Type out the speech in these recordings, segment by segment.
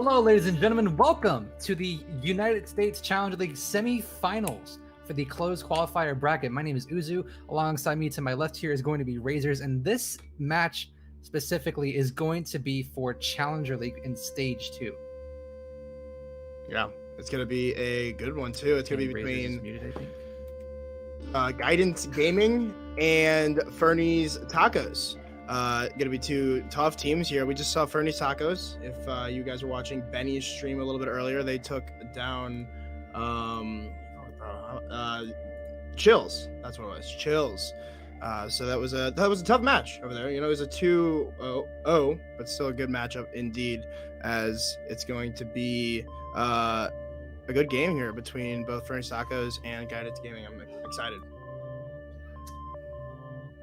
Hello, ladies and gentlemen. Welcome to the United States Challenger League semifinals for the closed qualifier bracket. My name is Uzu. Alongside me to my left here is going to be Razors, and this match specifically is going to be for Challenger League in Stage 2. Yeah, it's going to be a good one, too. It's going to be between muted, I think. Guidance Gaming and Fernys Tacos. Going to be two tough teams here. We just saw Fernys Tacos. If you guys were watching Benny's stream a little bit earlier, they took down Chills. That's what it was, Chills. So that was a tough match over there. You know, it was a 2-0, but still a good matchup indeed, as it's going to be a good game here between both Fernys Tacos and Guidance Gaming. I'm excited.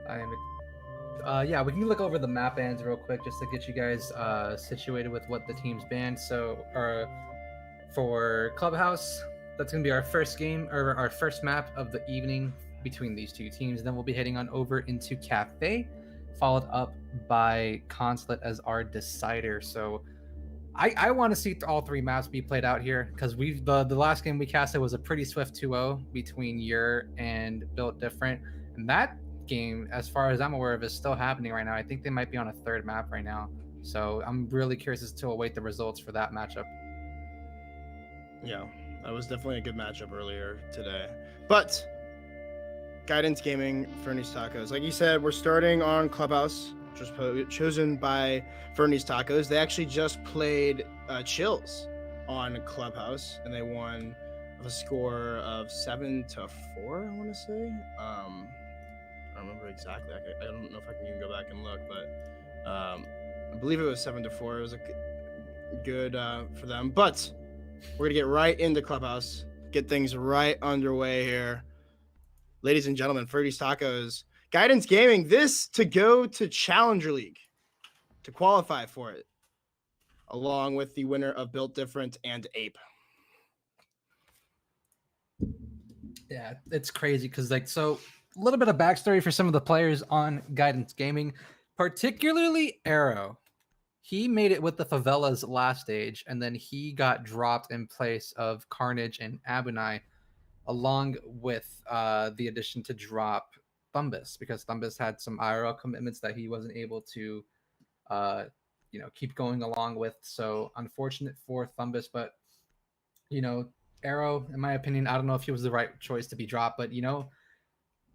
I am. Yeah, we can look over the map bans real quick just to get you guys situated with what the teams banned. So, for Clubhouse, that's going to be our first game, or our first map of the evening between these two teams. Then we'll be heading on over into Cafe, followed up by Consulate as our decider. So I want to see all three maps be played out here, because the last game we casted was a pretty swift 2-0 between Yer and Built Different, and that game, as far as I'm aware of, is still happening right now. I think they might be on a third map right now, so I'm really curious as to await the results for that matchup. Yeah, that was definitely a good matchup earlier today. But Guidance Gaming, Fernys Tacos, like you said, we're starting on Clubhouse, which was chosen by Fernys Tacos. They actually just played Chills on Clubhouse, and they won with a score of 7-4, I want to say. I don't remember exactly. I don't know if I can even go back and look, but I believe it was 7-4. It was a good for them. But we're gonna get right into Clubhouse, get things right underway here, ladies and gentlemen. Fernys Tacos, Guidance Gaming. This to go to Challenger League, to qualify for it, along with the winner of Built Different and Ape. Yeah, it's crazy because a little bit of backstory for some of the players on Guidance Gaming, particularly Arrow. He made it with the Favelas last stage, and then he got dropped in place of Carnage and Abunai, along with the addition to drop Thumbus, because Thumbus had some IRL commitments that he wasn't able to keep going along with. So unfortunate for Thumbus, but Arrow, in my opinion, I don't know if he was the right choice to be dropped, but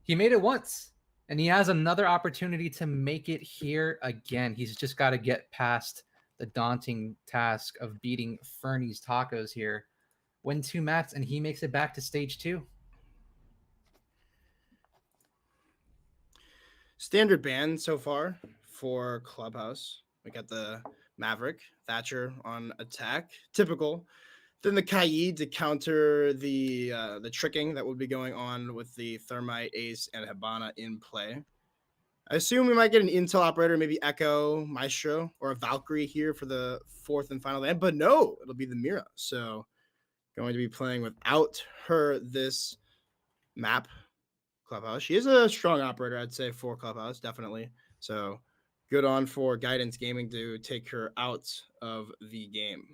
he made it once, and he has another opportunity to make it here again. He's just got to get past the daunting task of beating Fernys Tacos here, win 2 maps, and he makes it back to stage 2. Standard ban so far for Clubhouse. We got the Maverick, Thatcher on attack, typical. Then the Kaid to counter the tricking that would be going on with the Thermite, Ace, and Hibana in play. I assume we might get an Intel operator, maybe Echo, Maestro, or a Valkyrie here for the 4th and final land. But no, it'll be the Mira. So going to be playing without her this map, Clubhouse. She is a strong operator, I'd say, for Clubhouse, definitely. So good on for Guidance Gaming to take her out of the game.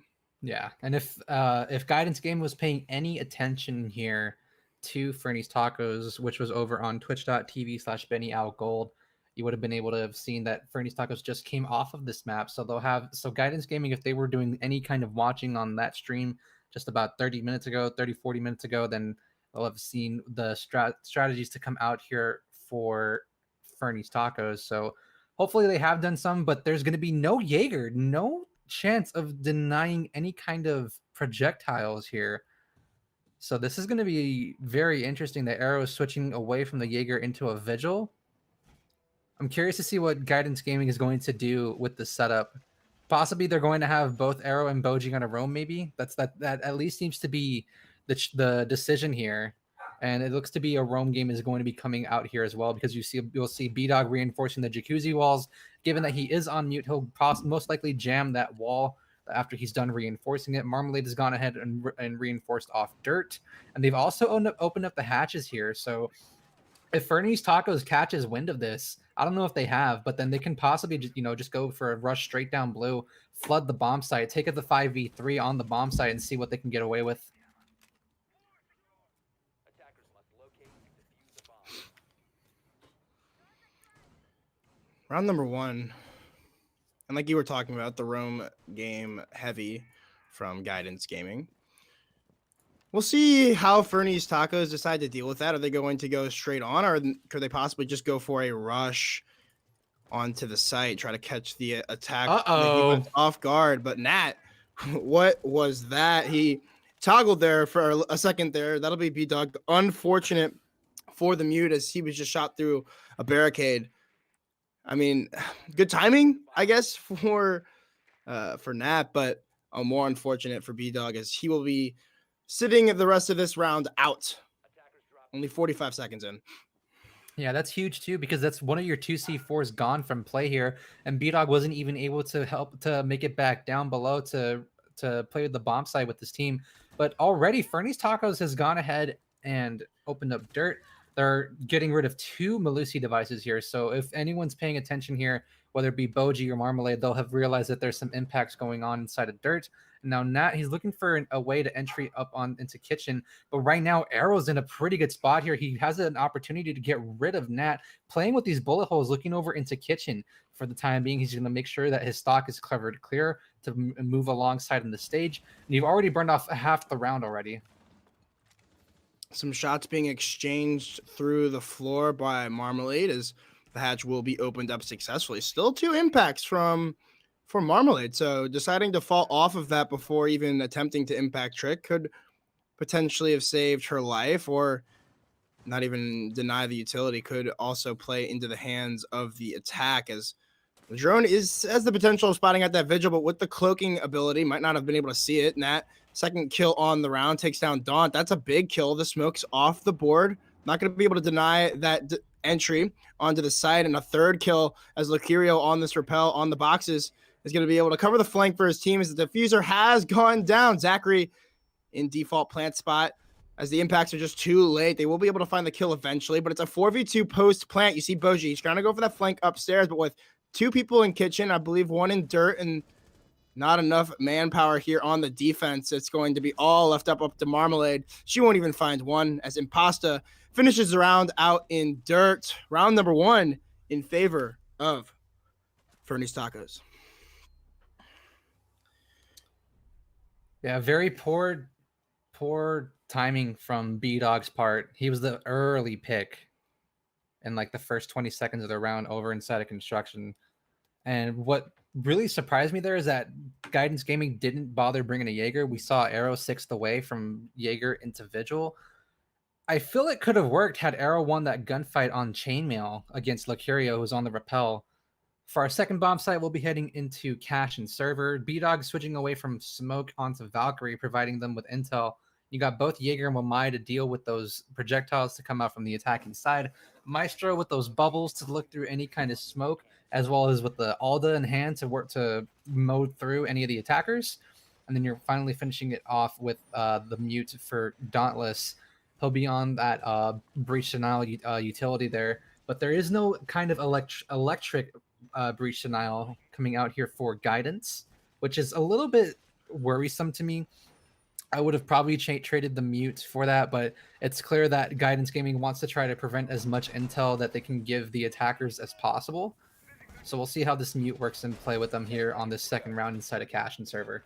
Yeah, and if Guidance Game was paying any attention here to Fernys Tacos, which was over on twitch.tv/BennyOwlGold, you would have been able to have seen that Fernys Tacos just came off of this map. So Guidance Gaming, if they were doing any kind of watching on that stream just about 40 minutes ago, then they'll have seen the strategies to come out here for Fernys Tacos. So hopefully they have done some, but there's going to be no Jaeger, no chance of denying any kind of projectiles here. So this is going to be very interesting. The Arrow is switching away from the Jaeger into a Vigil. I'm curious to see what Guidance Gaming is going to do with the setup. Possibly they're going to have both Arrow and Boji on a roam, maybe. That at least seems to be the decision here. And it looks to be a roam game is going to be coming out here as well, because you'll see B-Dog reinforcing the jacuzzi walls. Given that he is on mute, he'll most likely jam that wall after he's done reinforcing it. Marmalade has gone ahead and reinforced off dirt. And they've also opened up the hatches here. So if Fernys Tacos catches wind of this, I don't know if they have, but then they can possibly just go for a rush straight down blue, flood the bomb site, take it the 5v3 on the bomb site, and see what they can get away with. Round number 1. And like you were talking about, the roam game heavy from Guidance Gaming. We'll see how Fernys Tacos decide to deal with that. Are they going to go straight on, or could they possibly just go for a rush onto the site, try to catch the attack off guard? But Nat, what was that? He toggled there for a second there. That'll be B-Dog. Unfortunate for the mute as he was just shot through a barricade. I mean, good timing, I guess, for Nat, but more unfortunate for B-Dog as he will be sitting the rest of this round out. Only 45 seconds in. Yeah, that's huge too, because that's one of your 2C4s gone from play here, and B-Dog wasn't even able to help to make it back down below to play with the bomb side with this team. But already Fernys Tacos has gone ahead and opened up dirt. They're getting rid of 2 Malusi devices here. So if anyone's paying attention here, whether it be Boji or Marmalade, they'll have realized that there's some impacts going on inside of dirt. Now, Nat, he's looking for a way to entry up on into kitchen. But right now, Arrow's in a pretty good spot here. He has an opportunity to get rid of Nat, playing with these bullet holes, looking over into kitchen for the time being. He's going to make sure that his stock is covered clear to move alongside in the stage. And you've already burned off half the round already. Some shots being exchanged through the floor by Marmalade as the hatch will be opened up successfully. Still 2 impacts for Marmalade. So deciding to fall off of that before even attempting to impact Trick could potentially have saved her life, or not even deny the utility could also play into the hands of the attack, as the drone has the potential of spotting out that vigil, but with the cloaking ability, might not have been able to see it. Nat, second kill on the round, takes down Daunt. That's a big kill. The smoke's off the board. Not going to be able to deny that entry onto the side. And a third kill as Lucario on this rappel on the boxes is going to be able to cover the flank for his team as the diffuser has gone down. Zachary in default plant spot as the impacts are just too late. They will be able to find the kill eventually, but it's a 4v2 post plant. You see Boji, he's trying to go for that flank upstairs, but with 2 people in kitchen, I believe 1 in dirt, and not enough manpower here on the defense. It's going to be all left up to Marmalade. She won't even find one as Impasta finishes the round out in dirt. Round number 1 in favor of Fernys Tacos. Yeah, very poor timing from B-Dog's part. He was the early pick in like the first 20 seconds of the round over inside of construction. And what really surprised me there is that Guidance Gaming didn't bother bringing a Jaeger. We saw Arrow 6th away from Jaeger into Vigil. I feel it could have worked had Arrow won that gunfight on Chainmail against Lucario, who's on the rappel. For our second bomb site, we'll be heading into Cache and Server. B-Dog switching away from Smoke onto Valkyrie, providing them with intel. You got both Jaeger and Wamai to deal with those projectiles to come out from the attacking side. Maestro with those bubbles to look through any kind of smoke, as well as with the Alda in hand to work to mow through any of the attackers. And then you're finally finishing it off with the mute for Dauntless. He'll be on that breach denial utility there, but there is no kind of electric breach denial coming out here for Guidance, which is a little bit worrisome to me. I would have probably traded the mute for that, but it's clear that Guidance Gaming wants to try to prevent as much intel that they can give the attackers as possible. So we'll see how this mute works and play with them here on this second round inside of Cache and Server.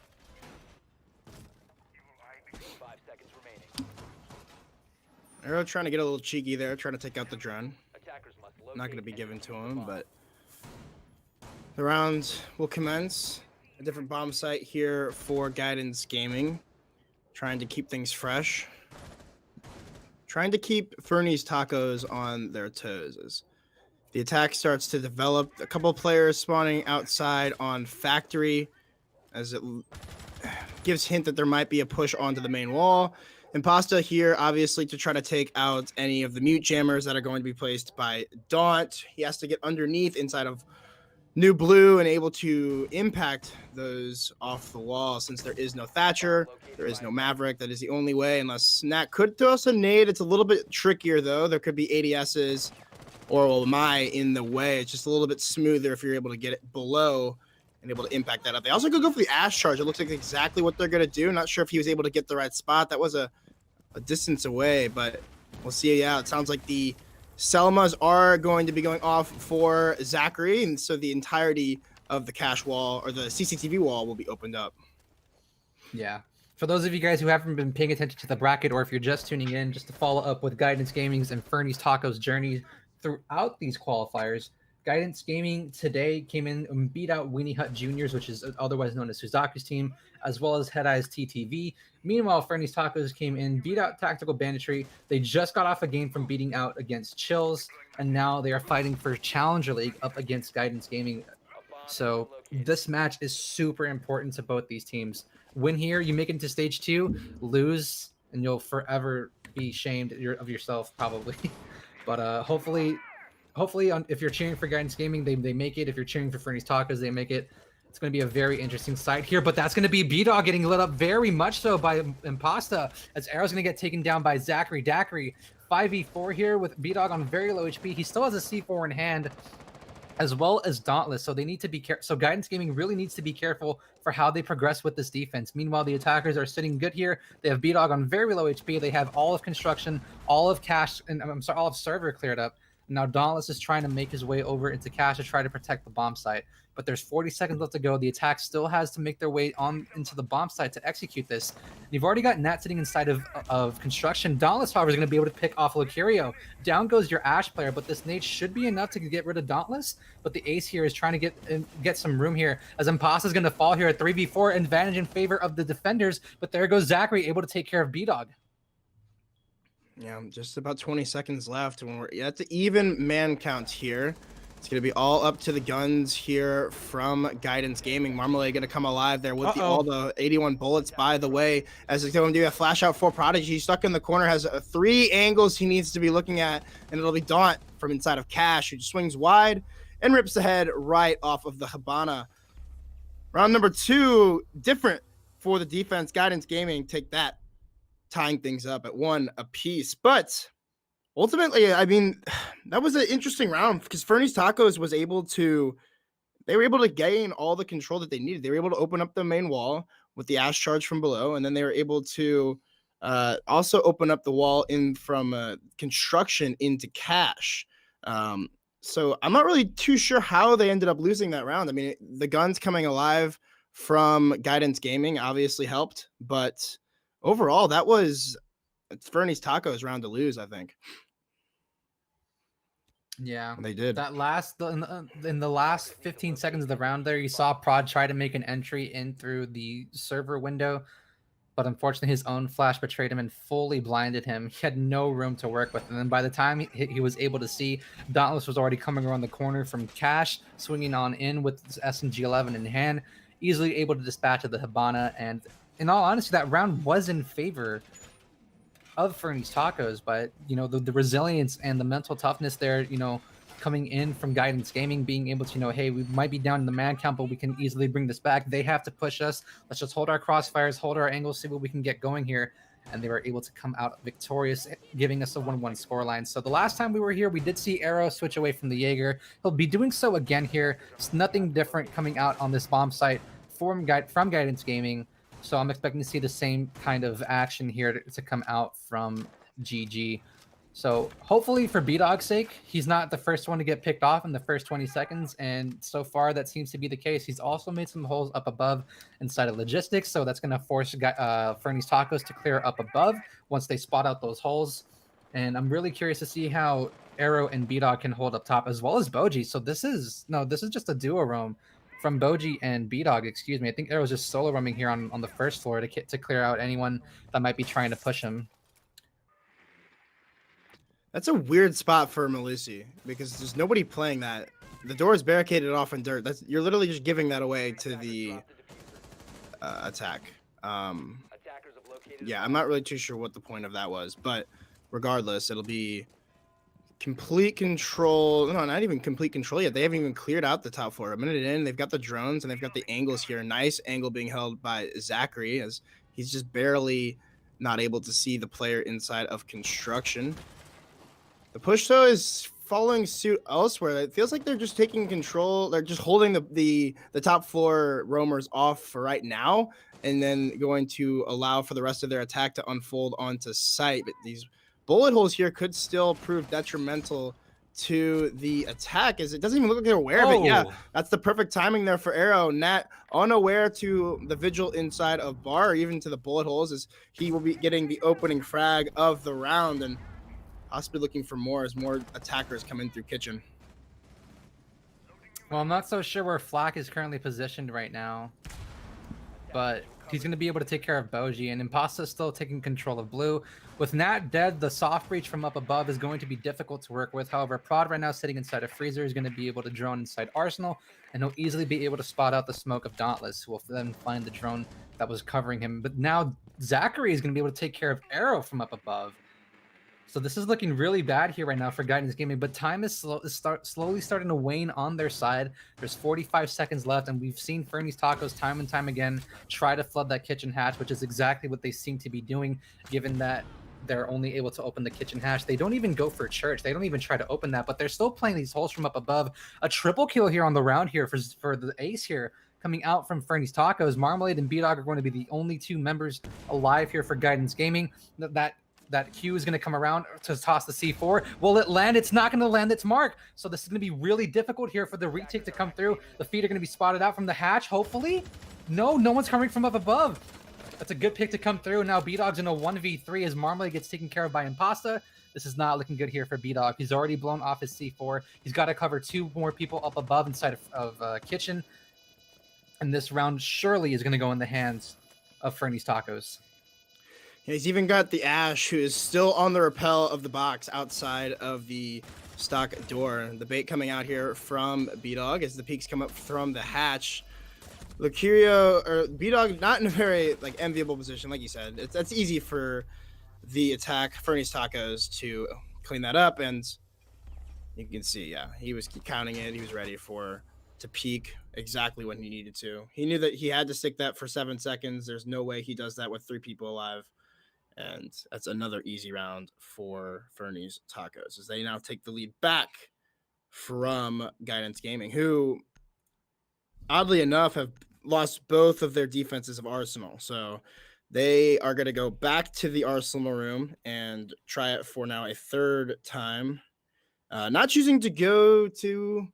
5 seconds remaining. Arrow trying to get a little cheeky there, trying to take out the drone. Attackers must locate Not going to be and given to defuse him, the bomb. but the round will commence. A different bomb site here for Guidance Gaming. Trying to keep things fresh. Trying to keep Fernys Tacos on their toes as the attack starts to develop. A couple of players spawning outside on Factory as it gives hint that there might be a push onto the main wall. Impasta here, obviously, to try to take out any of the mute jammers that are going to be placed by Daunt. He has to get underneath inside of new blue and able to impact those off the wall. Since there is no Thatcher, there is no Maverick. That is the only way, unless Nat could throw us a nade. It's a little bit trickier, though. There could be ADSs or Mai in the way. It's just a little bit smoother if you're able to get it below and able to impact that up. They also could go for the Ash charge. It looks like exactly what they're going to do. Not sure if he was able to get the right spot. That was a distance away, but we'll see. Yeah, it sounds like the Selmas are going to be going off for Zachary, and so the entirety of the cash wall or the CCTV wall will be opened up. Yeah. For those of you guys who haven't been paying attention to the bracket, or if you're just tuning in, just to follow up with Guidance Gaming's and Fernys Taco's journey throughout these qualifiers, Guidance Gaming today came in and beat out Weenie Hut Juniors, which is otherwise known as Suzaku's team, as well as Head Eyes TTV. Meanwhile, Fernys Tacos came in, beat out Tactical Banditry. They just got off a game from beating out against Chills, and now they are fighting for Challenger League up against Guidance Gaming. So this match is super important to both these teams. Win here, you make it into stage 2, lose, and you'll forever be shamed of yourself, probably. But hopefully, if you're cheering for Guidance Gaming, they make it. If you're cheering for Fernys Tacos, they make it. It's going to be a very interesting sight here, but that's going to be B-Dog getting lit up very much so by Impasta, as Arrow's going to get taken down by Zachary Daiquiri. 5v4 here with B-Dog on very low HP. He still has a C4 in hand, as well as Dauntless, so they need to be careful. So Guidance Gaming really needs to be careful for how they progress with this defense. Meanwhile, the attackers are sitting good here. They have B-Dog on very low HP. They have all of construction, all of cash, and all of server cleared up. Now Dauntless is trying to make his way over into cash to try to protect the bomb site. But there's 40 seconds left to go. The attack still has to make their way on into the bomb site to execute this. You've already got Nat sitting inside of construction. Dauntless, however, is going to be able to pick off Lucario. Down goes your Ash player, but this nade should be enough to get rid of Dauntless. But the ace here is trying to get some room here, as Impasta is going to fall here at 3v4, advantage in favor of the defenders. But there goes Zachary, able to take care of B-Dog. Yeah, just about 20 seconds left, and we're at the even man count here. It's going to be all up to the guns here from Guidance Gaming. Marmalade going to come alive there with all the 81 bullets, by the way. As they going to do a flash out for Prodigy. He's stuck in the corner, has 3 angles he needs to be looking at, and it'll be Daunt from inside of Cash, who swings wide and rips the head right off of the Habana. Round number 2, different for the defense. Guidance Gaming take that, tying things up at 1 apiece. But ultimately, I mean, that was an interesting round because Fernys Tacos was able to, they were able to gain all the control that they needed. They were able to open up the main wall with the Ash charge from below, and then they were able to also open up the wall in from construction into cash. So I'm not really too sure how they ended up losing that round. I mean, the guns coming alive from Guidance Gaming obviously helped, but overall, that was Fernys Tacos round to lose, I think. Yeah, they did. That in the last 15 seconds of the round there, you saw Prod try to make an entry in through the server window, but unfortunately his own flash betrayed him and fully blinded him. He had no room to work with, and then by the time he was able to see, Dauntless was already coming around the corner from Cash, swinging on in with his SMG-11 in hand, easily able to dispatch of the Habana. And in all honesty, that round was in favor of Fernys Tacos, but you know, the resilience and the mental toughness there, you know, coming in from Guidance Gaming, being able to, you know, hey, we might be down in the man count, but we can easily bring this back. They have to push us. Let's just hold our crossfires, hold our angles, see what we can get going here. And they were able to come out victorious, giving us a 1-1 scoreline. So the last time we were here, we did see Arrow switch away from the Jaeger. He'll be doing so again here. It's nothing different coming out on this bomb site from Guidance Gaming. So I'm expecting to see the same kind of action here to come out from GG. So hopefully for B-Dog's sake, he's not the first one to get picked off in the first 20 seconds. And so far, that seems to be the case. He's also made some holes up above inside of logistics. So that's going to force Fernys Tacos to clear up above once they spot out those holes. And I'm really curious to see how Arrow and B-Dog can hold up top, as well as Boji. So this is just a duo roam from Boji and B-Dog, excuse me. I think Arrow's just solo roaming here on the first floor to clear out anyone that might be trying to push him. That's a weird spot for Melusi because there's nobody playing that. The door is barricaded off in dirt. You're literally just giving that away to the attack. Yeah, I'm not really too sure what the point of that was, but regardless, it'll be complete control. No, not even complete control yet. They haven't even cleared out the top floor. A minute in, they've got the drones and they've got the angles here. Nice angle being held by Zachary as he's just barely not able to see the player inside of construction. The push, though, is following suit elsewhere. It feels like they're just taking control. They're just holding the top floor roamers off for right now, and then going to allow for the rest of their attack to unfold onto site. But these bullet holes here could still prove detrimental to the attack, as it doesn't even look like they're aware of it. Yeah, that's the perfect timing there for Arrow. Nat unaware to the vigil inside of bar, or even to the bullet holes, as he will be getting the opening frag of the round, and possibly looking for more as more attackers come in through kitchen. Well, I'm not so sure where Flack is currently positioned right now, but he's going to be able to take care of Boji, and Impasta is still taking control of blue. With Nat dead, the soft breach from up above is going to be difficult to work with. However, Prod right now sitting inside a freezer is going to be able to drone inside Arsenal, and he'll easily be able to spot out the smoke of Dauntless, who will then find the drone that was covering him. But now Zachary is going to be able to take care of Arrow from up above. So this is looking really bad here right now for Guidance Gaming, but time is slowly starting to wane on their side. There's 45 seconds left, and we've seen Fernys Tacos time and time again try to flood that kitchen hatch, which is exactly what they seem to be doing, given that they're only able to open the kitchen hatch. They don't even go for church. They don't even try to open that, but they're still playing these holes from up above. A triple kill here on the round here for the ace here, coming out from Fernys Tacos. Marmalade and B-Dog are going to be the only two members alive here for Guidance Gaming. That Q is going to come around to toss the C4. Will it land? It's not going to land its mark. So this is going to be really difficult here for the retake to come through. The feet are going to be spotted out from the hatch, hopefully. No one's coming from up above. That's a good pick to come through. Now B-Dog's in a 1v3 as Marmalade gets taken care of by Impasta. This is not looking good here for B-Dog. He's already blown off his C4. He's got to cover two more people up above inside of kitchen. And this round surely is going to go in the hands of Fernys Tacos. He's even got the Ash, who is still on the rappel of the box outside of the stock door. The bait coming out here from B-Dog as the peaks come up from the hatch. Lucario, or B-Dog, not in a very enviable position, like you said. That's easy for the attack, Fernys Tacos, to clean that up, and you can see, yeah, he was counting it. He was ready to peak exactly when he needed to. He knew that he had to stick that for 7 seconds. There's no way he does that with 3 people alive. And that's another easy round for Fernys Tacos, as they now take the lead back from Guidance Gaming, who, oddly enough, have lost both of their defenses of Arsenal. So they are going to go back to the Arsenal room and try it for now a third time. Not choosing to go to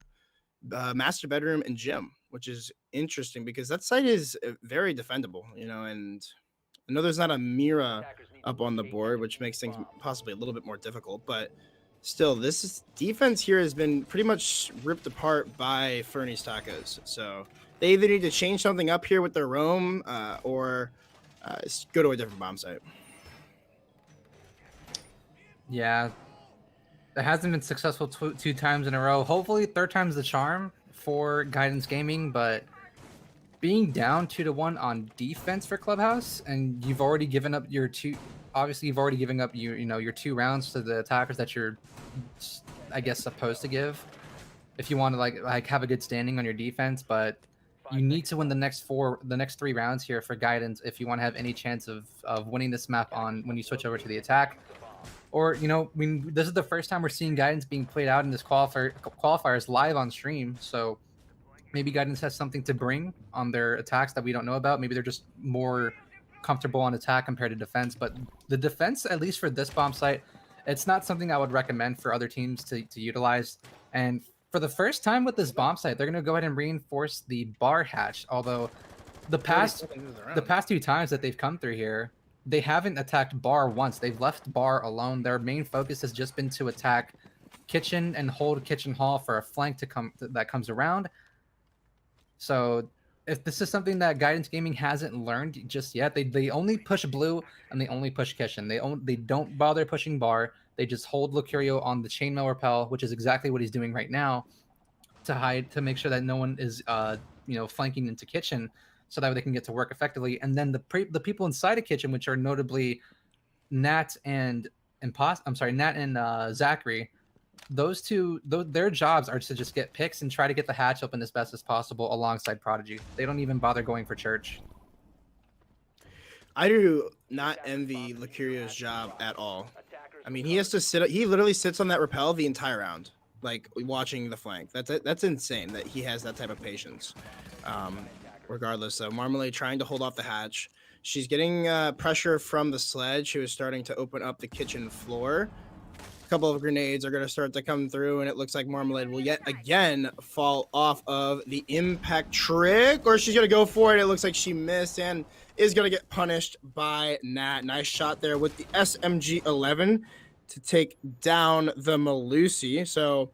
master bedroom and gym, which is interesting because that site is very defendable, and I know there's not a Mira up on the board, which makes things possibly a little bit more difficult, but still, this defense here has been pretty much ripped apart by Fernys Tacos. So they either need to change something up here with their roam or go to a different bomb site. Yeah, it hasn't been successful two times in a row. Hopefully, third time's the charm for Guidance Gaming, but being down 2-1 on defense for Clubhouse, and you've already given up your two. Obviously, you've already given up your 2 rounds to the attackers that you're, I guess, supposed to give, if you want to have a good standing on your defense. But you need to win the next 3 rounds here for Guidance if you want to have any chance of winning this map on when you switch over to the attack. Or this is the first time we're seeing Guidance being played out in this qualifiers live on stream, so maybe Guidance has something to bring on their attacks that we don't know about. Maybe they're just more comfortable on attack compared to defense. But the defense, at least for this bomb site, it's not something I would recommend for other teams to utilize. And for the first time with this bomb site, they're going to go ahead and reinforce the bar hatch. Although the past 2 times that they've come through here, they haven't attacked bar once. They've left bar alone. Their main focus has just been to attack kitchen and hold kitchen hall for a flank that comes around. So if this is something that Guidance Gaming hasn't learned just yet, they only push blue and they only push kitchen. They don't bother pushing bar. They just hold Lucario on the chainmail rappel, which is exactly what he's doing right now, to make sure that no one is flanking into kitchen, so that way they can get to work effectively. And then the people inside of kitchen, which are notably Nat and Zachary, those two, their jobs are to just get picks and try to get the hatch open as best as possible alongside Prodigy. They don't even bother going for Church. I do not envy Lacurio's job at all. I mean, he has to sit. He literally sits on that rappel the entire round, like watching the flank. That's insane that he has that type of patience. Regardless, so Marmalade trying to hold off the hatch. She's getting pressure from the sledge, who is starting to open up the kitchen floor. A couple of grenades are going to start to come through, and it looks like Marmalade will yet again fall off of the impact trick, or she's going to go for it. It looks like she missed and is going to get punished by Nat. Nice shot there with the SMG-11 to take down the Malusi. So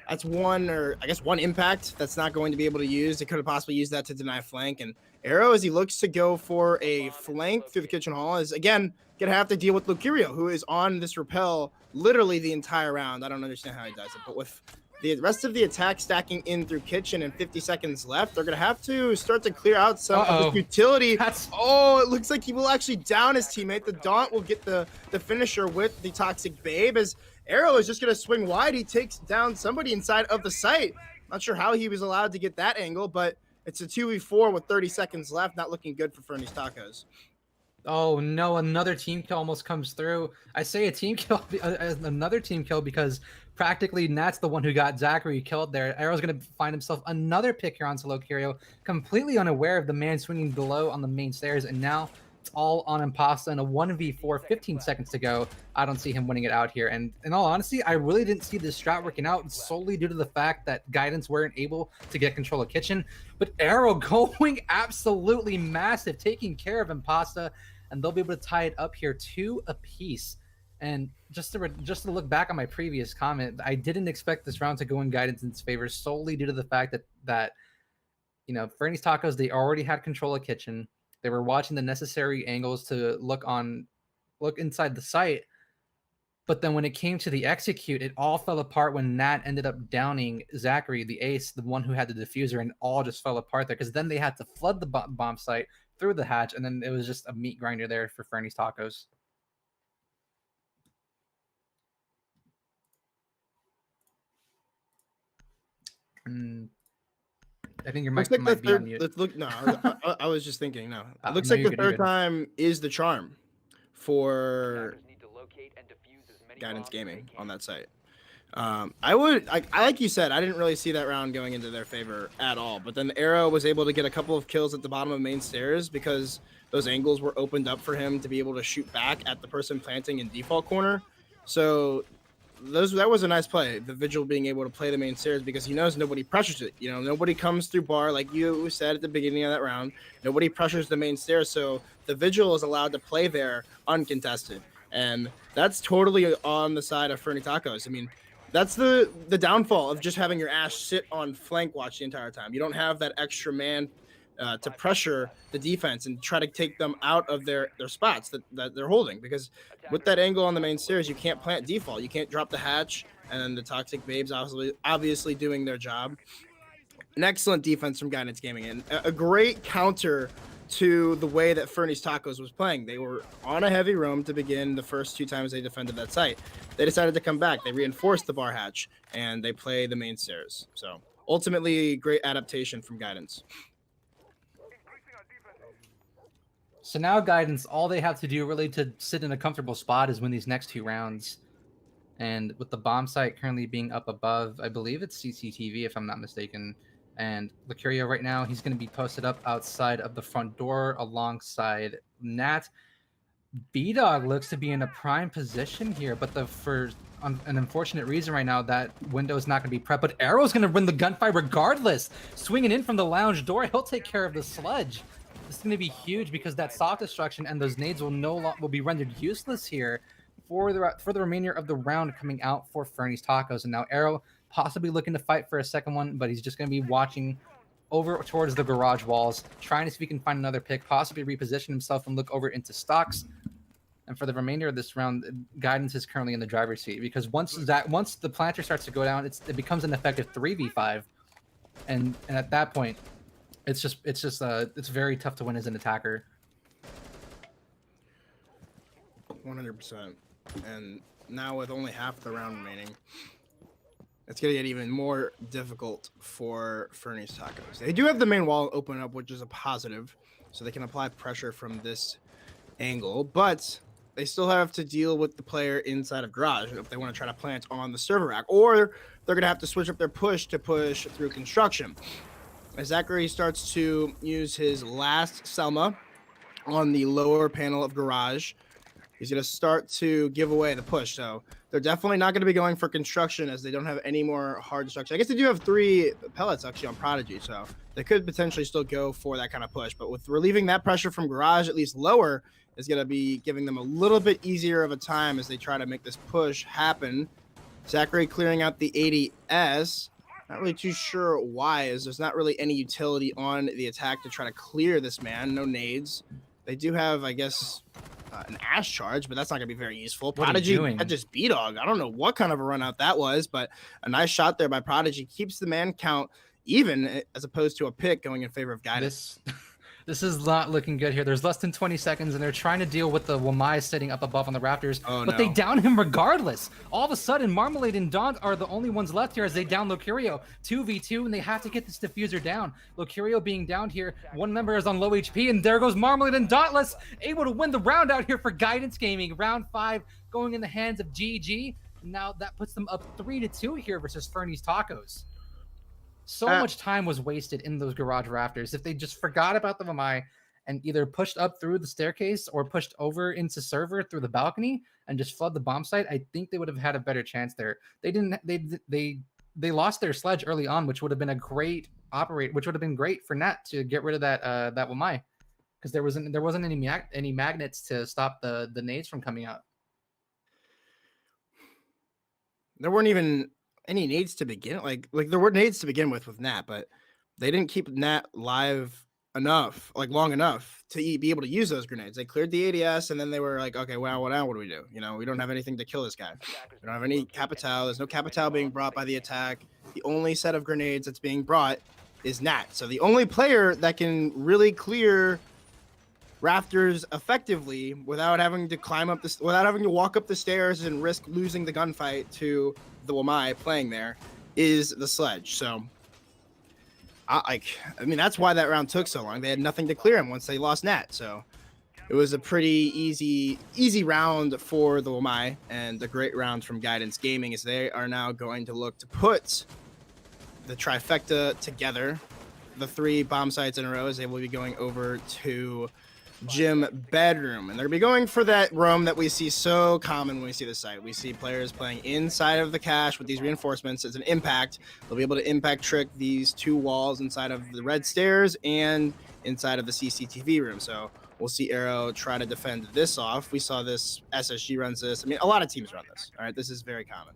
that's one, or I guess one impact that's not going to be able to use. They could have possibly used that to deny flank. And Arrow, as he looks to go for a flank through the kitchen hall, is again going to have to deal with Lucurio, who is on this rappel literally the entire round. I don't understand how he does it, but with the rest of the attack stacking in through kitchen and 50 seconds left, they're going to have to start to clear out some of this utility. Oh, it looks like he will actually down his teammate. The Daunt will get the finisher with the Toxic Babe, as Arrow is just going to swing wide. He takes down somebody inside of the site. Not sure how he was allowed to get that angle, but it's a 2v4 with 30 seconds left. Not looking good for Fernys Tacos. Oh no, another team kill almost comes through. I say a team kill, another team kill, because practically Nat's the one who got Zachary killed there. Arrow's going to find himself another pick here on Solo Curio, completely unaware of the man swinging below on the main stairs, and now it's all on Impasta in a 1v4, 15 seconds to go. I don't see him winning it out here. And in all honesty, I really didn't see this strat working out solely due to the fact that Guidance weren't able to get control of Kitchen. But Arrow going absolutely massive, taking care of Impasta, and they'll be able to tie it up here 2 apiece. And just to look back on my previous comment, I didn't expect this round to go in Guidance's favor solely due to the fact that you know, Fernys Tacos, they already had control of Kitchen. They were watching the necessary angles to look inside the site. But then when it came to the execute, it all fell apart when Nat ended up downing Zachary, the ace, the one who had the diffuser, and all just fell apart there, because then they had to flood the bomb site through the hatch, and then it was just a meat grinder there for Fernys Tacos. I think your mic like might be on mute. Let's look. No, I was just thining. No, it looks like the third time is the charm for Guidance Gaming on that site. I like you said, I didn't really see that round going into their favor at all. But then Arrow was able to get a couple of kills at the bottom of main stairs because those angles were opened up for him to be able to shoot back at the person planting in default corner. So that was a nice play. The Vigil being able to play the main stairs because he knows nobody pressures it. You know, nobody comes through bar, like you said at the beginning of that round. Nobody pressures the main stairs, so the Vigil is allowed to play there uncontested. And that's totally on the side of Fernys Tacos. I mean, that's the downfall of just having your Ashe sit on flank watch the entire time. You don't have that extra man to pressure the defense and try to take them out of their spots that they're holding. Because with that angle on the main stairs, you can't plant default. You can't drop the hatch, and then the Toxic Babes obviously doing their job. An excellent defense from Guidance Gaming, and a great counter to the way that Fernys Tacos was playing. They were on a heavy roam to begin the first 2 times they defended that site. They decided to come back. They reinforced the bar hatch, and they play the main stairs. So ultimately, great adaptation from Guidance. So now Guidance, all they have to do really to sit in a comfortable spot is win these next 2 rounds. And with the bomb site currently being up above, I believe it's CCTV if I'm not mistaken. And Lucurio right now, he's going to be posted up outside of the front door alongside Nat. B-Dog looks to be in a prime position here, but for an unfortunate reason right now, that window is not going to be prepped. But Arrow's going to win the gunfight regardless. Swinging in from the lounge door, he'll take care of the sludge. This is going to be huge because that soft destruction and those nades will be rendered useless here for the remainder of the round coming out for Fernys Tacos. And now Arrow possibly looking to fight for a second one, but he's just going to be watching over towards the garage walls, trying to see if he can find another pick, possibly reposition himself and look over into stocks. And for the remainder of this round, Guidance is currently in the driver's seat because once the planter starts to go down, it becomes an effective 3v5, and at that point, it's very tough to win as an attacker. 100%. And now with only half the round remaining, it's going to get even more difficult for Fernys Tacos. They do have the main wall open up, which is a positive, so they can apply pressure from this angle, but they still have to deal with the player inside of garage if they want to try to plant on the server rack, or they're going to have to switch up their push to push through construction. As Zachary starts to use his last Selma on the lower panel of garage, he's going to start to give away the push. So they're definitely not going to be going for construction as they don't have any more hard destruction. I guess they do have 3 pellets actually on Prodigy, so they could potentially still go for that kind of push. But with relieving that pressure from garage, at least lower, is going to be giving them a little bit easier of a time as they try to make this push happen. Zachary clearing out the ADS. Not really too sure why, as there's not really any utility on the attack to try to clear this man. No nades. They do have, I guess, an Ash charge, but that's not going to be very useful. What are you doing? Prodigy, just B-Dog. I don't know what kind of a run out that was, but a nice shot there by Prodigy keeps the man count even as opposed to a pick going in favor of Guidance. This is not looking good here. There's less than 20 seconds, and they're trying to deal with the Wamai sitting up above on the Raptors, but they down him regardless. All of a sudden, Marmalade and Daunt are the only ones left here as they down Locurio. 2v2, and they have to get this diffuser down. Locurio being down here, one member is on low HP, and there goes Marmalade and Dauntless, able to win the round out here for Guidance Gaming. Round 5 going in the hands of GG. Now that puts them up 3-2 here versus Fernys Tacos. So much time was wasted in those garage rafters. If they just forgot about the Vamai and either pushed up through the staircase or pushed over into server through the balcony and just flood the bomb site, I think they would have had a better chance there. They didn't. They lost their sledge early on, which would have been a great which would have been great for Nat to get rid of that that Vamai, because there wasn't any magnets to stop the nades from coming out. There weren't even any nades to begin, like there were nades to begin with Nat, but they didn't keep Nat live enough, long enough to be able to use those grenades. They cleared the ADS, and then they were like, okay, well, what do we do? We don't have anything to kill this guy. We don't have any Capital. There's no Capital being brought by the attack. The only set of grenades that's being brought is Nat. So the only player that can really clear rafters effectively without having to without having to walk up the stairs and risk losing the gunfight to the Wamai playing there is the sledge. So I mean, that's why that round took so long. They had nothing to clear him once they lost Nat. So it was a pretty easy round for the Wamai, and a great round from Guidance Gaming as they are now going to look to put the trifecta together. The 3 bomb sites in a row as they will be going over to gym bedroom, and they're gonna be going for that roam that we see so common when we see this site. We see players playing inside of the cache with these reinforcements as an impact. They'll be able to impact trick these 2 walls inside of the red stairs and inside of the CCTV room. So we'll see Arrow try to defend this off. We saw this, SSG runs this. I mean, a lot of teams run this. All right, this is very common.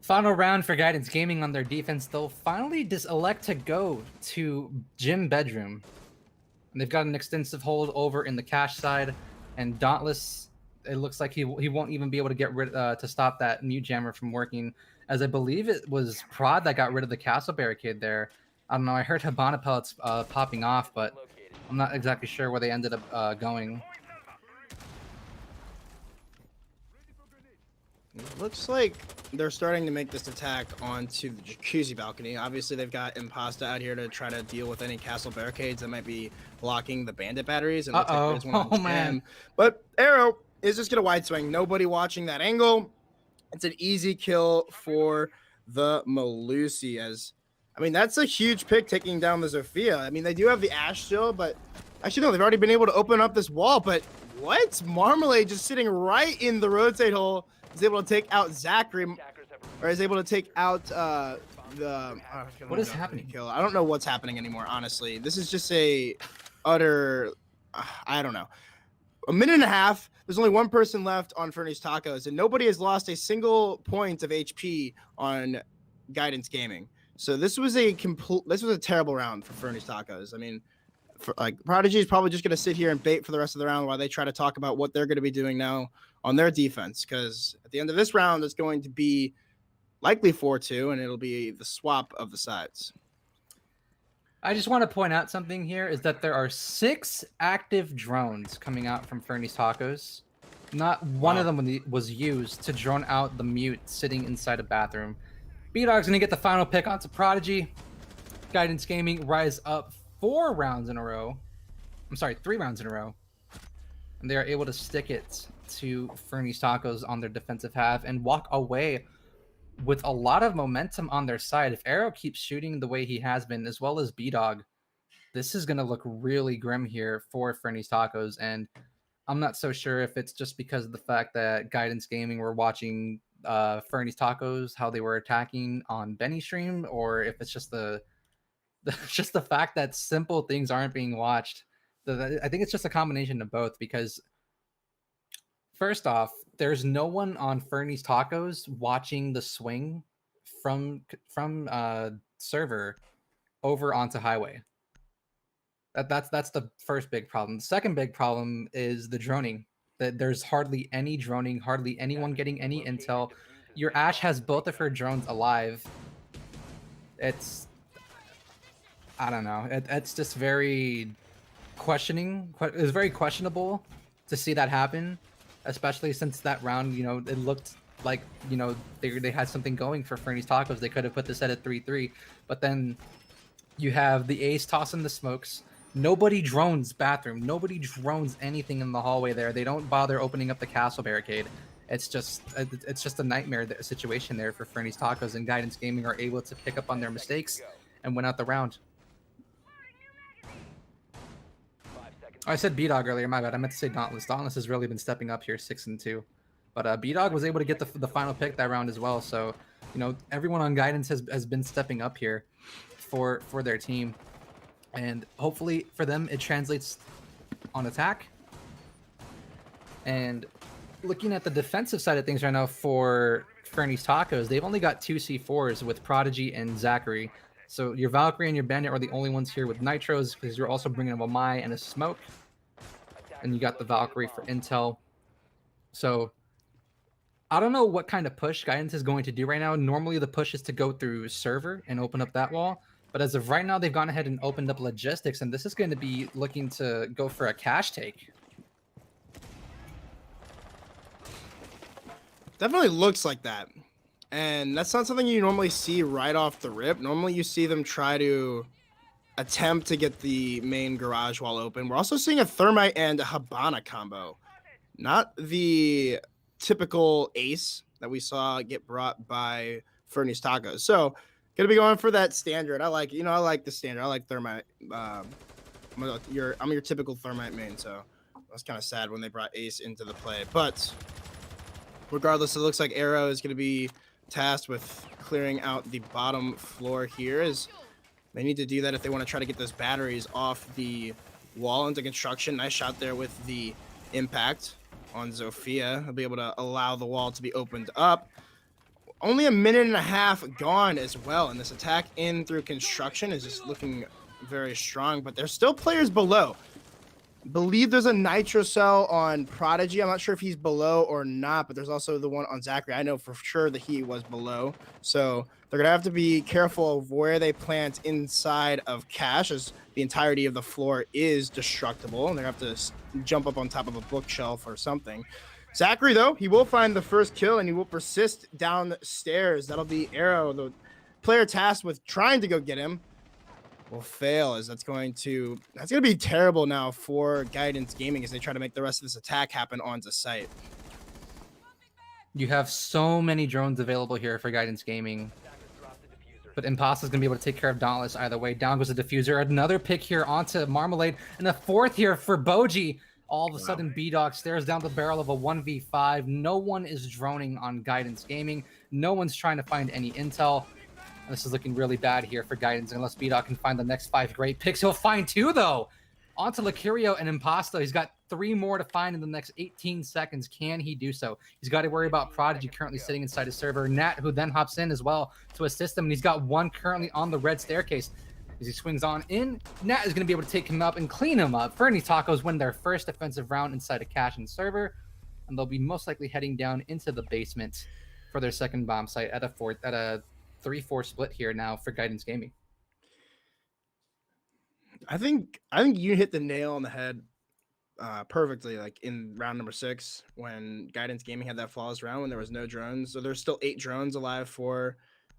Final round for Guidance Gaming on their defense. They'll finally elect to go to gym bedroom. And they've got an extensive hold over in the cache side, and Dauntless, it looks like he won't even be able to get rid to stop that mute jammer from working, as I believe it was Prod that got rid of the castle barricade there. I don't know. I heard Habana pellets popping off, but I'm not exactly sure where they ended up going. It looks like they're starting to make this attack onto the jacuzzi balcony. Obviously, they've got Impasta out here to try to deal with any castle barricades that might be blocking the bandit batteries. And Man. But Arrow is just going to wide swing. Nobody watching that angle. It's an easy kill for the Malusi. I mean, that's a huge pick taking down the Zofia. I mean, they do have the Ash still, but actually, no, they've already been able to open up this wall. But what? Marmalade just sitting right in the rotate hole. Is able to take out Zachary, or is able to take out what is happening? Kill. I don't know what's happening anymore, honestly. This is just a utter, I don't know. A minute and a half. There's only 1 person left on Fernys Tacos, and nobody has lost a single point of HP on Guidance Gaming. So this was a terrible round for Fernys Tacos. I mean, Prodigy is probably just going to sit here and bait for the rest of the round while they try to talk about what they're going to be doing now on their defense, because at the end of this round, it's going to be likely 4-2, and it'll be the swap of the sides. I just want to point out something here is that there are 6 active drones coming out from Fernys Tacos. Not one Wow. of them was used to drone out the mute sitting inside a bathroom. B-Dog's gonna get the final pick onto Prodigy. Guidance Gaming rise up 4 rounds in a row. I'm sorry, 3 rounds in a row. And they are able to stick it to Fernys Tacos on their defensive half and walk away with a lot of momentum on their side. If Arrow keeps shooting the way he has been, as well as B-Dog, this is going to look really grim here for Fernys Tacos. And I'm not so sure if it's just because of the fact that Guidance Gaming were watching Fernys Tacos, how they were attacking on Benny stream, or if it's just just the fact that simple things aren't being watched. I think it's just a combination of both, because first off, there's no one on Fernys Tacos watching the swing from server over onto highway. That's the first big problem. The second big problem is the droning. That there's hardly any droning, hardly anyone getting any intel. Your Ash has both of her drones alive. It's, I don't know. It's just very it's very questionable to see that happen, especially since that round, it looked like, they had something going for Fernys Tacos. They could have put this at a 3-3, but then you have the ace tossing the smokes. Nobody drones bathroom. Nobody drones anything in the hallway there. They don't bother opening up the castle barricade. It's just a nightmare situation there for Fernys Tacos, and Guidance Gaming are able to pick up on their mistakes and win out the round. Oh, I said B-Dog earlier, my bad. I meant to say Dauntless. Dauntless has really been stepping up here, 6-2. But B-Dog was able to get the final pick that round as well. So, everyone on Guidance has been stepping up here for their team. And hopefully for them, it translates on attack. And looking at the defensive side of things right now for Fernys Tacos, they've only got 2 C4s with Prodigy and Zachary. So your Valkyrie and your Bandit are the only ones here with Nitros, because you're also bringing up a Mai and a Smoke. And you got the Valkyrie for intel. So I don't know what kind of push Guidance is going to do right now. Normally the push is to go through server and open up that wall. But as of right now, they've gone ahead and opened up logistics, and this is going to be looking to go for a cash take. Definitely looks like that. And that's not something you normally see right off the rip. Normally you see them try to attempt to get the main garage wall open. We're also seeing a Thermite and a Habana combo. Not the typical ace that we saw get brought by Fernys Tacos. So gonna be going for that standard. I like the standard. I like Thermite. I'm your typical Thermite main, so I was kind of sad when they brought Ace into the play. But regardless, it looks like Arrow is gonna be tasked with clearing out the bottom floor here, as they need to do that if they want to try to get those batteries off the wall into construction. Nice shot there with the impact on Zofia. He'll be able to allow the wall to be opened up. Only a minute and a half gone as well, and this attack in through construction is just looking very strong, but there's still players below. I believe there's a Nitro Cell on Prodigy. I'm not sure if he's below or not, but there's also the one on Zachary. I know for sure that he was below, so they're gonna have to be careful of where they plant inside of cash, as the entirety of the floor is destructible, and they're gonna have to jump up on top of a bookshelf or something. Zachary, though, he will find the first kill, and he will persist downstairs. That'll be Arrow, the player tasked with trying to go get him, will fail, as that's gonna be terrible now for Guidance Gaming as they try to make the rest of this attack happen onto site. You have so many drones available here for Guidance Gaming, but Imposta's gonna be able to take care of Dauntless either way. Down goes the diffuser. Another pick here onto Marmalade, and a fourth here for Boji. All of a sudden, B-Dog stares down the barrel of a 1v5. No one is droning on Guidance Gaming. No one's trying to find any intel. And this is looking really bad here for Guidance. Unless B-Dog can find the next 5 great picks. He'll find 2, though. Onto Lacurio and Imposta. He's got 3 more to find in the next 18 seconds. Can he do so? He's got to worry about Prodigy currently sitting inside his server. Nat, who then hops in as well to assist him. And he's got 1 currently on the red staircase. As he swings on in, Nat is going to be able to take him up and clean him up. Fernys Tacos win their first offensive round inside a cash and server, and they'll be most likely heading down into the basement for their second bomb site at a 3-4 split here now for Guidance Gaming. I think you hit the nail on the head perfectly, like in round number 6 when Guidance Gaming had that flawless round when there was no drones. So there's still 8 drones alive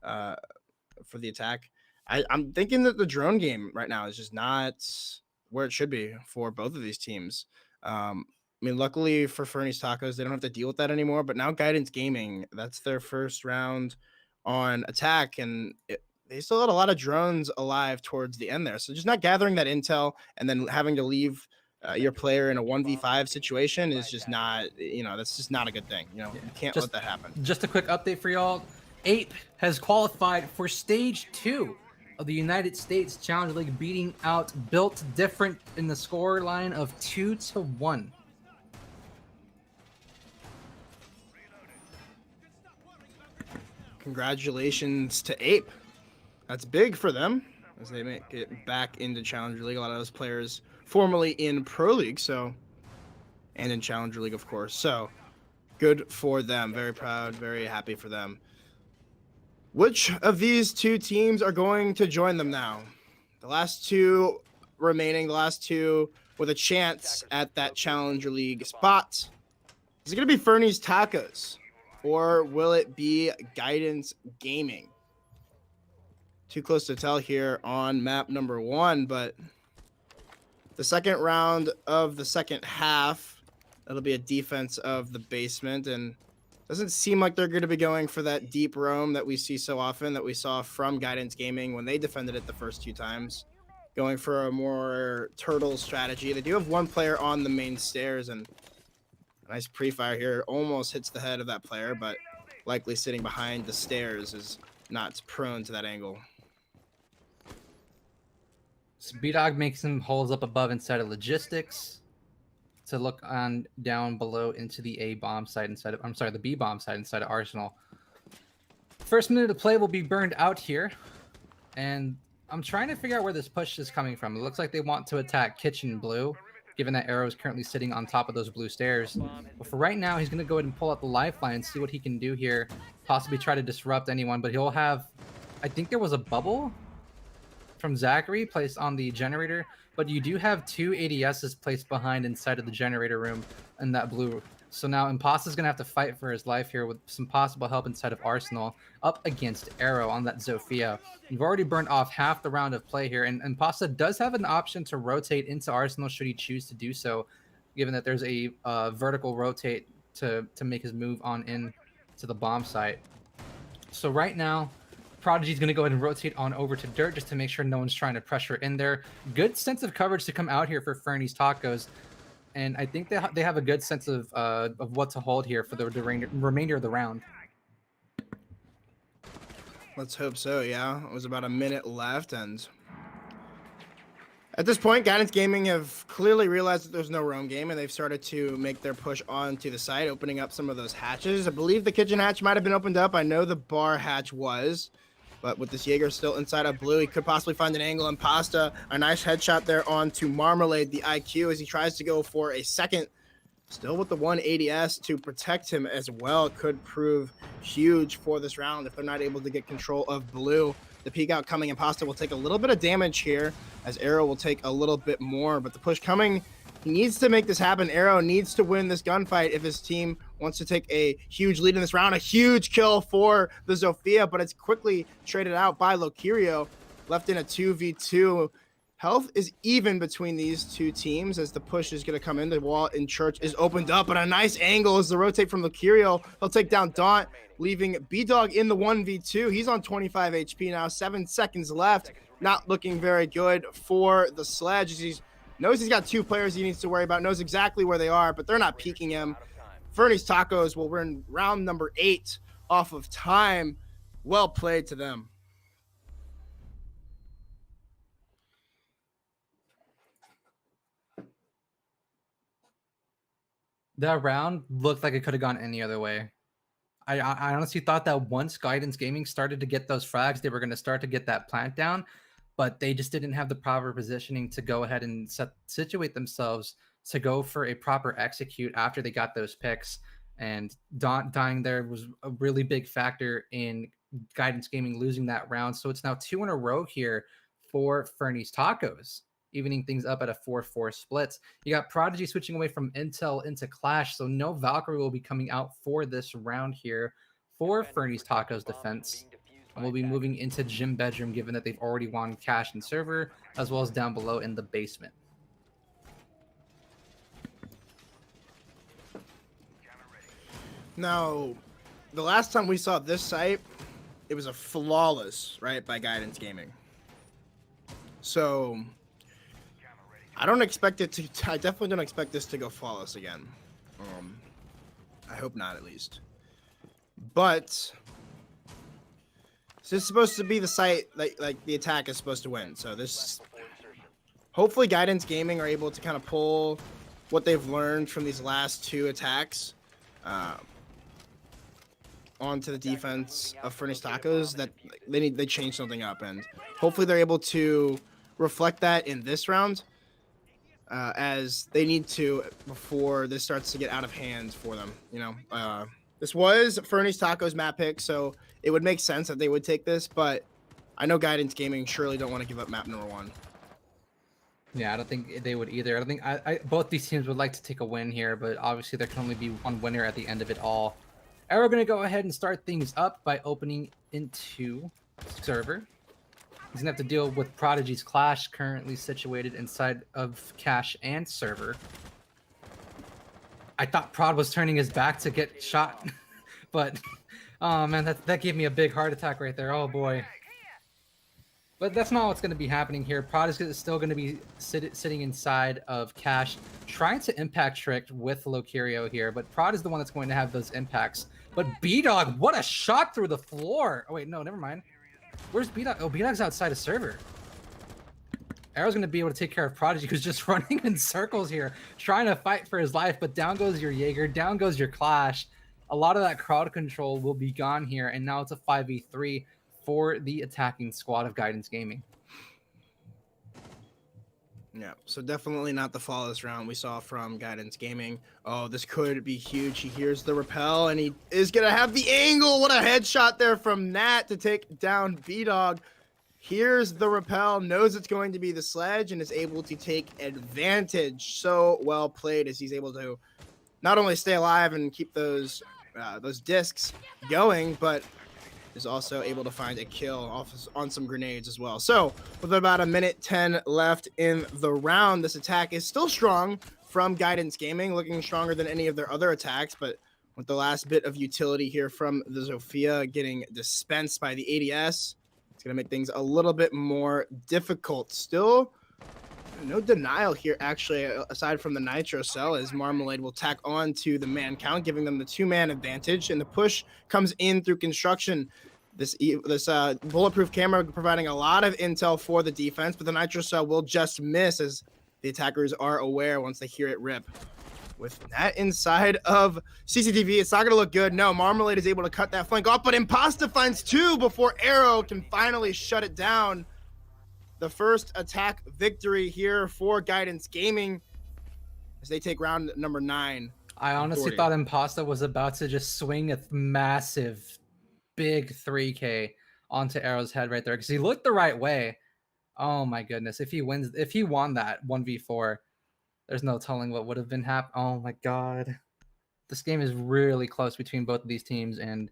uh, for the attack. I'm thinking that the drone game right now is just not where it should be for both of these teams. I mean, luckily for Fernys Tacos, they don't have to deal with that anymore. But now Guidance Gaming, that's their first round on attack, and they still had a lot of drones alive towards the end there. So just not gathering that intel and then having to leave your player in a 1v5 situation is just not, that's just not a good thing. You can't let that happen. Just a quick update for y'all. Ape has qualified for stage 2 of the United States Challenge League, beating out Built Different in the score line of 2-1. Congratulations to Ape. That's big for them as they make it back into Challenger League. A lot of those players formerly in Pro League, and in Challenger League, of course. So good for them. Very proud, very happy for them. Which of these 2 teams are going to join them now? The last 2 remaining, the last 2 with a chance at that Challenger League spot. Is it going to be Fernys Tacos or will it be Guidance Gaming? Too close to tell here on map number 1, but the second round of the second half, it'll be a defense of the basement, and doesn't seem like they're going to be going for that deep roam that we see so often, that we saw from Guidance Gaming when they defended it the first 2 times, going for a more turtle strategy. They do have 1 player on the main stairs, and a nice pre-fire here almost hits the head of that player, but likely sitting behind the stairs is not prone to that angle. So B-Dog makes some holes up above inside of logistics to look on down below into the A-bomb side inside of, the B-bomb side inside of Arsenal. First minute of play will be burned out here, and I'm trying to figure out where this push is coming from. It looks like they want to attack Kitchen Blue, given that Arrow is currently sitting on top of those blue stairs. But for right now, he's going to go ahead and pull out the lifeline and see what he can do here, possibly try to disrupt anyone, but he'll have, I think there was a bubble from Zachary placed on the generator, but you do have 2 ADSs placed behind inside of the generator room in that blue. So now Impasta's going to have to fight for his life here with some possible help inside of Arsenal up against Arrow on that Zofia. You've already burned off half the round of play here, and Impasta does have an option to rotate into Arsenal should he choose to do so, given that there's a vertical rotate to make his move on in to the bomb site. So right now, Prodigy's going to go ahead and rotate on over to Dirt just to make sure no one's trying to pressure in there. Good sense of coverage to come out here for Fernys Tacos. And I think they have a good sense of what to hold here for the remainder of the round. Let's hope so, yeah. It was about a minute left, and at this point, Guidance Gaming have clearly realized that there's no roam game, and they've started to make their push onto the site, opening up some of those hatches. I believe the kitchen hatch might have been opened up. I know the bar hatch was. But with this Jaeger still inside of blue, he could possibly find an angle. And Pasta, a nice headshot there onto Marmalade, the IQ, as he tries to go for a second. Still with the 1 ADS to protect him as well. Could prove huge for this round if they're not able to get control of blue. The peek out coming, and Pasta will take a little bit of damage here, as Arrow will take a little bit more. But the push coming, he needs to make this happen. Arrow needs to win this gunfight if his team wants to take a huge lead in this round. A huge kill for the Zofia, but it's quickly traded out by Lokirio, left in a 2v2. Health is even between these 2 teams as the push is going to come in. The wall in Church is opened up, but a nice angle is the rotate from Lokirio. He'll take down Daunt, leaving B-Dog in the 1v2. He's on 25 HP now, 7 seconds left. Not looking very good for the Sledge, as he knows he's got 2 players he needs to worry about, knows exactly where they are, but they're not peeking him. Fernys Tacos will win round number 8 off of time. Well played to them. That round looked like it could have gone any other way. I honestly thought that once Guidance Gaming started to get those frags, they were going to start to get that plant down, but they just didn't have the proper positioning to go ahead and situate themselves to go for a proper execute after they got those picks. And Daunt dying there was a really big factor in Guidance Gaming losing that round. So it's now 2 in a row here for Fernys Tacos. evening things up at a 4-4 split. You got Prodigy switching away from Intel into Clash, so no Valkyrie will be coming out for this round here for Fernys Taco's defense. And we'll be moving into Gym Bedroom, given that they've already won Cash and Server, as well as down below in the basement. Now, the last time we saw this site, it was a flawless, right, by Guidance Gaming. So, I don't expect it to, I definitely don't expect this to go flawless again. I hope not, at least. But, this is supposed to be the site, like the attack is supposed to win. So this, hopefully Guidance Gaming are able to kind of pull what they've learned from these last 2 attacks onto the defense of Fernys Tacos, that they change something up, and hopefully they're able to reflect that in this round, as they need to before this starts to get out of hand for them. You know, this was Fernys Tacos map pick, so it would make sense that they would take this, but I know Guidance Gaming surely don't want to give up map number 1. Yeah, I don't think they would either. I don't think both these teams would like to take a win here, but obviously there can only be one winner at the end of it all. Arrow going to go ahead and start things up by opening into Server. He's going to have to deal with Prodigy's Clash, currently situated inside of Cash and Server. I thought Prod was turning his back to get shot, but oh man, that gave me a big heart attack right there. Oh boy. But that's not what's going to be happening here. Prod is still going to be sitting inside of Cash, trying to impact Trick with Locurio here. But Prod is the one that's going to have those impacts. But B-Dog, what a shot through the floor. Oh, wait, no, never mind. Where's B-Dog? Oh, B-Dog's outside of Server. Arrow's going to be able to take care of Prodigy, who's just running in circles here, trying to fight for his life. But down goes your Jaeger, down goes your Clash. A lot of that crowd control will be gone here. And now it's a 5v3. For the attacking squad of Guidance Gaming. Yeah, so definitely not the flawless round we saw from Guidance Gaming. Oh, this could be huge. He hears the rappel, and he is going to have the angle. What a headshot there from Nat to take down B-Dog. Hears the rappel, knows it's going to be the sledge, and is able to take advantage. So well played as he's able to not only stay alive and keep those discs going, but is also able to find a kill on some grenades as well. So with about 1:10 left in the round, this attack is still strong from Guidance Gaming, looking stronger than any of their other attacks, but with the last bit of utility here from the Zofia getting dispensed by the ADS, it's going to make things a little bit more difficult. Still, no denial here, actually, aside from the Nitro Cell, as Marmalade will tack on to the man count, giving them the 2-man advantage, and the push comes in through construction. This bulletproof camera providing a lot of intel for the defense, but the Nitro Cell will just miss as the attackers are aware once they hear it rip. With that inside of CCTV, it's not going to look good. No, Marmalade is able to cut that flank off, but Imposta finds 2 before Arrow can finally shut it down. The first attack victory here for Guidance Gaming as they take round number 9. I honestly thought Imposta was about to just swing a massive, big 3K onto Arrow's head right there because he looked the right way. Oh my goodness. If he won that 1v4, there's no telling what would have been happening. Oh my God. This game is really close between both of these teams. And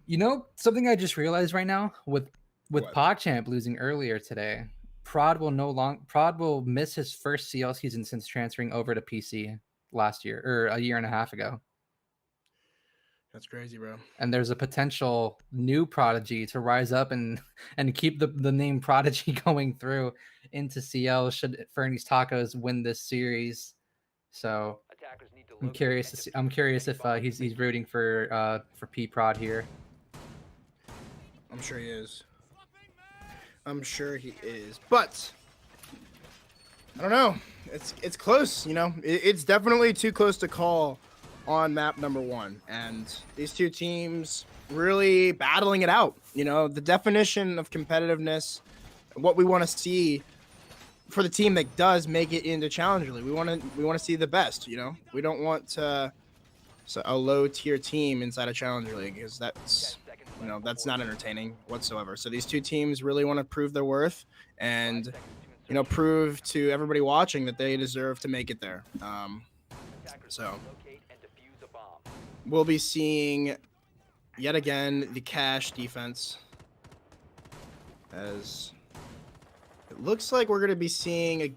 you know, something I just realized right now with PogChamp losing earlier today, Prod will miss his first CL season since transferring over to PC last year or a year and a half ago. That's crazy, bro. And there's a potential new Prodigy to rise up and keep the name Prodigy going through into CL should Fernys Tacos win this series. So I'm curious to see, if he's rooting for P Prod here. I'm sure he is. But I don't know. It's close, you know. It's definitely too close to call on map number 1, and these two teams really battling it out. You know, the definition of competitiveness, what we want to see for the team that does make it into Challenger League. We want to see the best. You know, we don't want a low tier team inside of Challenger League because that's not entertaining whatsoever. So these two teams really want to prove their worth, and prove to everybody watching that they deserve to make it there. So Locate and defuse a bomb. we'll be seeing yet again the cash defense, as it looks like we're going to be seeing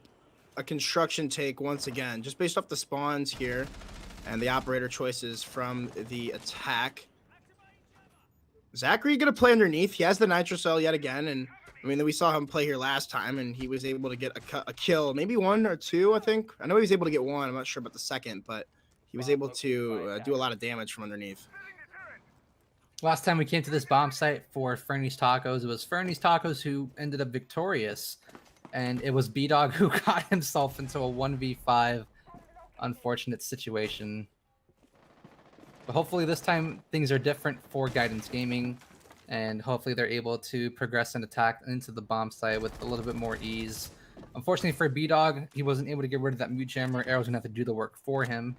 a construction take once again, just based off the spawns here and the operator choices from the attack. Zachary going to play underneath. He has the nitro cell yet again, and I mean, we saw him play here last time, and he was able to get a kill, maybe 1 or 2, I think. I know he was able to get 1. I'm not sure about the second, but he was able to do a lot of damage from underneath. Last time we came to this bomb site for Fernys Tacos, it was Fernys Tacos who ended up victorious, and it was B-Dog who got himself into a 1v5 unfortunate situation. But hopefully this time things are different for Guidance Gaming, and hopefully they're able to progress and attack into the bomb site with a little bit more ease. Unfortunately for B-Dog, he wasn't able to get rid of that mute jammer. Arrow's gonna have to do the work for him.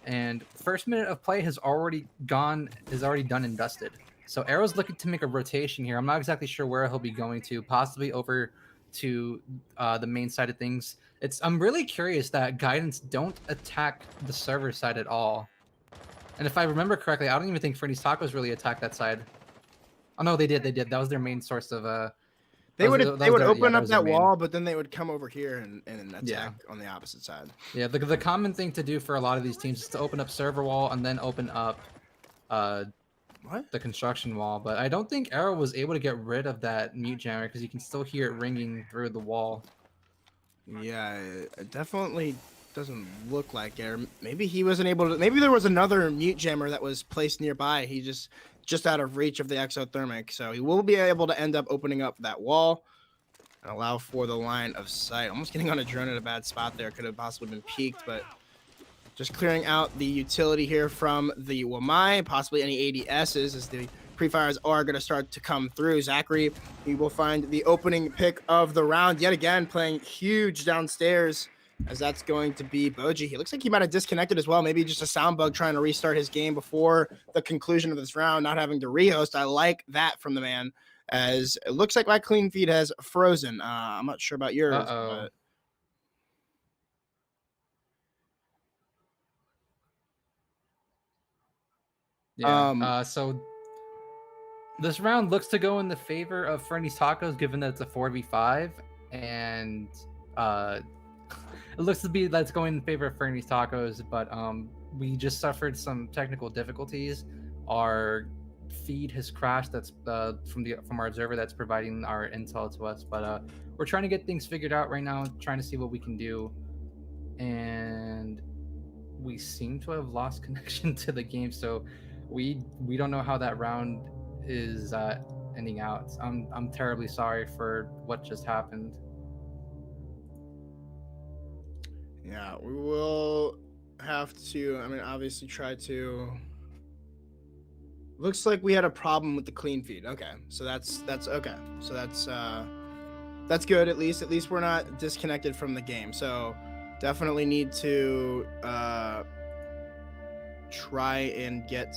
And first minute of play has already done and dusted. So Arrow's looking to make a rotation here. I'm not exactly sure where he'll be going to, possibly over to the main side of things. I'm really curious that Guidance don't attack the server side at all. And if I remember correctly, I don't even think Fernys Tacos really attacked that side. Oh no, they did. That was their main source of They would open up that wall, but then they would come over here and attack on the opposite side. Yeah, the common thing to do for a lot of these teams is to open up server wall and then open up the construction wall. But I don't think Arrow was able to get rid of that mute jammer because you can still hear it ringing through the wall. Yeah, it definitely doesn't look like it. Maybe he wasn't able to. Maybe there was another mute jammer that was placed nearby. He just out of reach of the exothermic, so he will be able to end up opening up that wall and allow for the line of sight. Almost getting on a drone at a bad spot there. Could have possibly been peaked, but just clearing out the utility here from the Wamai, possibly any ADSs as the pre-fires are going to start to come through. Zachary, he will find the opening pick of the round yet again, playing huge downstairs, as that's going to be Boji. He looks like he might have disconnected as well. Maybe just a sound bug trying to restart his game before the conclusion of this round, not having to rehost. I like that from the man, as it looks like my clean feed has frozen. I'm not sure about yours. But... Yeah. So this round looks to go in the favor of Fernys Tacos, given that it's a 4v5, and it looks to be that's going in favor of Fernys Tacos, but we just suffered some technical difficulties. Our feed has crashed. That's from our observer that's providing our intel to us. But we're trying to get things figured out right now, trying to see what we can do. And we seem to have lost connection to the game, so we don't know how that round is ending out. I'm terribly sorry for what just happened. Yeah, we will have to, I mean, obviously try to. Looks like we had a problem with the clean feed. Okay, so that's okay. So that's good. At least we're not disconnected from the game. So definitely need to try and get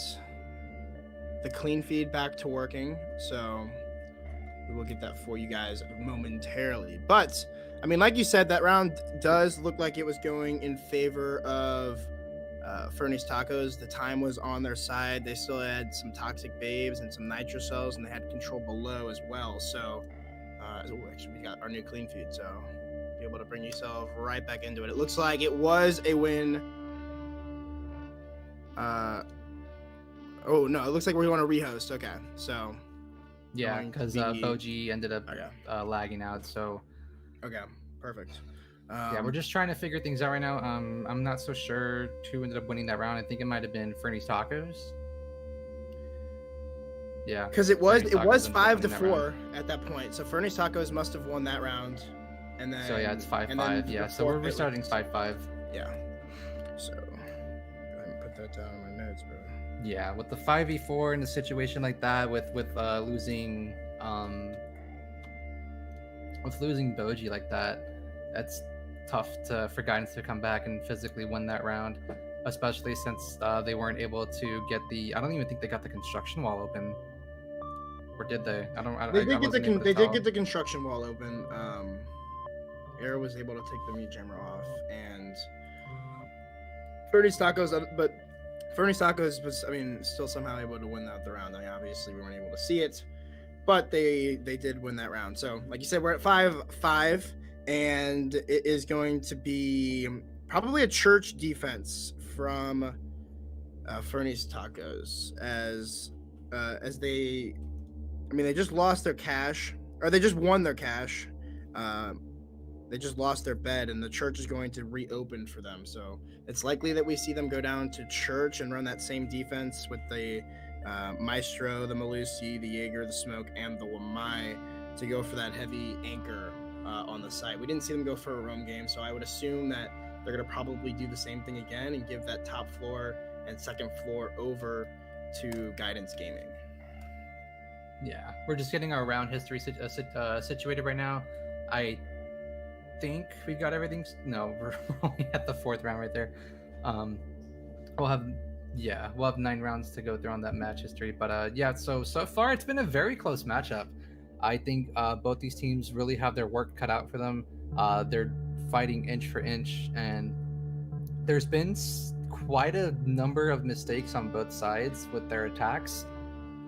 the clean feed back to working. So we will get that for you guys momentarily. But I mean, like you said, that round does look like it was going in favor of Fernys Tacos. The time was on their side. They still had some toxic babes and some nitro cells, and they had control below as well. So actually, we got our new clean feed, so be able to bring yourself right back into it. It looks like it was a win. Oh no, it looks like we want to rehost. Okay, so yeah, because Boji ended up lagging out. So okay, perfect. Yeah, we're just trying to figure things out right now. I'm not so sure who ended up winning that round. I think it might have been Fernys Tacos. Yeah, because it was 5-4 at that point. So Fernys Tacos must have won that round, and then so yeah, it's 5-5. Yeah, so we're restarting 5-5. Yeah. So go ahead and put that down in my notes, bro. Yeah, with the 5v4 in a situation like that, with losing Boji like that, that's tough for Guidance to come back and physically win that round, especially since they weren't able to get I don't even think they got the construction wall open, or did they? They did get the construction wall open. Air was able to take the mute jammer off, and Fernys Tacos, but Fernys Tacos was, I mean, still somehow able to win the round. I mean, obviously we weren't able to see it, but they did win that round. So, like you said, we're at 5-5, and it is going to be probably a church defense from Fernys Tacos as they, I mean, they just lost their cash, or they just won their cash. They just lost their bed, and the church is going to reopen for them. So it's likely that we see them go down to church and run that same defense with the Maestro, the Malusi, the Jaeger, the Smoke, and the Wamai to go for that heavy anchor on the site. We didn't see them go for a roam game, so I would assume that they're going to probably do the same thing again and give that top floor and second floor over to Guidance Gaming. Yeah, we're just getting our round history situated right now. I think we've got everything. No, we're only at the 4th round right there. We'll have 9 rounds to go through on that match history. But yeah, so far it's been a very close matchup. I think both these teams really have their work cut out for them. They're fighting inch for inch, and there's been quite a number of mistakes on both sides with their attacks.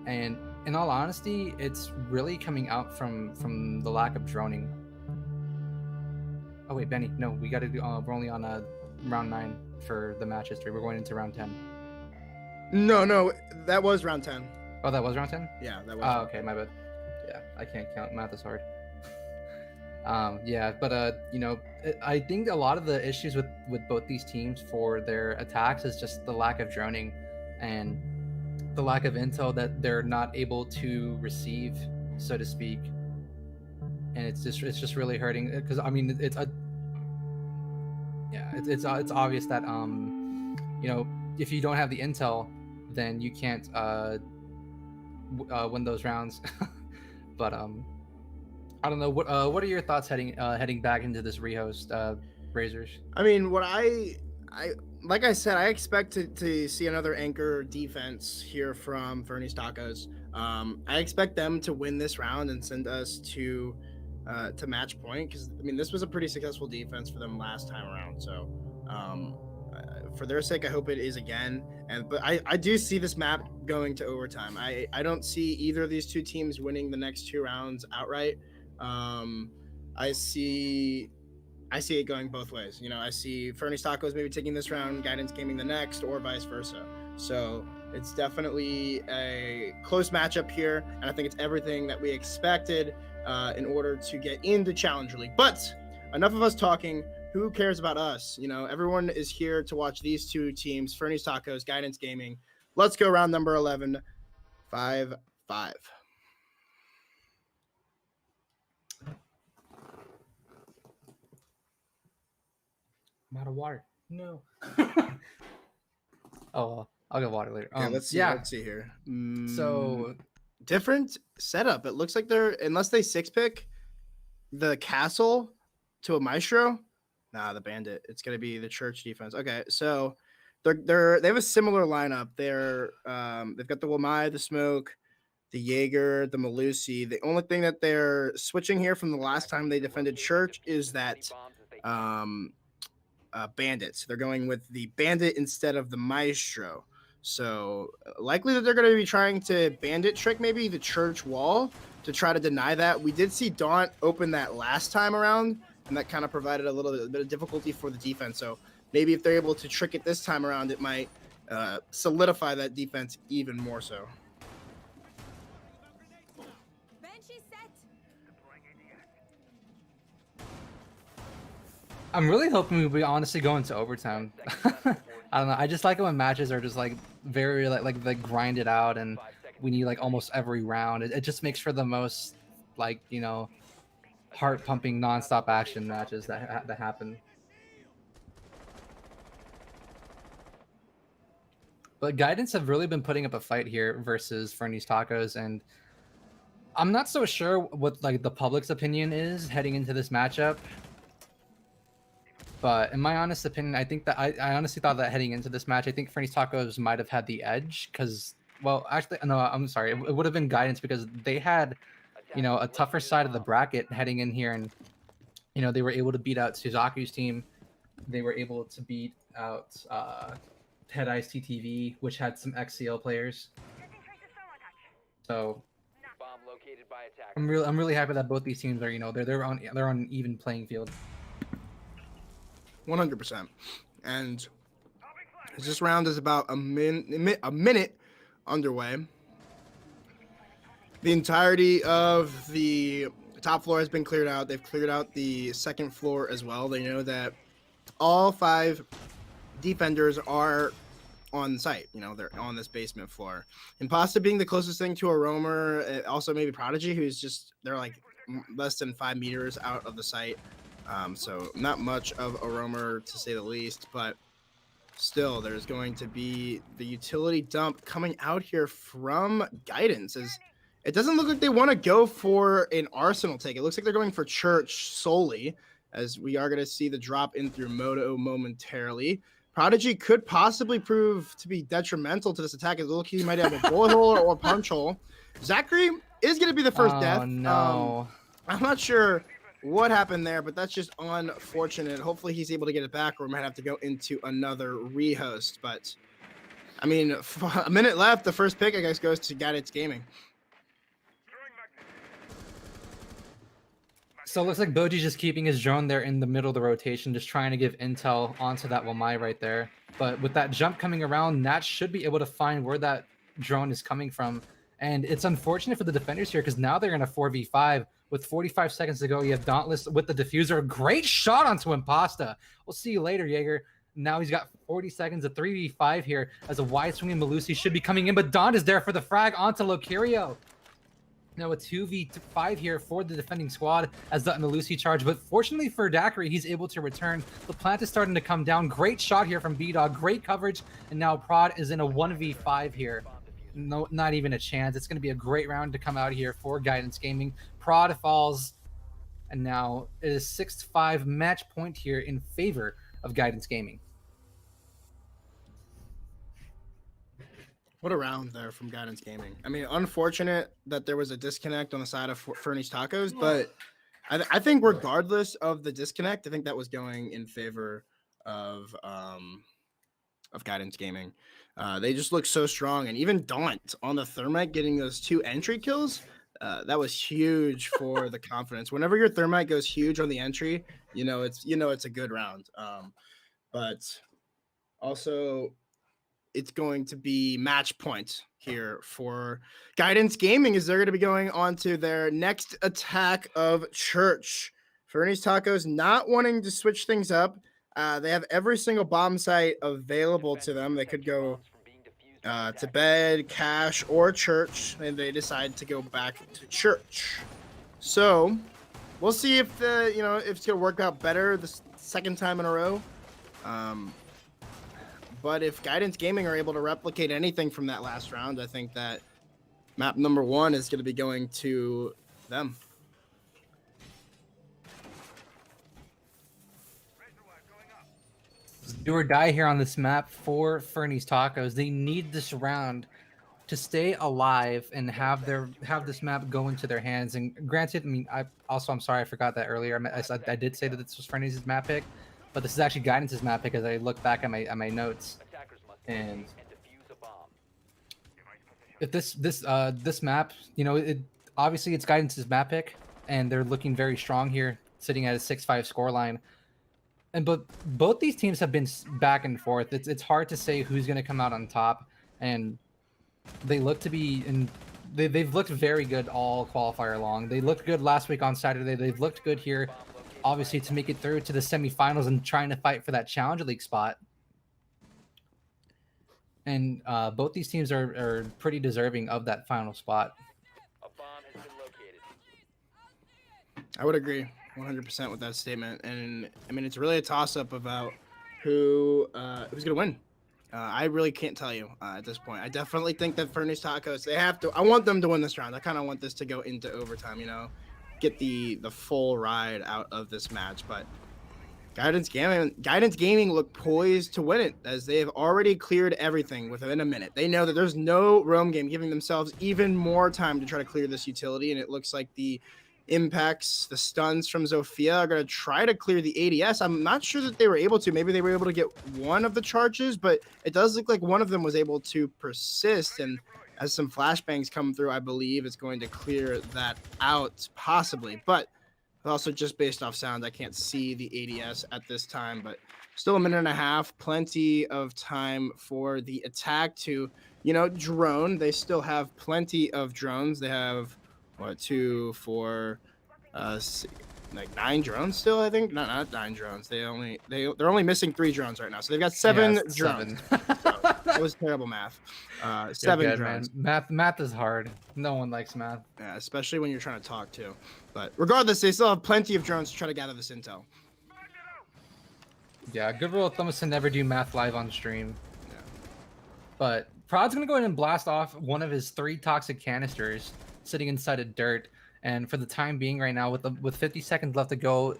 And in all honesty, it's really coming out from the lack of droning. Oh wait, Benny, no, we got to do. We're only on round 9 for the match history. We're going into round 10. No, that was round 10. Oh, that was round 10? Yeah, that was. Oh, okay, my bad. Yeah, I can't count. Math is hard. Yeah, but you know, I think a lot of the issues with both these teams for their attacks is just the lack of droning and the lack of intel that they're not able to receive, so to speak. And it's just really hurting, because I mean it's obvious that you know, if you don't have the intel, then you can't win those rounds. But I don't know, what are your thoughts heading back into this rehost, Razors? I mean, what I like I said, I expect to see another anchor defense here from Fernys Tacos. I expect them to win this round and send us to match point, because I mean this was a pretty successful defense for them last time around. So for their sake, I hope it is again. But I do see this map going to overtime. I don't see either of these two teams winning the next 2 rounds outright. I see it going both ways. You know, I see Fernys Tacos maybe taking this round, Guidance Gaming the next, or vice versa. So it's definitely a close matchup here, and I think it's everything that we expected in order to get into Challenger League. But enough of us talking. Who cares about us? You know, everyone is here to watch these two teams, Fernys Tacos, Guidance Gaming. Let's go round number 11, 5-5. I'm out of water. No. Oh, I'll get water later. Okay, let's see here. So different setup. It looks like they're, unless they 6-pick the castle to a Maestro. Nah, the bandit. It's gonna be the church defense. Okay, so they have a similar lineup. They've got the Wamai, the Smoke, the Jaeger, the Malusi. The only thing that they're switching here from the last time they defended church is that bandits. They're going with the bandit instead of the Maestro. So likely that they're going to be trying to bandit trick maybe the church wall to try to deny that. We did see Daunt open that last time around, and that kind of provided a little bit of difficulty for the defense. So maybe if they're able to trick it this time around, it might solidify that defense even more so. I'm really hoping we honestly go into overtime. I don't know. I just like it when matches are just like very like they grind it out, and we need like almost every round. It just makes for the most, like, you know, heart pumping nonstop action matches that happen. But Guidance have really been putting up a fight here versus Fernys Tacos, and I'm not so sure what like the public's opinion is heading into this matchup. But in my honest opinion, I think that I honestly thought that heading into this match, I think Fernys Tacos might have had the edge, because, well, actually, no, I'm sorry. It would have been Guidance, because they had, you know, a tougher side of the bracket heading in here. And, they were able to beat out Suzaku's team. They were able to beat out Head Ice TTV, which had some XCL players. So Bomb located by attackers. I'm really happy that both these teams are they're on even playing field. 100%. And as this round is about a minute underway, the entirety of the top floor has been cleared out. They've cleared out the second floor as well. They know that all 5 defenders are on site. They're on this basement floor. Impasta being the closest thing to a roamer, also maybe Prodigy, they're like less than 5 meters out of the site. So not much of a roamer to say the least, but still there's going to be the utility dump coming out here from Guidance. As it doesn't look like they want to go for an Arsenal take. It looks like they're going for Church solely, as we are going to see the drop in through Moto momentarily. Prodigy could possibly prove to be detrimental to this attack. As look, he might have a bullet hole or punch hole. Zachary is going to be the first death. No. I'm not sure what happened there, but that's just unfortunate. Hopefully he's able to get it back, or we might have to go into another rehost. But I mean, a minute left. The first pick, I guess, goes to Guidance Gaming. So it looks like Boji's just keeping his drone there in the middle of the rotation, just trying to give intel onto that Wamai right there. But with that jump coming around, Nat should be able to find where that drone is coming from. And it's unfortunate for the defenders here, because now they're in a 4v5 with 45 seconds to go. You have Dauntless with the diffuser. Great shot onto Impasta. We'll see you later, Jaeger. Now he's got 40 seconds, a 3v5 here, as a wide swinging Malusi should be coming in, but Daunt is there for the frag onto Locario. Now a 2v5 here for the defending squad as the Malusi charge, but fortunately for Daiquiri, he's able to return. The plant is starting to come down. Great shot here from B-Dog, great coverage, and now Prod is in a 1v5 here. No, not even a chance. It's going to be a great round to come out here for Guidance Gaming. Prod falls, and now it is 6-5 match point here in favor of Guidance Gaming. What a round there from Guidance Gaming. I mean, unfortunate that there was a disconnect on the side of Fernys Tacos, but I think regardless of the disconnect, I think that was going in favor of Guidance Gaming. They just look so strong, and even Daunt on the Thermite getting those 2 entry kills, that was huge for the confidence. Whenever your Thermite goes huge on the entry, it's a good round. But also, it's going to be match point here for Guidance Gaming, as they're going to be going on to their next attack of Church. Fernys Tacos not wanting to switch things up. They have every single bomb site available to them. They could go to bed, cash, or Church, and they decide to go back to Church. So we'll see if if it's going to work out better the second time in a row. But if Guidance Gaming are able to replicate anything from that last round, I think that map number 1 is going to be going to them. Do or die here on this map for Fernys Tacos. They need this round to stay alive and have this map go into their hands. And granted, I mean, I'm sorry I forgot that earlier. I did say that this was Fernys' map pick, but this is actually Guidance's map pick as I look back at my notes. And if this map, obviously it's Guidance's map pick, and they're looking very strong here, sitting at a 6-5 scoreline. But both these teams have been back and forth. It's hard to say who's going to come out on top, and they look to be they've looked very good all qualifier long. They looked good last week on Saturday. They've looked good here, obviously, to make it through to the semifinals and trying to fight for that Challenger League spot. And both these teams are pretty deserving of that final spot. A bomb has been located. I would agree 100% with that statement. And I mean, it's really a toss-up about who's going to win. I really can't tell you at this point. I definitely think that Fernys Tacos, they have to. I want them to win this round. I kind of want this to go into overtime, get the full ride out of this match. But Guidance Gaming look poised to win it, as they have already cleared everything within a minute. They know that there's no roam game, giving themselves even more time to try to clear this utility, and it looks like the impacts, the stuns from Zofia are going to try to clear the ADS. I'm not sure that they were able to. Maybe they were able to get one of the charges, but it does look like one of them was able to persist. And as some flashbangs come through, I believe it's going to clear that out, possibly. But also just based off sound, I can't see the ADS at this time, but still a minute and a half, plenty of time for the attack to, drone. They still have plenty of drones. They have, 2, 4, like 9 drones still, I think. Not 9 drones. They're only missing 3 drones right now. So they've got 7 drones. So that was terrible math. 7 good, drones. Man. Math is hard. No one likes math. Yeah, especially when you're trying to talk too. But regardless, they still have plenty of drones to try to gather this intel. Yeah, good rule of thumb is to never do math live on stream. Yeah. But Prod's gonna go ahead and blast off one of his 3 toxic canisters sitting inside of dirt. And for the time being right now, with 50 seconds left to go,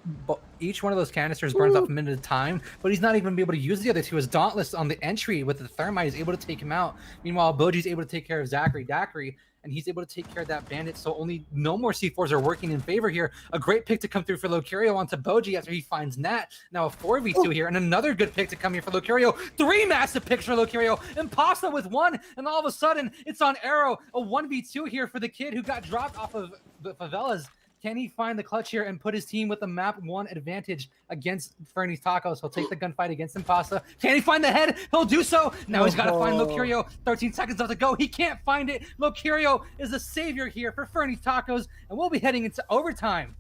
each one of those canisters burns off a minute at a time, but he's not even be able to use the other 2. His Dauntless on the entry with the Thermite is able to take him out. Meanwhile, Boji's able to take care of Daiquiri, and he's able to take care of that bandit, so no more C4s are working in favor here. A great pick to come through for Locurio onto Boji after he finds Nat. Now a 4v2 here, and another good pick to come here for Locurio. 3 massive picks for Locurio. Impasta with 1, and all of a sudden, it's on Arrow. A 1v2 here for the kid who got dropped off of the favelas. Can he find the clutch here and put his team with a map 1 advantage against Fernys Tacos? He'll take the gunfight against Impasta. Can he find the head? He'll do so. Now he's got to find Locurio. 13 seconds left to go. He can't find it. Locurio is the savior here for Fernys Tacos, and we'll be heading into overtime.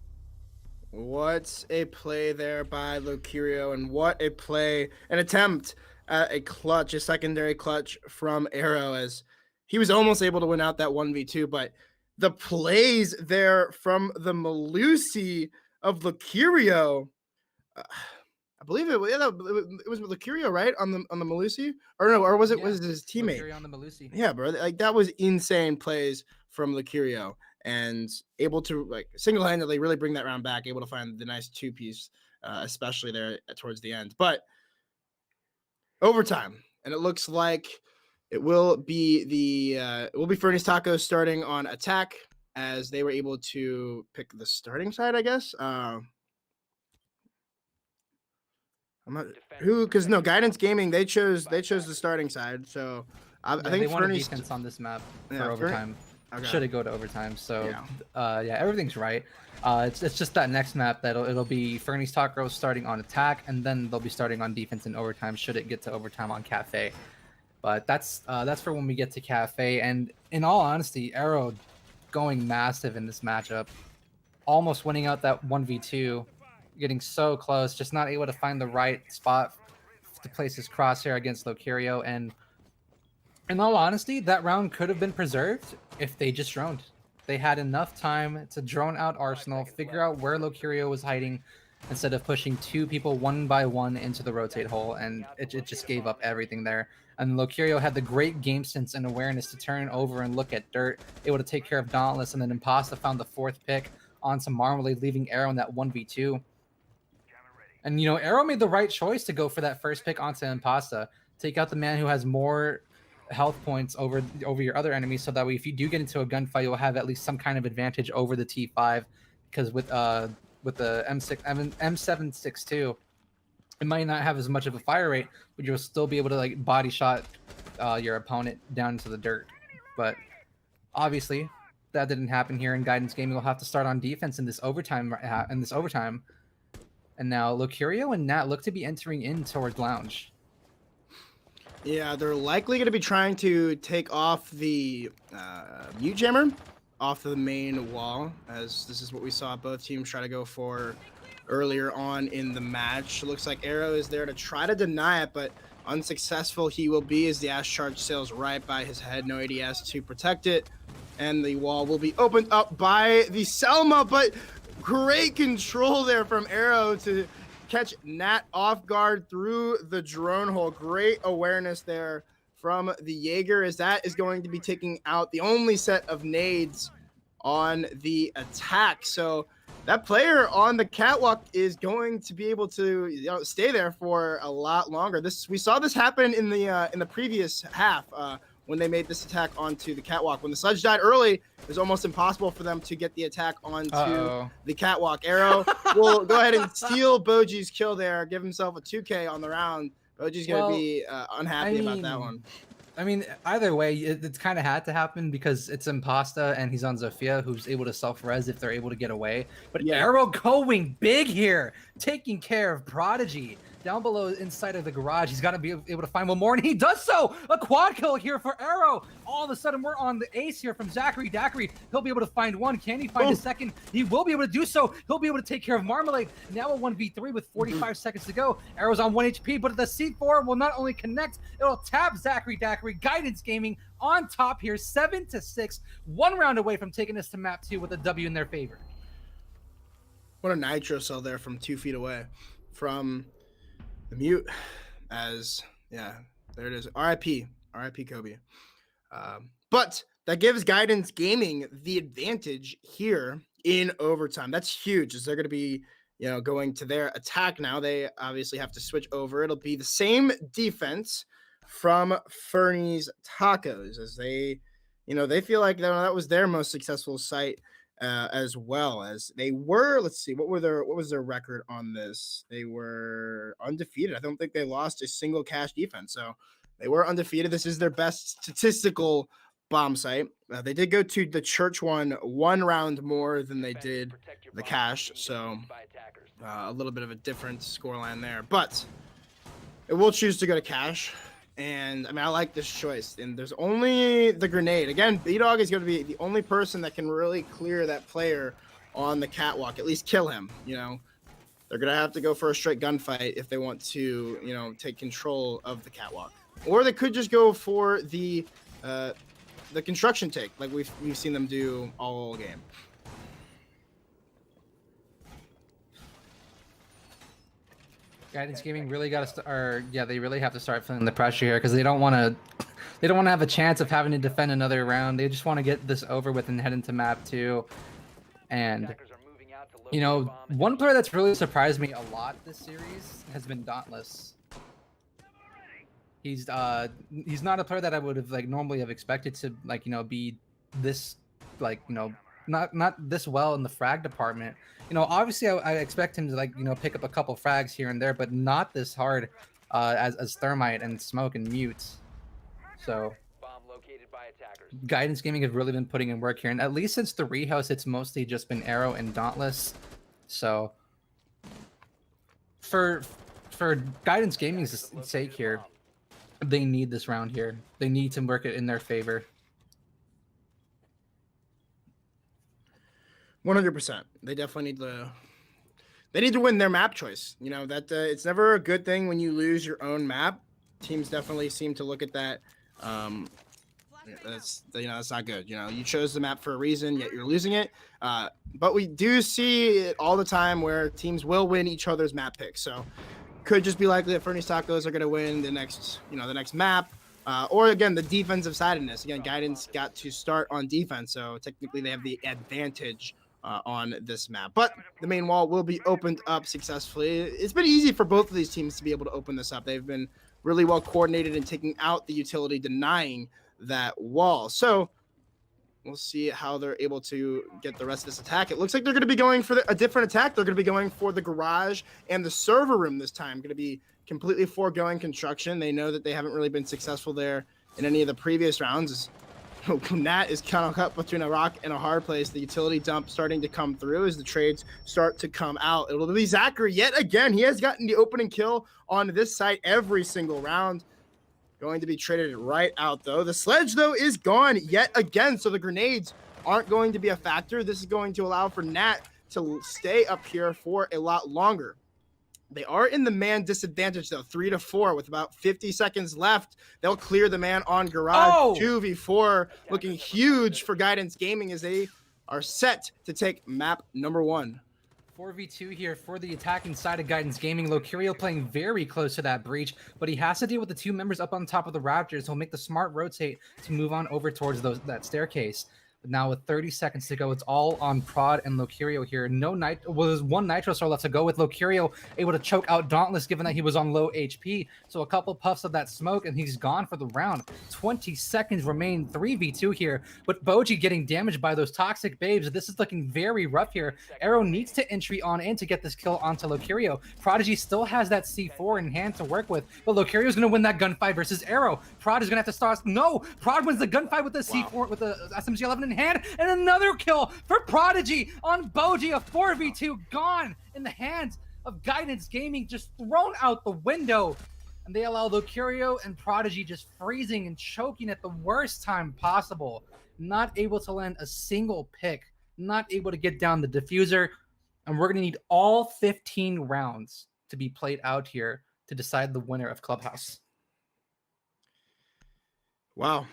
What a play there by Locurio, and what a play, an attempt at a secondary clutch from Arrow, as he was almost able to win out that 1v2, but the plays there from the Malusi of Locurio, I believe it was Locurio, right, on the Malusi, or was it his teammate? Locurio on the Malusi. Yeah, bro, like that was insane plays from Locurio, and able to single-handedly really bring that round back, able to find the nice 2-piece, especially there towards the end. But overtime, and it looks like it will be Fernys Tacos starting on attack, as they were able to pick the starting side, I guess. I'm not because Guidance Gaming, they chose the starting side. So I think they wanted Fernys defense on this map for overtime. Okay. Should it go to overtime? So everything's right. It's just that next map that it'll be Fernys Tacos starting on attack, and then they'll be starting on defense in overtime. Should it get to overtime on Cafe? But that's for when we get to Cafe. And in all honesty, Arrow going massive in this matchup, almost winning out that 1v2, getting so close, just not able to find the right spot to place his crosshair against Locurio. And in all honesty, that round could have been preserved if they just droned. They had enough time to drone out Arsenal, figure out where Locurio was hiding, instead of pushing 2 people 1 by 1 into the rotate hole, and it just gave up everything there. And Locurio had the great game sense and awareness to turn over and look at dirt, able to take care of Dauntless, and then Impasta found the 4th pick onto Marmalade, leaving Arrow in that 1v2. And, Arrow made the right choice to go for that first pick onto Impasta. Take out the man who has more health points over your other enemies, so that way if you do get into a gunfight, you'll have at least some kind of advantage over the T5, because with the M762, it might not have as much of a fire rate, but you'll still be able to body shot your opponent down into the dirt. But obviously that didn't happen here, in Guidance Gaming will have to start on defense in this overtime. And now Locurio and Nat look to be entering in towards Lounge. Yeah, they're likely going to be trying to take off the mute jammer off the main wall, as this is what we saw both teams try to go for earlier on in the match. It looks like Arrow is there to try to deny it, but unsuccessful he will be, as the Ash Charge sails right by his head. No ADS to protect it, and the wall will be opened up by the Selma, but great control there from Arrow to catch Nat off guard through the drone hole. Great awareness there from the Jaeger, as that is going to be taking out the only set of nades on the attack. So that player on the catwalk is going to be able to stay there for a lot longer. We saw this happen in the previous half. when they made this attack onto the catwalk. When the Sledge died early, it was almost impossible for them to get the attack onto the catwalk. Arrow will go ahead and steal Boji's kill there, give himself a 2K on the round. Boji's going to be unhappy about that one. I mean, either way, it's kind of had to happen because it's Impasta and he's on Zofia, who's able to self-res if they're able to get away. But Yeah. Arrow going big here, taking care of Prodigy. Down below inside of the garage, he's got to be able to find one more, and he does so! A quad kill here for Arrow! All of a sudden, we're on the ace here from Zachary Daiquiri. He'll be able to find one. Can he find a second? He will be able to do so. He'll be able to take care of Marmalade. Now a 1v3 with 45 seconds to go. Arrow's on 1 HP, but the C4 will not only connect, it'll tap Zachary Daiquiri. Guidance Gaming on top here, 7-6. 1 round away from taking us to map 2 with a W in their favor. What a nitro cell there from 2 feet away from the mute. As there it is. RIP Kobe. But that gives Guidance Gaming the advantage here in overtime. That's huge, as they're going to be going to their attack now. They obviously have to switch over. It'll be the same defense from Fernys Tacos, as they feel like that was their most successful site, as well as they were. Let's see, what was their record on this? They were undefeated. I don't think they lost a single cash defense, so they were undefeated. This is their best statistical bomb site. They did go to the church one round more than they did the cash, so a little bit of a different scoreline there, but it will choose to go to cash. And I mean, I like this choice. And there's only the grenade. Again, B-Dog is going to be the only person that can really clear that player on the catwalk, at least kill him. They're going to have to go for a straight gunfight if they want to, take control of the catwalk. Or they could just go for the construction take, like we've seen them do all game. Guidance Gaming really got to they really have to start feeling the pressure here, because they don't want to have a chance of having to defend another round. They just want to get this over with and head into map 2. And one player that's really surprised me a lot this series has been Dauntless. He's not a player that I would have normally have expected to be this not this well in the frag department. Obviously I expect him to pick up a couple frags here and there, but not this hard as Thermite and Smoke and Mute. So Guidance Gaming has really been putting in work here, and at least since the rehouse, it's mostly just been Arrow and Dauntless. So for Guidance Gaming's sake here, they need this round here. They need to work it in their favor. 100%. They definitely need to win their map choice. That it's never a good thing when you lose your own map. Teams definitely seem to look at that. That's not good. You chose the map for a reason, yet you're losing it. But we do see it all the time where teams will win each other's map picks. So could just be likely that Fernys Tacos are going to win the next map. Or again, the defensive sidedness. Again, Guidance got to start on defense, so technically they have the advantage on this map. But the main wall will be opened up successfully. It's been easy for both of these teams to be able to open this up. They've been really well coordinated in taking out the utility, denying that wall. So we'll see how they're able to get the rest of this attack. It looks like they're going to be going for a different attack. They're going to be going for the garage and the server room this time. Going to be completely foregoing construction. They know that they haven't really been successful there in any of the previous rounds. Nat is kind of caught between a rock and a hard place. The utility dump starting to come through as the trades start to come out. It'll be Zachary yet again. He has gotten the opening kill on this site every single round. Going to be traded right out, though. The sledge, though, is gone yet again, so the grenades aren't going to be a factor. This is going to allow for Nat to stay up here for a lot longer. They are in the man disadvantage, though, 3-4 with about 50 seconds left. They'll clear the man on garage. 2v4 looking huge for Guidance Gaming as they are set to take map number 1. 4v2 here for the attacking side of Guidance Gaming. Locurio playing very close to that breach, but he has to deal with the 2 members up on top of the Raptors. He'll make the smart rotate to move on over towards that staircase. But now with 30 seconds to go, it's all on Prod and Locurio here. There's one Nitro Star left to go, with Locurio able to choke out Dauntless given that he was on low HP. So a couple puffs of that smoke and he's gone for the round. 20 seconds remain, 3v2 here, but Boji getting damaged by those toxic babes. This is looking very rough here. Arrow needs to entry on in to get this kill onto Locurio. Prodigy still has that C4 in hand to work with, but Locurio's going to win that gunfight versus Arrow. Prod is going to have to start. No, Prod wins the gunfight with the C4, with the SMG-11 in hand, and another kill for Prodigy on Boji. A 4v2 gone in the hands of Guidance Gaming, just thrown out the window. And they allow Locurio and Prodigy just freezing and choking at the worst time possible. Not able to land a single pick, not able to get down the diffuser. And we're going to need all 15 rounds to be played out here to decide the winner of Clubhouse. Wow.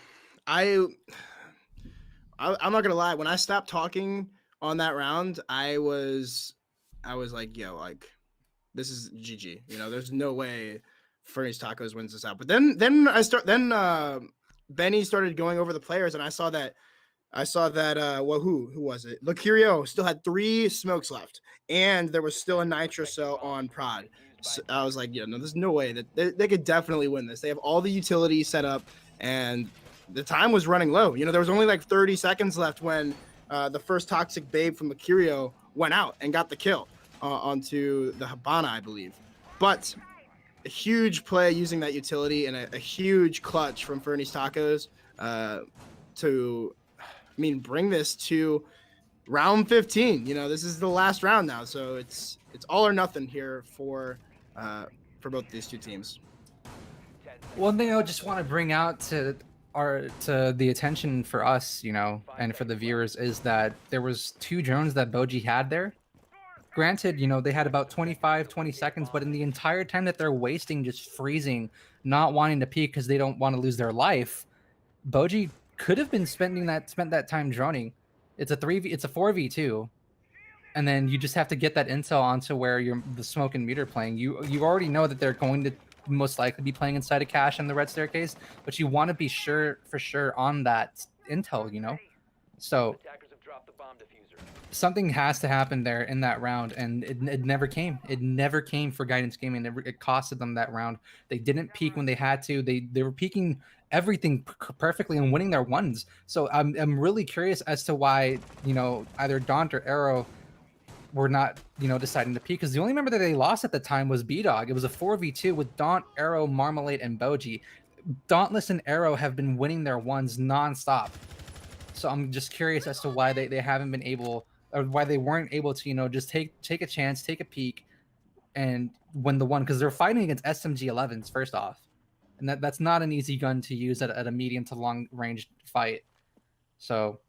I'm not gonna lie. When I stopped talking on that round, I was like, yo, like, this is GG. You know, there's no way Fernys Tacos wins this out. But then Benny started going over the players, and I saw that well, who was it? Locurio still had 3 smokes left, and there was still a nitro cell on Prod. So I was like, yeah, no, there's no way that they could definitely win this. They have all the utilities set up, and the time was running low. You know, there was only like 30 seconds left when the first toxic babe from Locurio went out and got the kill onto the Habana, I believe. But a huge play using that utility and a huge clutch from Fernys Tacos to, I mean, bring this to round 15. You know, this is the last round now, so it's all or nothing here for both these two teams. One thing I would just want to bring out to the attention for us, you know, and for the viewers, is that there was 2 drones that Boji had there. Granted, you know, they had about 20 seconds, but in the entire time that they're wasting just freezing, not wanting to peek because they don't want to lose their life, Boji could have been spent that time droning. It's a 4v2, and then you just have to get that intel onto where the smoke and meter playing. You already know that they're going to most likely be playing inside a cache in the red staircase, but you want to be sure on that intel, you know. So something has to happen there in that round, and it never came. It never came for Guidance Gaming. It costed them that round. They didn't peak when they had to. They were peaking everything perfectly and winning their ones. So I'm really curious as to why, you know, either Daunt or Arrow were not, you know, deciding to peak, because the only member that they lost at the time was B-Dog. It was a 4v2 with Daunt, Arrow, Marmalade, and Boji. Dauntless and Arrow have been winning their ones nonstop. So I'm just curious as to why they haven't been able, or why they weren't able to, you know, just take a chance, take a peek, and win the one, because they're fighting against SMG-11s first off, and that's not an easy gun to use at a medium to long range fight. So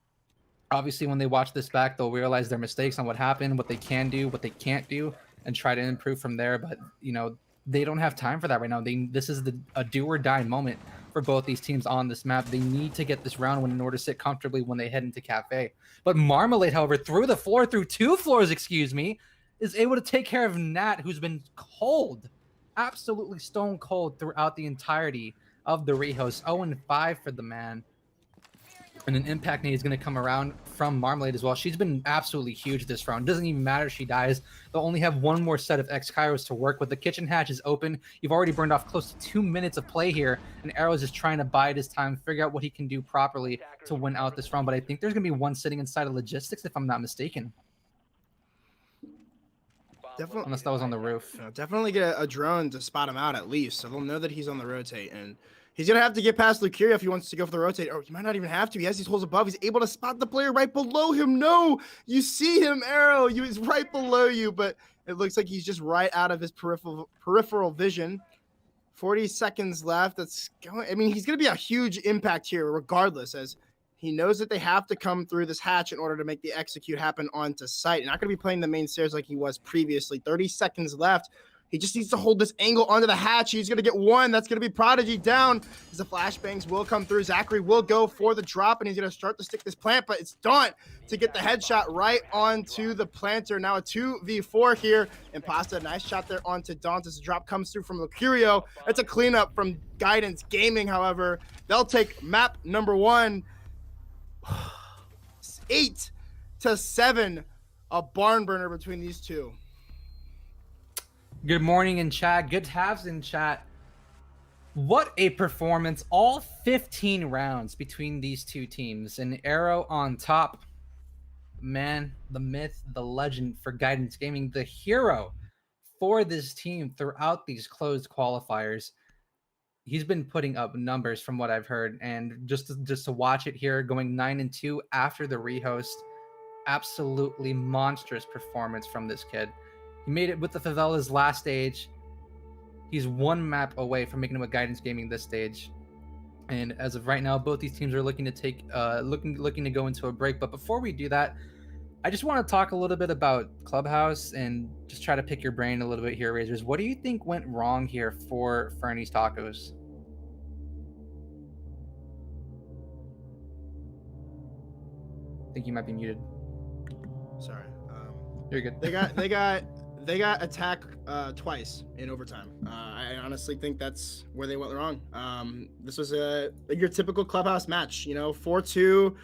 obviously when they watch this back, they'll realize their mistakes on what happened, what they can do, what they can't do, and try to improve from there. But, you know, they don't have time for that right now. This is a do or die moment for both these teams on this map. They need to get this round win in order to sit comfortably when they head into Cafe. But Marmalade, however, through 2 floors, is able to take care of Nat, who's been cold, absolutely stone cold throughout the entirety of the rehost. 0-5 for the man. And an impact need is going to come around from Marmalade as well. She's been absolutely huge this round. Doesn't even matter if she dies. They'll only have one more set of X-Kairos to work with. The kitchen hatch is open. You've already burned off close to 2 minutes of play here, and Arrow's just trying to bide his time, figure out what he can do properly to win out this round. But I think there's going to be one sitting inside of logistics, if I'm not mistaken. Definitely, unless that was on the roof. Definitely get a drone to spot him out at least, so they'll know that he's on the rotate, and he's gonna have to get past Locurio if he wants to go for the rotate. Or he might not even have to. He has these holes above. He's able to spot the player right below him. No, you see him, Arrow. He's right below you, but it looks like he's just right out of his peripheral vision. 40 seconds left. That's going. I mean, he's gonna be a huge impact here, regardless, as he knows that they have to come through this hatch in order to make the execute happen onto site. And not going to be playing the main stairs like he was previously. 30 seconds left. He just needs to hold this angle onto the hatch. He's going to get one. That's going to be Prodigy down as the flashbangs will come through. Zachary will go for the drop, and he's going to start to stick this plant, but it's Daunt to get the headshot right onto the planter. Now a 2v4 here. And Pasta, nice shot there onto Daunt as the drop comes through from Locurio. It's a cleanup from Guidance Gaming, however. They'll take map number 1. 8-7. A barn burner between these two. Good morning in chat. Good halves in chat. What a performance. All 15 rounds between these two teams. An arrow on top. Man, the myth, the legend for Guidance Gaming, the hero for this team throughout these closed qualifiers. He's been putting up numbers from what I've heard, and just to watch it here, going 9-2 after the rehost, absolutely monstrous performance from this kid. He made it with the Favelas last stage. He's one map away from making it with Guidance Gaming this stage. And as of right now, both these teams are looking to take looking to go into a break. But before we do that, I just want to talk a little bit about Clubhouse and just try to pick your brain a little bit here, Razors. What do you think went wrong here for Fernys Tacos? I think you might be muted. Sorry. You're good. They got attacked twice in overtime. I honestly think that's where they went wrong. This was your typical Clubhouse match, 4-2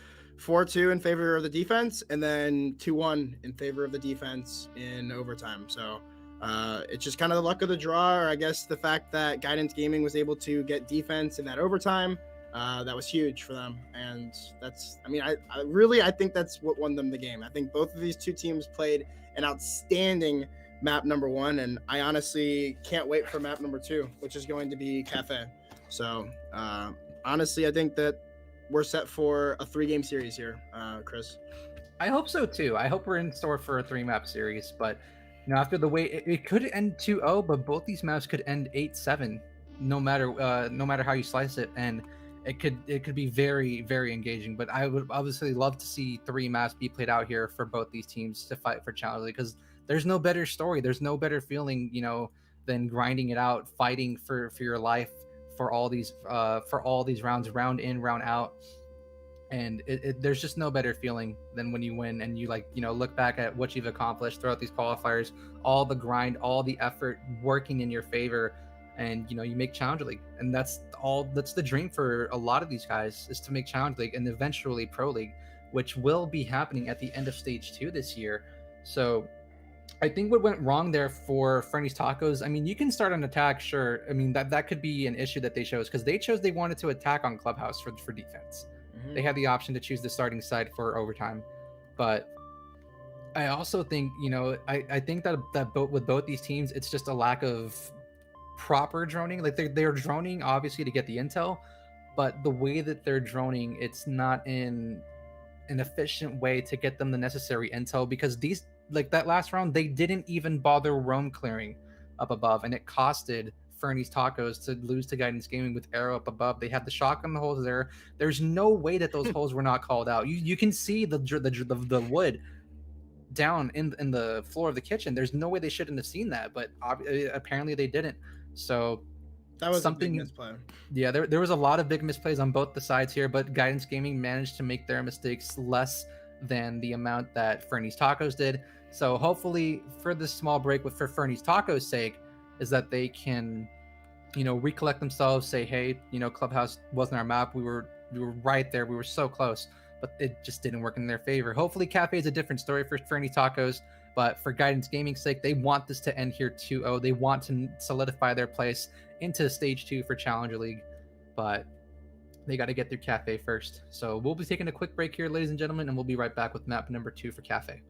in favor of the defense, and then 2-1 in favor of the defense in overtime. So it's just kind of the luck of the draw, or I guess the fact that Guidance Gaming was able to get defense in that overtime. That was huge for them, and I think that's what won them the game. I think both of these two teams played an outstanding map number 1, and I honestly can't wait for map number 2, which is going to be Cafe. So honestly, I think that we're set for a 3-game series here, Chris. I hope so too. I hope we're in store for a 3-map series, but after the way it could end 2-0, but both these maps could end 8-7, no matter how you slice it, and it could be very, very engaging. But I would obviously love to see 3 maps be played out here for both these teams to fight for Challenge League, because there's no better story, there's no better feeling, than grinding it out, fighting for your life for all these rounds, round in, round out. And there's just no better feeling than when you win and you look back at what you've accomplished throughout these qualifiers, all the grind, all the effort working in your favor, and you make Challenge League. And that's the dream for a lot of these guys, is to make Challenge League and eventually Pro League, which will be happening at the end of stage 2 this year. So I think what went wrong there for Fernys Tacos, you can start an attack, sure. That could be an issue that they chose, because they wanted to attack on Clubhouse for defense. Mm-hmm. They had the option to choose the starting side for overtime. But I also think, I think that with both these teams, it's just a lack of proper droning. Like they're droning obviously to get the intel, but the way that they're droning, it's not in an efficient way to get them the necessary intel, because these, like that last round, they didn't even bother roam clearing up above, and it costed Fernys Tacos to lose to Guidance Gaming with arrow up above. They had the shotgun holes there. There's no way that those holes were not called out. You can see the wood down in the floor of the kitchen. There's no way they shouldn't have seen that, but apparently they didn't. So that was something a big misplay. Yeah, there was a lot of big misplays on both the sides here, but Guidance Gaming managed to make their mistakes less than the amount that Fernys Tacos did. So hopefully for this small break, for Fernys Tacos' sake, is that they can, recollect themselves, say, hey, Clubhouse wasn't our map. We were right there. We were so close, but it just didn't work in their favor. Hopefully Cafe is a different story for Fernys Tacos, but for Guidance Gaming's sake, they want this to end here 2-0. They want to solidify their place into stage 2 for Challenger League, but they got to get through Cafe first. So we'll be taking a quick break here, ladies and gentlemen, and we'll be right back with map number 2 for Cafe.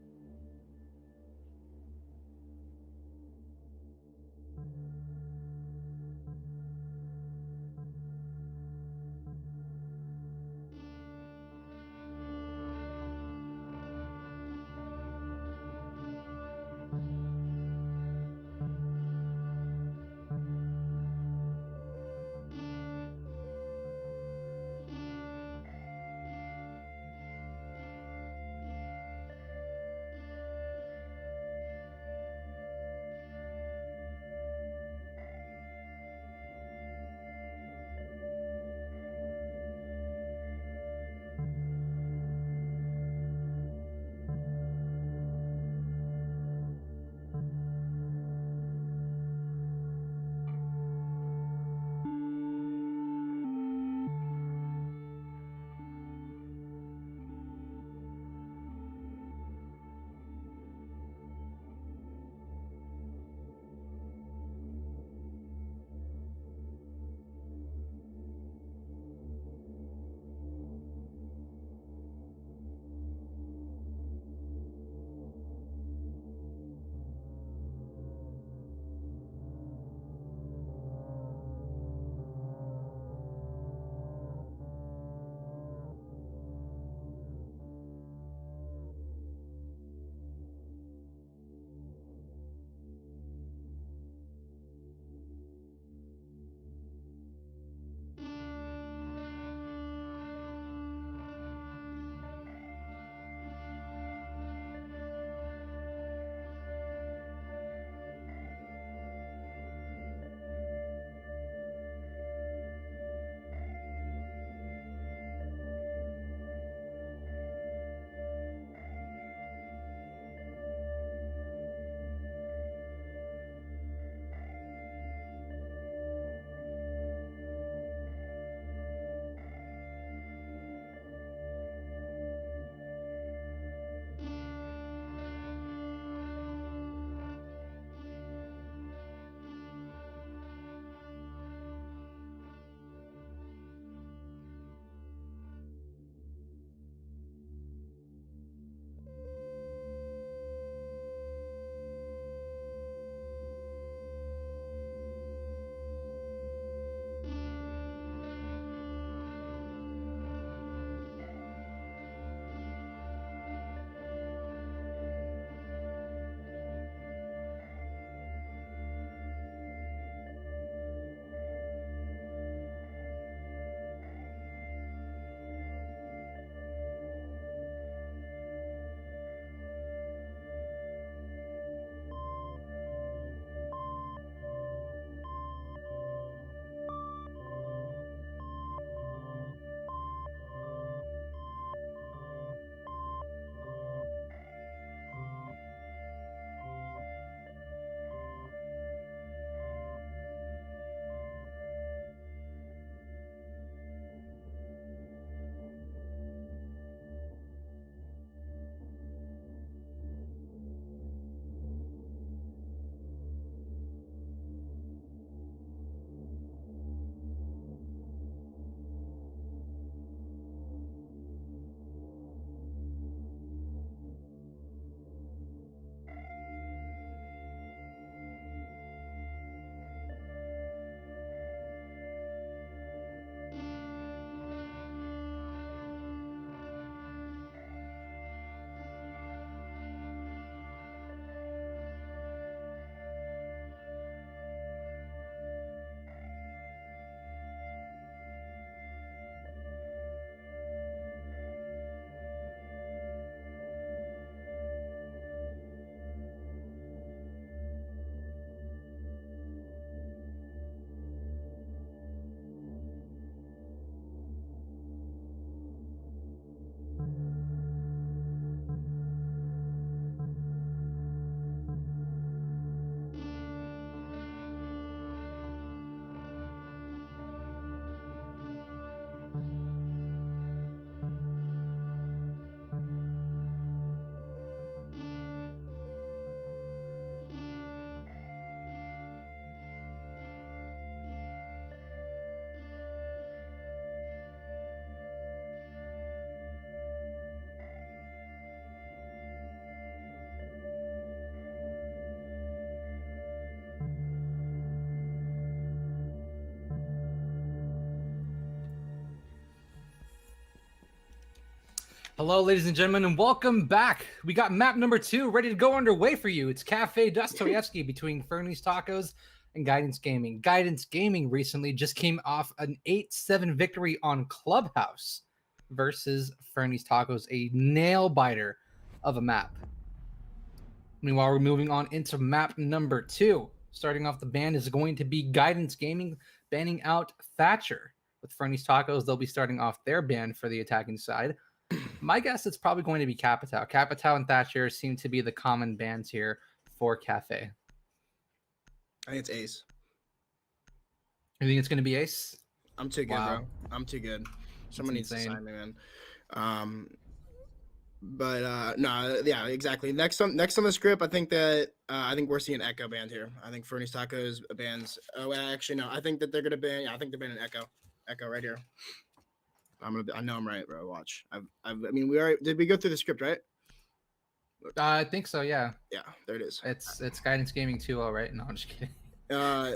Hello, ladies and gentlemen, and welcome back. We got map number 2 ready to go underway for you. It's Cafe Dostoevsky between Fernys Tacos and Guidance Gaming. Guidance Gaming recently just came off an 8-7 victory on Clubhouse versus Fernys Tacos, a nail biter of a map. Meanwhile, we're moving on into map number 2. Starting off the ban is going to be Guidance Gaming banning out Thatcher. With Fernys Tacos, they'll be starting off their ban for the attacking side. My guess it's probably going to be Capitao. Capitao and Thatcher seem to be the common bans here for Cafe. I think it's Ace. You think it's going to be Ace? I'm too good, Wow. bro. I'm too good. Someone needs to insane. sign me, man. No, yeah, exactly. Next on the script, I think we're seeing Echo banned here. I think Fernys Tacos bans. Oh, actually, no. I think that they're gonna ban. Yeah, I think they're banning Echo. Echo right here. I know I'm right, bro. Watch. I mean, did we go through the script, right? I think so. Yeah. Yeah, there it is. It's Guidance Gaming 2-0, right? No, I'm just kidding. Nah,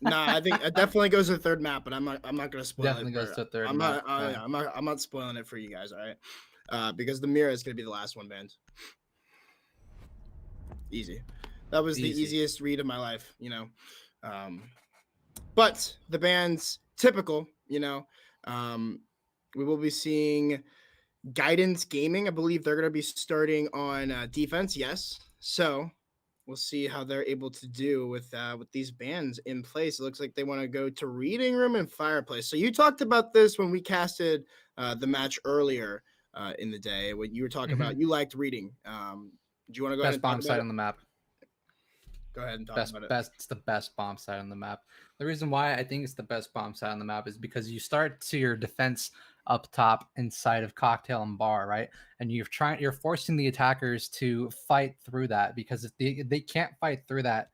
I think it definitely goes to the third map, but I'm not gonna spoil Definitely it. goes to the third I'm map. not. Yeah, I'm not spoiling it for you guys. All right. Because the mirror is gonna be the last one banned. Easy. That was the easiest read of my life, you know. But the band's typical, you know. We will be seeing Guidance Gaming. I believe they're going to be starting on defense. Yes. So we'll see how they're able to do with these bans in place. It looks like they want to go to Reading Room and Fireplace. So you talked about this when we casted the match earlier in the day. When you were talking about you liked Reading. Do you want to go ahead and Best bomb talk site about on the map. Go ahead and talk about it. It's the best bomb site on the map. The reason why I think it's the best bomb site on the map is because you start to your defense up top inside of cocktail and bar, right? And you're forcing the attackers to fight through that, because if they can't fight through that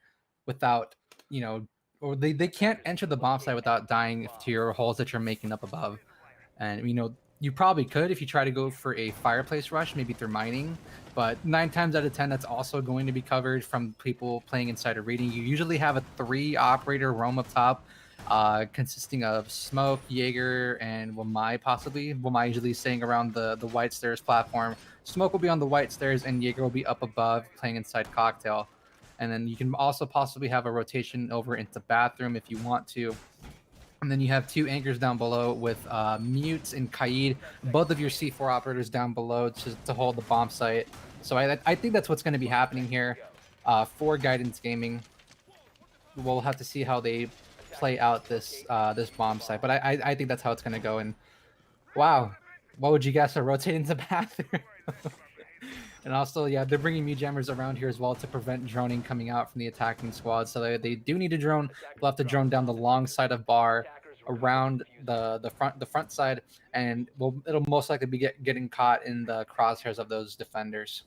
without, you know, or they can't enter the bomb site without dying to your holes that you're making up above. And you know, you probably could if you try to go for a fireplace rush, maybe through mining, but 9 times out of 10 that's also going to be covered from people playing inside of Reading. You usually have a 3 operator roam up top, consisting of Smoke, Jaeger, and Wamai possibly. Wamai usually staying around the white stairs platform. Smoke will be on the white stairs and Jaeger will be up above playing inside cocktail. And then you can also possibly have a rotation over into bathroom if you want to. And then you have 2 anchors down below with Mutes and Kaid, both of your C4 operators down below to hold the bomb site. So I think that's what's going to be happening here for Guidance Gaming. We'll have to see how they play out this bomb site, but I think that's how it's going to go. And wow, what would you guess are rotating to bathroom? And also, yeah, they're bringing Mute Jammers around here as well to prevent droning coming out from the attacking squad. So they do need to drone. They'll have to drone down the long side of bar, around the front side, and it'll most likely be getting caught in the crosshairs of those defenders.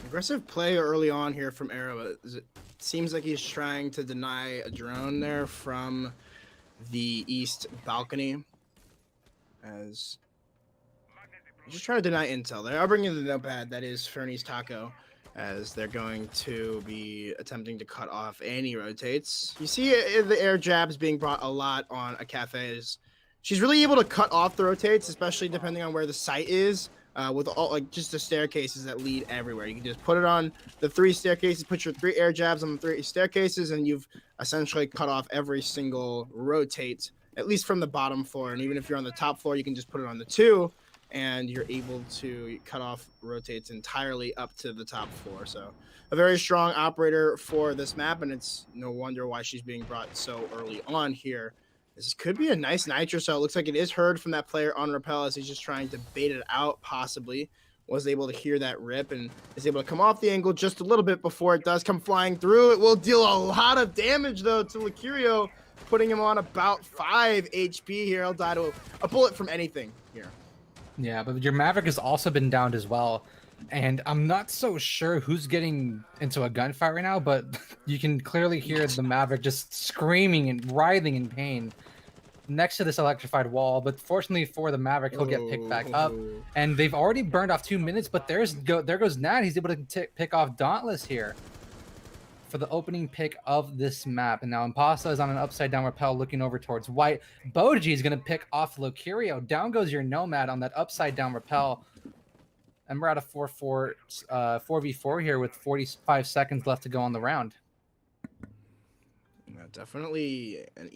Aggressive play early on here from Arrow. It seems like he's trying to deny a drone there from the east balcony. As just trying to deny intel there. I'll bring you the notepad. That is Fernys Taco, as they're going to be attempting to cut off any rotates. You see the air jabs being brought a lot on a cafe. She's really able to cut off the rotates, especially depending on where the site is, with all like just the staircases that lead everywhere. You can just put it on the 3 staircases, put your 3 air jabs on the 3 staircases, and you've essentially cut off every single rotate, at least from the bottom floor. And even if you're on the top floor, you can just put it on the 2. And you're able to cut off rotates entirely up to the top floor. So a very strong operator for this map, and it's no wonder why she's being brought so early on here. This could be a nice nitro, so it looks like it is heard from that player on rappel as he's just trying to bait it out, possibly. Was able to hear that rip and is able to come off the angle just a little bit before it does come flying through. It will deal a lot of damage, though, to Licurio, putting him on about 5 HP here. He'll die to a bullet from anything here. Yeah, but your Maverick has also been downed as well. And I'm not so sure who's getting into a gunfight right now, but you can clearly hear the Maverick just screaming and writhing in pain next to this electrified wall. But fortunately for the Maverick, he'll get picked back up. And they've already burned off 2 minutes, but there goes Nat. He's able to pick off Dauntless here. for the opening pick of this map. And now Impasta is on an upside down rappel looking over towards white. Boji is going to pick off Locurio. Down goes your Nomad on that upside down rappel. And we're at a 4v4 here with 45 seconds left to go on the round. Yeah, definitely an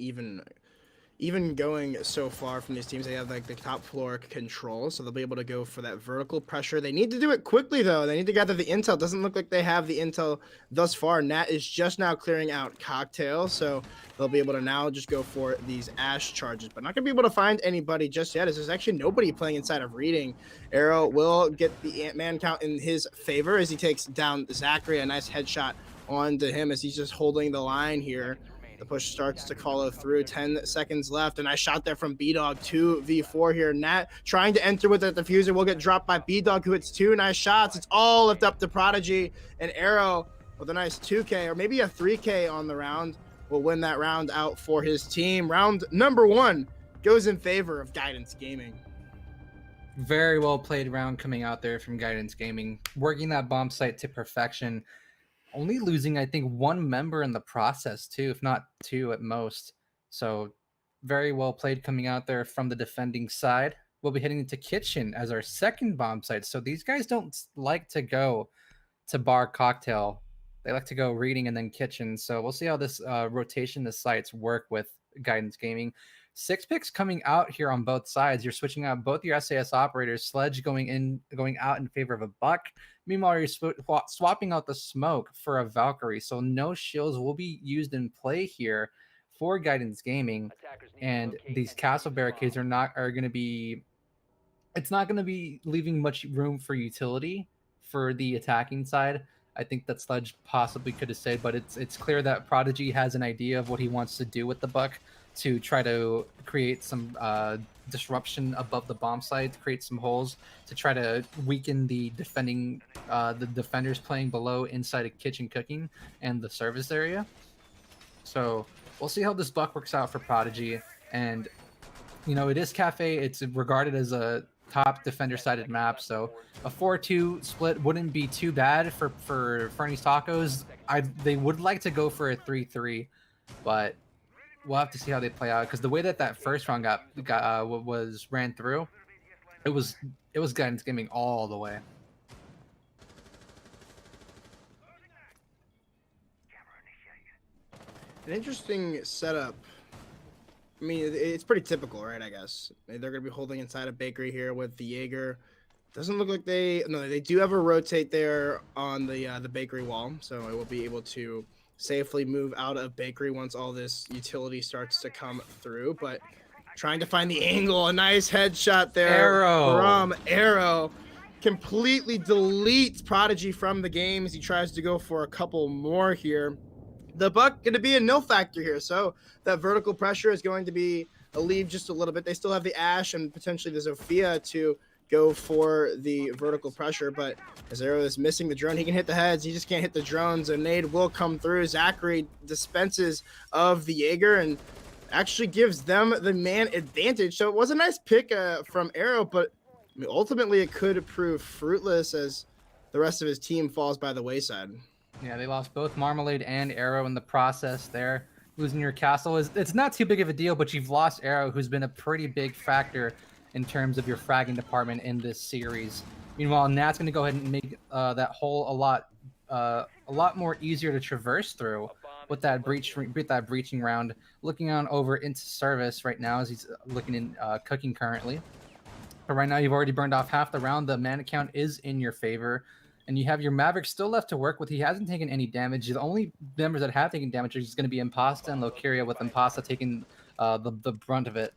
even going so far from these teams. They have like the top floor control, so they'll be able to go for that vertical pressure. They need to do it quickly though. They need to gather the intel. Doesn't look like they have the intel thus far. Nat is just now clearing out Cocktail, so they'll be able to now just go for these Ash charges, but not gonna be able to find anybody just yet, as there's actually nobody playing inside of Reading. Arrow will get the man count in his favor as he takes down Zachary. A nice headshot onto him as he's just holding the line here. The push starts to follow through. 10 seconds left. A nice shot there from B-Dog. 2v4 here. Nat trying to enter with the diffuser. Will get dropped by B-Dog, who hits 2 nice shots. It's all left up to Prodigy. And Arrow with a nice 2K or maybe a 3K on the round will win that round out for his team. Round number 1 goes in favor of Guidance Gaming. Very well played round coming out there from Guidance Gaming. Working that bomb site to perfection. Only losing, I think, 1 member in the process, too, if not 2 at most. So very well played coming out there from the defending side. We'll be heading into Kitchen as our second bomb site. So these guys don't like to go to Bar Cocktail. They like to go Reading and then Kitchen. So we'll see how this rotation of sites work with Guidance Gaming. 6 picks coming out here on both sides. You're switching out both your SAS operators. Sledge going out in favor of a Buck. Meanwhile, you're swapping out the Smoke for a Valkyrie. So no shields will be used in play here for Guidance Gaming. And these castle barricades are going to be. It's not going to be leaving much room for utility for the attacking side. I think that Sledge possibly could have said, but it's clear that Prodigy has an idea of what he wants to do with the Buck, to try to create some disruption above the bomb site, to create some holes, to try to weaken the defenders playing below inside of Kitchen Cooking and the service area. So we'll see how this Buck works out for Prodigy. And, you know, it is Cafe. It's regarded as a top defender-sided map, so a 4-2 split wouldn't be too bad for Fernys Tacos. They would like to go for a 3-3, but we'll have to see how they play out, because the way that first round was ran through, it was Guidance Gaming all the way. An interesting setup. I mean, it's pretty typical, right? I guess they're going to be holding inside a bakery here with the Jaeger. Doesn't look like they do have a rotate there on the bakery wall, so I will be able to safely move out of bakery once all this utility starts to come through. But trying to find the angle, a nice headshot there from Arrow. Completely deletes Prodigy from the game as he tries to go for a couple more here. The Buck going to be a nil factor here, so that vertical pressure is going to be alleviated just a little bit. They still have the Ash and potentially the Zofia to go for the vertical pressure, but as Arrow is missing the drone, he can hit the heads, he just can't hit the drones. A nade will come through. Zachary dispenses of the Jaeger and actually gives them the man advantage. So it was a nice pick from Arrow, but I mean, ultimately it could prove fruitless as the rest of his team falls by the wayside. Yeah, they lost both Marmalade and Arrow in the process there. Losing your castle it's not too big of a deal, but you've lost Arrow, who's been a pretty big factor in terms of your fragging department in this series. Meanwhile, Nat's going to go ahead and make that hole a lot more easier to traverse through with that breaching round. Looking on over into service right now as he's looking in Cooking currently. But right now you've already burned off half the round. The mana count is in your favor. And you have your Maverick still left to work with. He hasn't taken any damage. The only members that have taken damage is going to be Impasta and Locuria, with Impasta taking the brunt of it.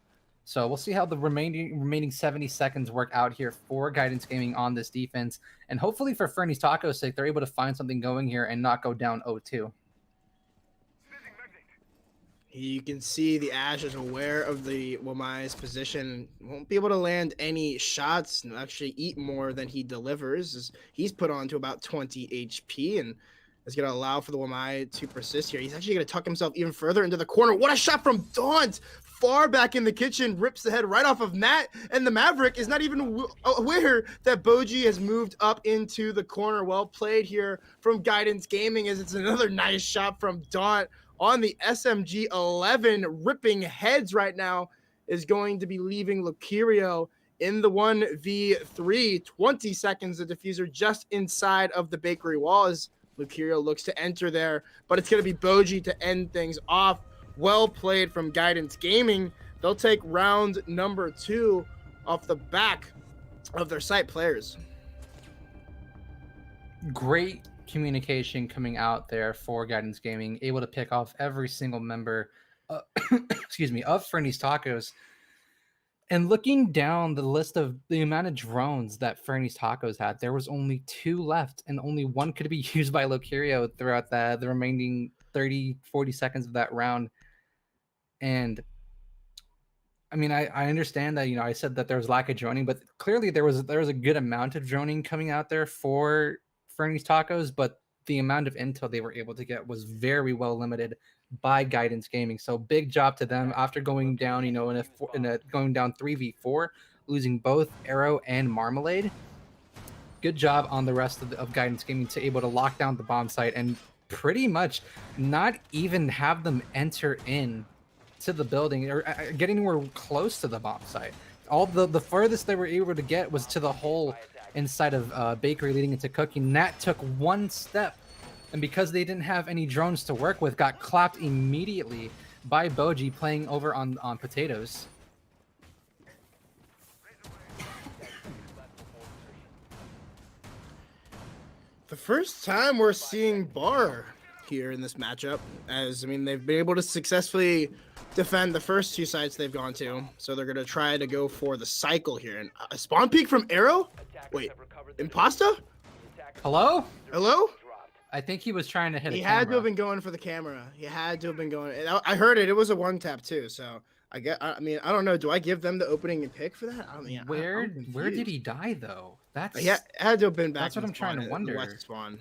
So we'll see how the remaining 70 seconds work out here for Guidance Gaming on this defense. And hopefully for Fernys Taco's sake, they're able to find something going here and not go down 0-2. You can see the Ash is aware of the Wamai's position. Won't be able to land any shots and actually eat more than he delivers, as he's put on to about 20 HP. And is going to allow for the Wamai to persist here. He's actually going to tuck himself even further into the corner. What a shot from Daunt! Far back in the kitchen, rips the head right off of Matt, and the Maverick is not even aware that Boji has moved up into the corner. Well played here from Guidance Gaming, as it's another nice shot from Daunt on the SMG 11. Ripping heads right now is going to be leaving Lucario in the 1v3. 20 seconds, the diffuser just inside of the bakery wall as Lucario looks to enter there, but it's going to be Boji to end things off. Well played from Guidance Gaming. They'll take round number 2 off the back of their site players. Great communication coming out there for Guidance Gaming, able to pick off every single member excuse me, of Fernys Tacos. And looking down the list of the amount of drones that Fernys Tacos had, there was only 2 left, and only one could be used by Lucario throughout the remaining 30-40 seconds of that round. And I mean, I understand that, I said that there was lack of droning, but clearly there was a good amount of droning coming out there for Fernys Tacos, but the amount of intel they were able to get was very well limited by Guidance Gaming. So big job to them after going down, in a going down 3v4, losing both Arrow and Marmalade. Good job on the rest of Guidance Gaming to able to lock down the bomb site and pretty much not even have them enter in to the building or get anywhere close to the bomb site. All the furthest they were able to get was to the hole inside of bakery leading into cooking. And that took 1 step, and because they didn't have any drones to work with, got clapped immediately by Boji playing over on potatoes. The first time we're seeing Bar here in this matchup, as they've been able to successfully defend the first 2 sites they've gone to, so they're going to try to go for the cycle here. And a spawn peek from Arrow? Wait, Impasta? Hello? I think he was trying to hit. He had to have been going for the camera. He had to have been going. I heard it. It was a 1-tap too. So I don't know. Do I give them the opening and pick for that? Where did he die though? Had to have been back. That's what I'm trying to wonder. West spawn.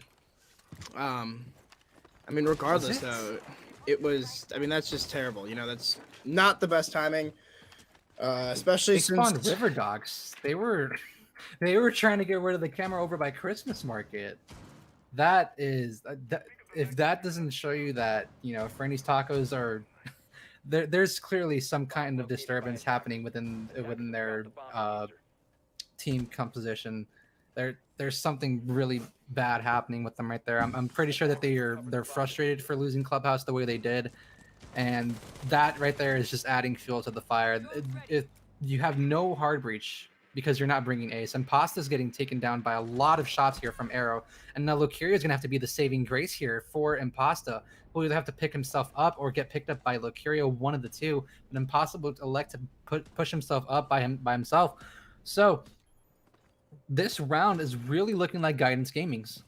Regardless though, it was. That's just terrible. That's not the best timing. Especially since spawned River Dogs. They were trying to get rid of the camera over by Christmas Market. That is if that doesn't show you that Fernys Tacos are there's clearly some kind of disturbance happening within their team composition. There's something really bad happening with them right there. I'm pretty sure that they're frustrated for losing Clubhouse the way they did, and that right there is just adding fuel to the fire. You have no hard breach because you're not bringing ace. And Pasta's getting taken down by a lot of shots here from Arrow. And now Lucario is going to have to be the saving grace here for Impasta. He'll either have to pick himself up or get picked up by Lucario, one of the two. But Impasta will elect to push himself up by himself. So this round is really looking like Guidance Gaming's.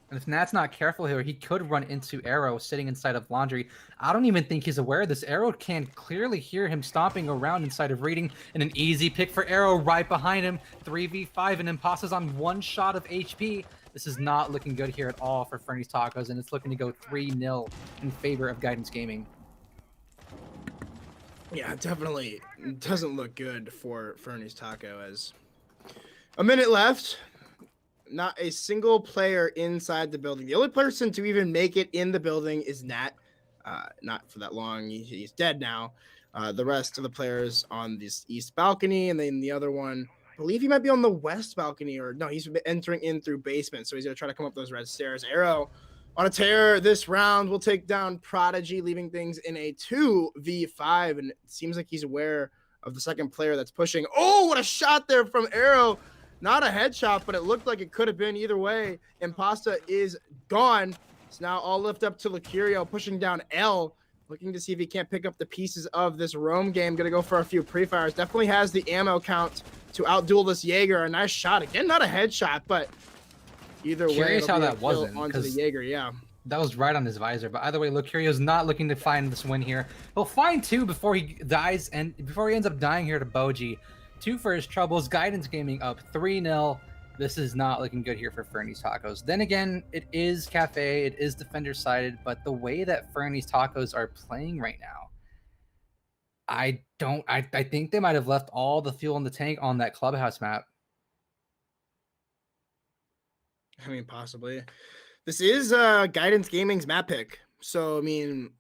And if Nat's not careful here, he could run into Arrow sitting inside of Laundry. I don't even think he's aware of this. Arrow can clearly hear him stomping around inside of Reading, and an easy pick for Arrow right behind him. 3v5, and Impasta's on 1 shot of HP. This is not looking good here at all for Fernys Tacos, and it's looking to go 3-0 in favor of Guidance Gaming. Yeah, definitely doesn't look good for Fernys Taco as a minute left. Not a single player inside the building. The only person to even make it in the building is Nat. Not for that long. He's dead now. The rest of the players on this east balcony, and then the other one, I believe he might be on the west balcony, or no, he's entering in through basement, so he's going to try to come up those red stairs. Arrow on a tear this round will take down Prodigy, leaving things in a 2v5, and it seems like he's aware of the second player that's pushing. Oh, what a shot there from Arrow. Not a headshot, but it looked like it could have been either way. Impasta is gone. It's now all lift up to Lucario, pushing down L, looking to see if he can't pick up the pieces of this roam game. Going to go for a few pre-fires. Definitely has the ammo count to outduel this Jaeger. A nice shot. Again, not a headshot, but either way. Curious how that wasn't. Onto the Jaeger, yeah. That was right on his visor. But either way, Lucario's not looking to find this win here. He'll find 2 before he dies, and before he ends up dying here to Boji. 2 for his troubles. Guidance Gaming up 3-0. This is not looking good here for Fernys Tacos. Then again, it is Cafe, it is defender sided, but the way that Fernys Tacos are playing right now, I think they might have left all the fuel in the tank on that clubhouse map. I mean, possibly. This is Guidance Gaming's map pick. So, I mean,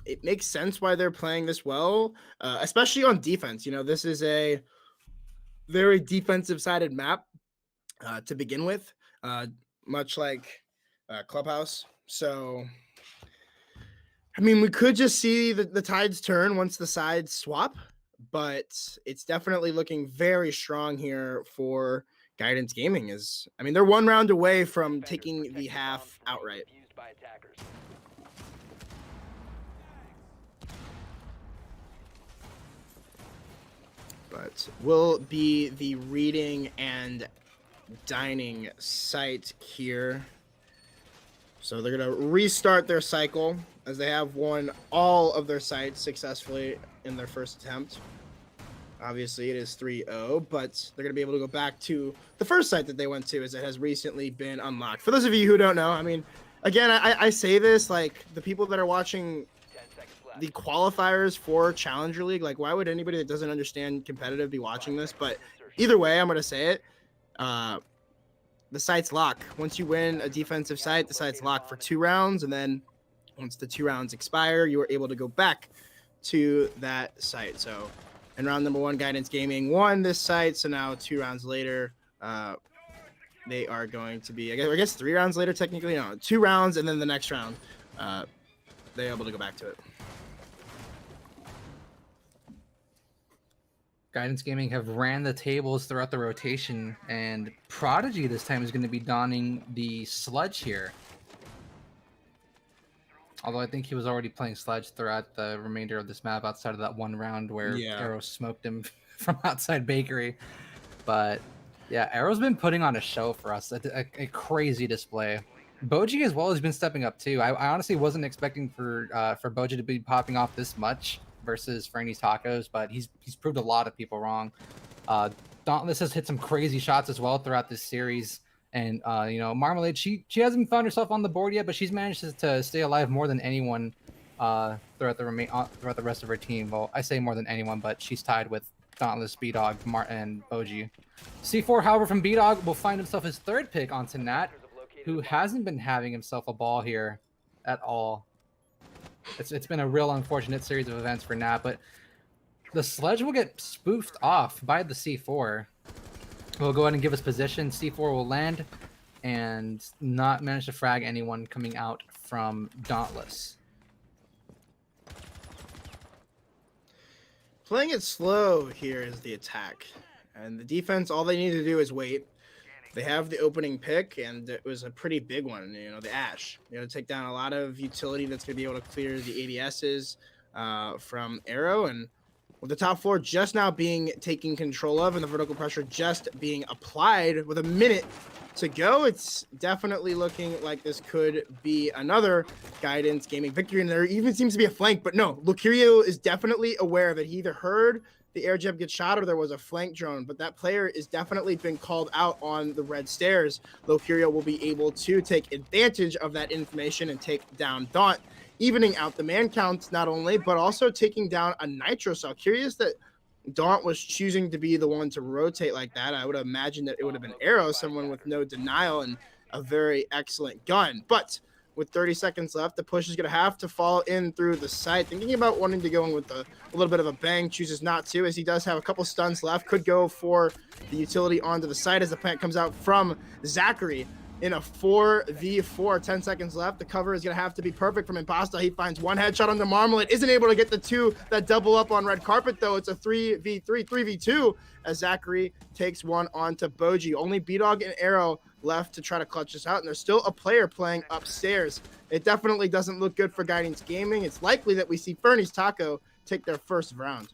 it makes sense why they're playing this well, especially on defense. You know, this is a very defensive-sided map to begin with, much like Clubhouse. So, I mean, we could just see the tides turn once the sides swap, but it's definitely looking very strong here for Guidance Gaming. I mean, they're one round away from Defenders taking the protect the half bombs from being outright. defused by attackers. But will be the reading and dining site here. So they're going to restart their cycle as they have won all of their sites successfully in their first attempt. Obviously, it is 3-0, but they're going to be able to go back to the first site that they went to, as it has recently been unlocked. For those of you who don't know, I mean, again, I say this, like, the people that are watching 10 seconds left. the qualifiers for Challenger League, like, why would anybody that doesn't understand competitive be watching this? But either way, I'm going to say it. The site's lock. Once you win a defensive site, the site's locked for 2 rounds, and then once the 2 rounds expire, you are able to go back to that site. So in round number 1, Guidance Gaming won this site, so now 2 rounds later, they are going to be, I guess 3 rounds later, technically, no, 2 rounds, and then the next round, they're able to go back to it. Guidance Gaming have ran the tables throughout the rotation, and Prodigy this time is going to be donning the Sludge here. Although I think he was already playing Sludge throughout the remainder of this map outside of that one round where Arrow smoked him from outside Bakery. But yeah, Arrow's been putting on a show for us, a crazy display. Boji as well has been stepping up too. I honestly wasn't expecting for Boji to be popping off this much versus Fernys Tacos, but he's proved a lot of people wrong. Dauntless has hit some crazy shots as well throughout this series, and you know, Marmalade, she hasn't found herself on the board yet, but she's managed to stay alive more than anyone throughout the rest of her team. Well, I say more than anyone, but she's tied with Dauntless, B-Dog, and Boji. C4, however, from B-Dog will find himself his 3rd pick onto Nat, who hasn't been having himself a ball here at all. It's been a real unfortunate series of events for Nat, but the Sledge will get spoofed off by the C4. We'll go ahead and give us position. C4 will land and not manage to frag anyone coming out from Dauntless. Playing it slow here is the attack. And the defense, all they need to do is wait. They have the opening pick, and it was a pretty big one, you know, the Ash. You know, to take down a lot of utility that's going to be able to clear the ADSs from Arrow. And with the top 4 just now being taken control of and the vertical pressure just being applied with a minute to go, it's definitely looking like this could be another Guidance Gaming victory. And there even seems to be a flank, but no, Lucario is definitely aware that he either heard the air jump get shot or there was a flank drone, but that player is definitely been called out on the red stairs. Locurio will be able to take advantage of that information and take down Daunt, evening out the man counts not only, but also taking down a Nitro Cell. Curious that Daunt was choosing to be the one to rotate like that. I would imagine that it would have been Arrow, someone with no denial and a very excellent gun. But with 30 seconds left, the push is going to have to fall in through the site. Thinking about wanting to go in with a little bit of a bang, chooses not to, as he does have a couple stuns left. Could go for the utility onto the site as the plant comes out from Zachary in a 4v4. 10 seconds left. The cover is going to have to be perfect from Impasta. He finds one headshot on the Marmalade. Isn't able to get the 2 that double up on red carpet, though. It's a 3v3, 3v2, as Zachary takes one onto Boji. Only B-Dog and Arrow left to try to clutch this out, and there's still a player playing upstairs. It definitely doesn't look good for Guidance Gaming. It's likely that we see Fernys Taco take their first round.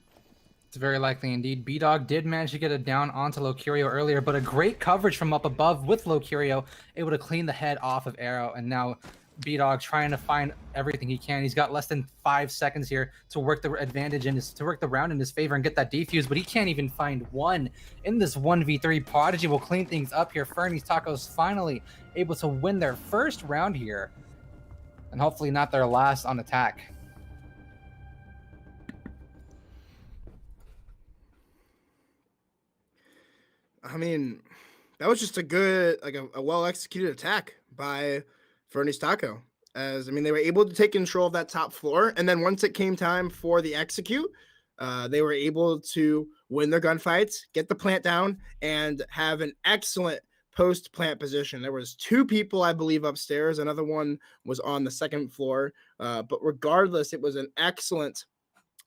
It's very likely indeed. B-Dog did manage to get it down onto Locurio earlier, but a great coverage from up above with Locurio, able to clean the head off of Arrow, and now B-Dog trying to find everything he can. He's got less than 5 seconds here to work the advantage to work the round in his favor and get that defuse, but he can't even find one in this 1v3. Prodigy will clean things up here. Fernys Tacos finally able to win their first round here, and hopefully not their last on attack. I mean, that was just a good, like a well executed attack by Fernys Taco. As I mean, they were able to take control of that top floor, and then once it came time for the execute, they were able to win their gunfights, get the plant down, and have an excellent post plant position. There was 2 people, I believe, upstairs. Another one was on the second floor. But regardless, it was an excellent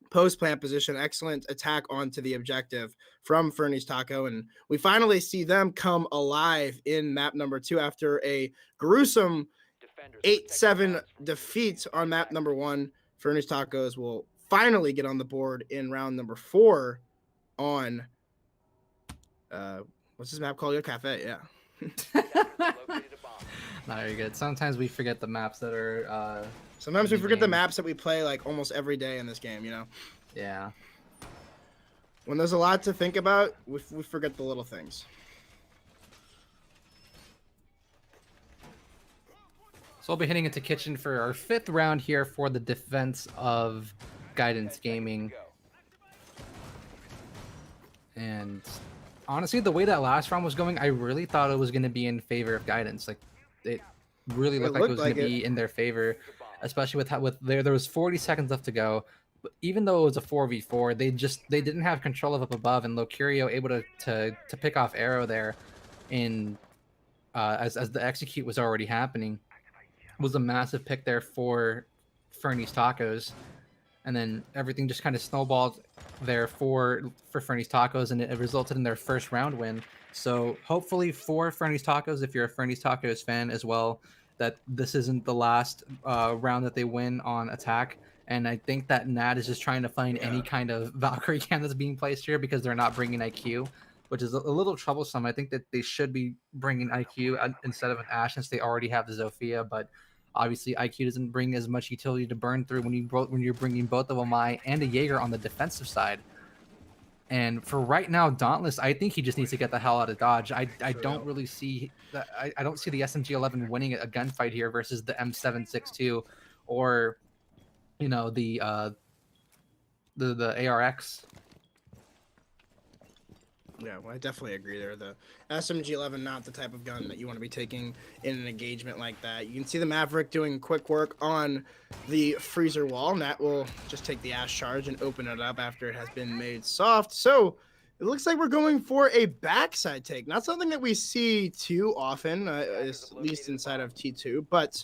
post plant position, excellent attack onto the objective from Fernys Taco. And we finally see them come alive in map number 2 after a gruesome 8-7 defeat on map number 1. Fernys Tacos will finally get on the board in round number 4 on what's this map called? Your Cafe, yeah. No, you're good. Sometimes we forget the maps that are Sometimes we forget the maps that we play like almost every day in this game, you know? Yeah. When there's a lot to think about, we forget the little things. So we'll be heading into kitchen for our 5th round here for the defense of Guidance Gaming. And honestly, the way that last round was going, I really thought it was going to be in favor of Guidance. Like, it really looked like it was going to be in their favor, especially with there was 40 seconds left to go. But even though it was a 4v4, they didn't have control of up above, and Locurio able to pick off arrow there in as the execute was already happening. Was a massive pick there for Fernys Tacos, and then everything just kind of snowballed there for Fernys Tacos, and it resulted in their first round win. So hopefully for Fernys Tacos, if you're a Fernys Tacos fan as well, that this isn't the last round that they win on attack. And I think that Nat is just trying to find any kind of Valkyrie cam that's being placed here because they're not bringing IQ, which is a little troublesome. I think that they should be bringing IQ instead of an Ashe since they already have the Zofia, but obviously IQ doesn't bring as much utility to burn through when you're bringing both of Amai and a Jaeger on the defensive side. And for right now, Dauntless, I think he just needs to get the hell out of Dodge. I don't really see that. I don't see the SMG-11 winning a gunfight here versus the M762 or, you know, the ARX. Yeah, well, I definitely agree there. The SMG-11, not the type of gun that you want to be taking in an engagement like that. You can see the Maverick doing quick work on the freezer wall. Nat will just take the Ashe charge and open it up after it has been made soft. So it looks like we're going for a backside take. Not something that we see too often, at least inside of T2, but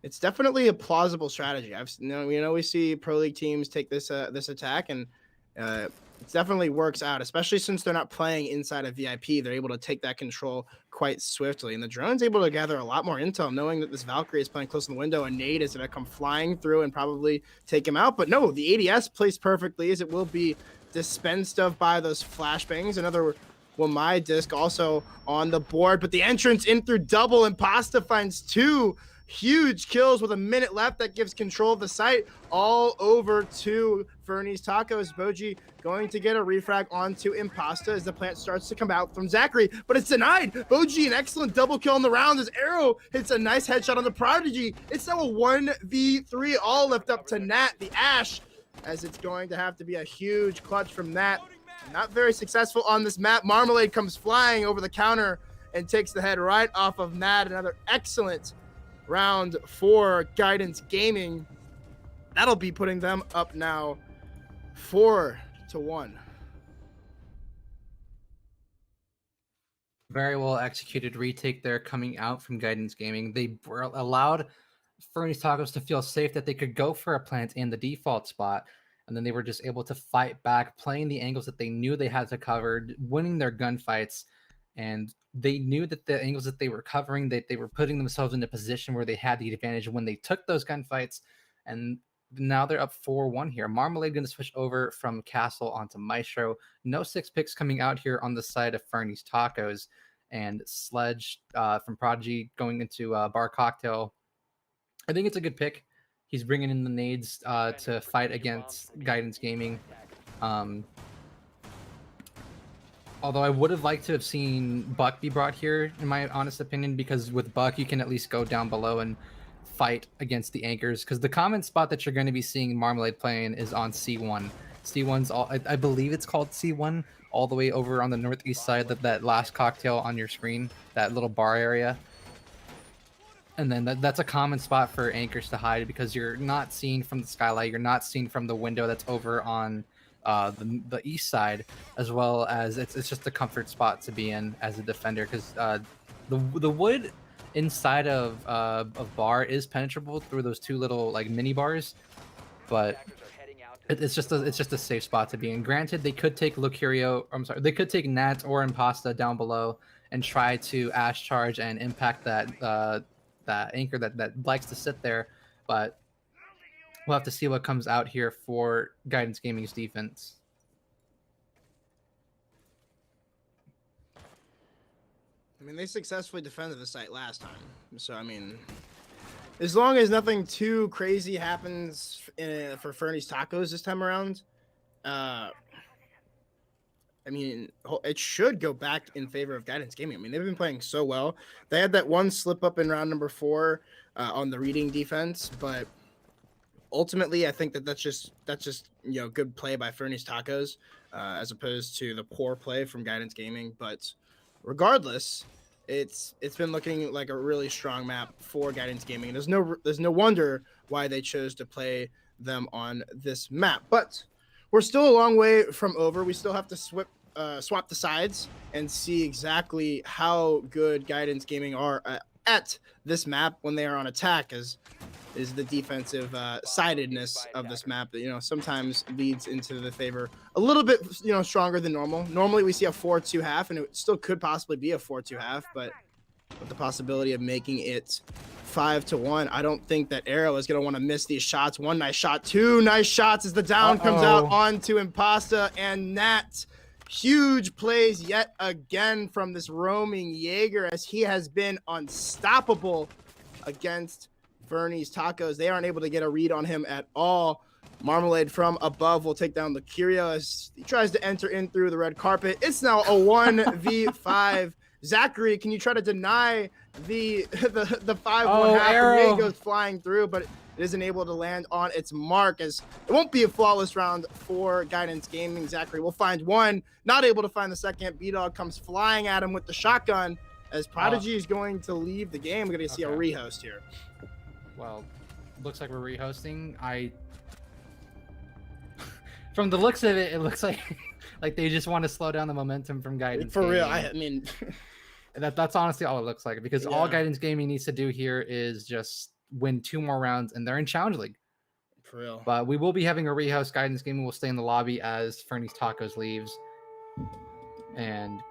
it's definitely a plausible strategy. We see pro league teams take this attack, and it definitely works out, especially since they're not playing inside of VIP. They're able to take that control quite swiftly, and the drone's able to gather a lot more intel, knowing that this Valkyrie is playing close in the window, and Nade is going to come flying through and probably take him out. But no, the ADS plays perfectly, as it will be dispensed of by those flashbangs. Another Wamai disc also on the board, but the entrance in through double, and Pasta finds 2 huge kills with a minute left. That gives control of the site all over to Fernys Tacos. Boji going to get a refrag onto Impasta as the plant starts to come out from Zachary, but it's denied. Boji, an excellent double kill in the round as Arrow hits a nice headshot on the Prodigy. It's now a 1v3, all left up to Nat, the Ashe, as it's going to have to be a huge clutch from Nat. Not very successful on this map. Marmalade comes flying over the counter and takes the head right off of Nat. Another excellent round for Guidance Gaming. That'll be putting them up now 4-1. Very well executed retake there coming out from Guidance Gaming. They allowed Fernys Tacos to feel safe that they could go for a plant in the default spot, and then they were just able to fight back, playing the angles that they knew they had to cover, winning their gunfights. And they knew that the angles that they were covering, that they were putting themselves in a position where they had the advantage when they took those gunfights. And now they're up 4-1 here. Marmalade going to switch over from Castle onto Maestro. No 6 picks coming out here on the side of Fernys Tacos. And Sledge from Prodigy going into Bar Cocktail I think it's a good pick. He's bringing in the nades to fight against Guidance Gaming. Um, although I would have liked to have seen Buck be brought here, in my honest opinion, because with Buck you can at least go down below and fight against the anchors. Because the common spot that you're going to be seeing Marmalade playing is on C1. C1's all I believe it's called C1, all the way over on the northeast side. That last cocktail on your screen, that little bar area. And then that's a common spot for anchors to hide because you're not seen from the skylight, you're not seen from the window that's over on the east side, as well as it's just a comfort spot to be in as a defender because the wood inside of bar is penetrable through those two little like mini bars, but it's just a safe spot to be in. Granted, they could take Lucario, they could take Nat or Impasta down below and try to Ash charge and impact that anchor that likes to sit there, but we'll have to see what comes out here for Guidance Gaming's defense. I mean, they successfully defended the site last time, so I mean, as long as nothing too crazy happens for Fernys Tacos this time around, I mean, it should go back in favor of Guidance Gaming. I mean, they've been playing so well. They had that one slip up in round number 4 on the reading defense, but ultimately, I think that's just good play by Fernys Tacos as opposed to the poor play from Guidance Gaming. But regardless, it's been looking like a really strong map for Guidance Gaming. There's no wonder why they chose to play them on this map, but we're still a long way from over. We still have to swap the sides and see exactly how good Guidance Gaming are at this map when they are on attack, as is the defensive sidedness of this map that sometimes leads into the favor a little bit stronger than normal. Normally we see a 4-2 half, and it still could possibly be a 4-2 half, but with the possibility of making it 5-1, I don't think that Arrow is going to want to miss these shots. One nice shot, two nice shots as the down comes out onto Impasta and Nat. Huge plays yet again from this roaming Jaeger, as he has been unstoppable against Fernys Tacos. They aren't able to get a read on him at all. Marmalade from above will take down Lucario as he tries to enter in through the red carpet. It's now a 1v5. Zachary, can you try to deny the 5-1 half? Arrow goes flying through, but it isn't able to land on its mark, as it won't be a flawless round for Guidance Gaming. Zachary will find one, not able to find the second. B-Dog comes flying at him with the shotgun, as Prodigy is going to leave the game. We're going to see a rehost here. Well, looks like we're rehosting. From the looks of it, it looks like they just want to slow down the momentum from Guidance For Gaming. real, I mean... That's honestly all it looks like, because all Guidance Gaming needs to do here is just win 2 more rounds, and they're in Challenge League. For real. But we will be having a rehouse. Guidance Gaming will stay in the lobby as Fernys Tacos leaves. And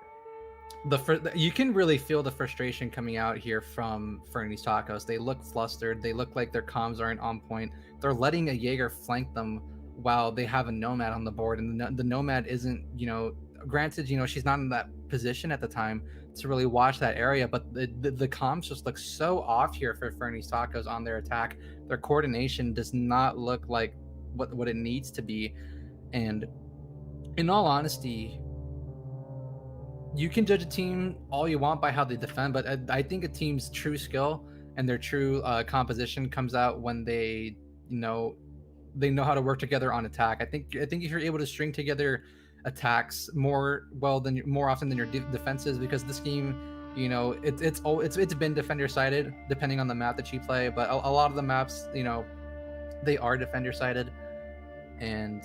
you can really feel the frustration coming out here from Fernys Tacos. They look flustered. They look like their comms aren't on point. They're letting a Jaeger flank them while they have a Nomad on the board. And the Nomad isn't, granted, she's not in that position at the time to really watch that area, but the comms just look so off here for Fernys Tacos on their attack. Their coordination does not look like what it needs to be. And in all honesty, you can judge a team all you want by how they defend, but I think a team's true skill and their true composition comes out when they know how to work together on attack. I think if you're able to string together attacks more often than your defenses, because this game, it's been defender sided depending on the map that you play, but a lot of the maps, they are defender sided, and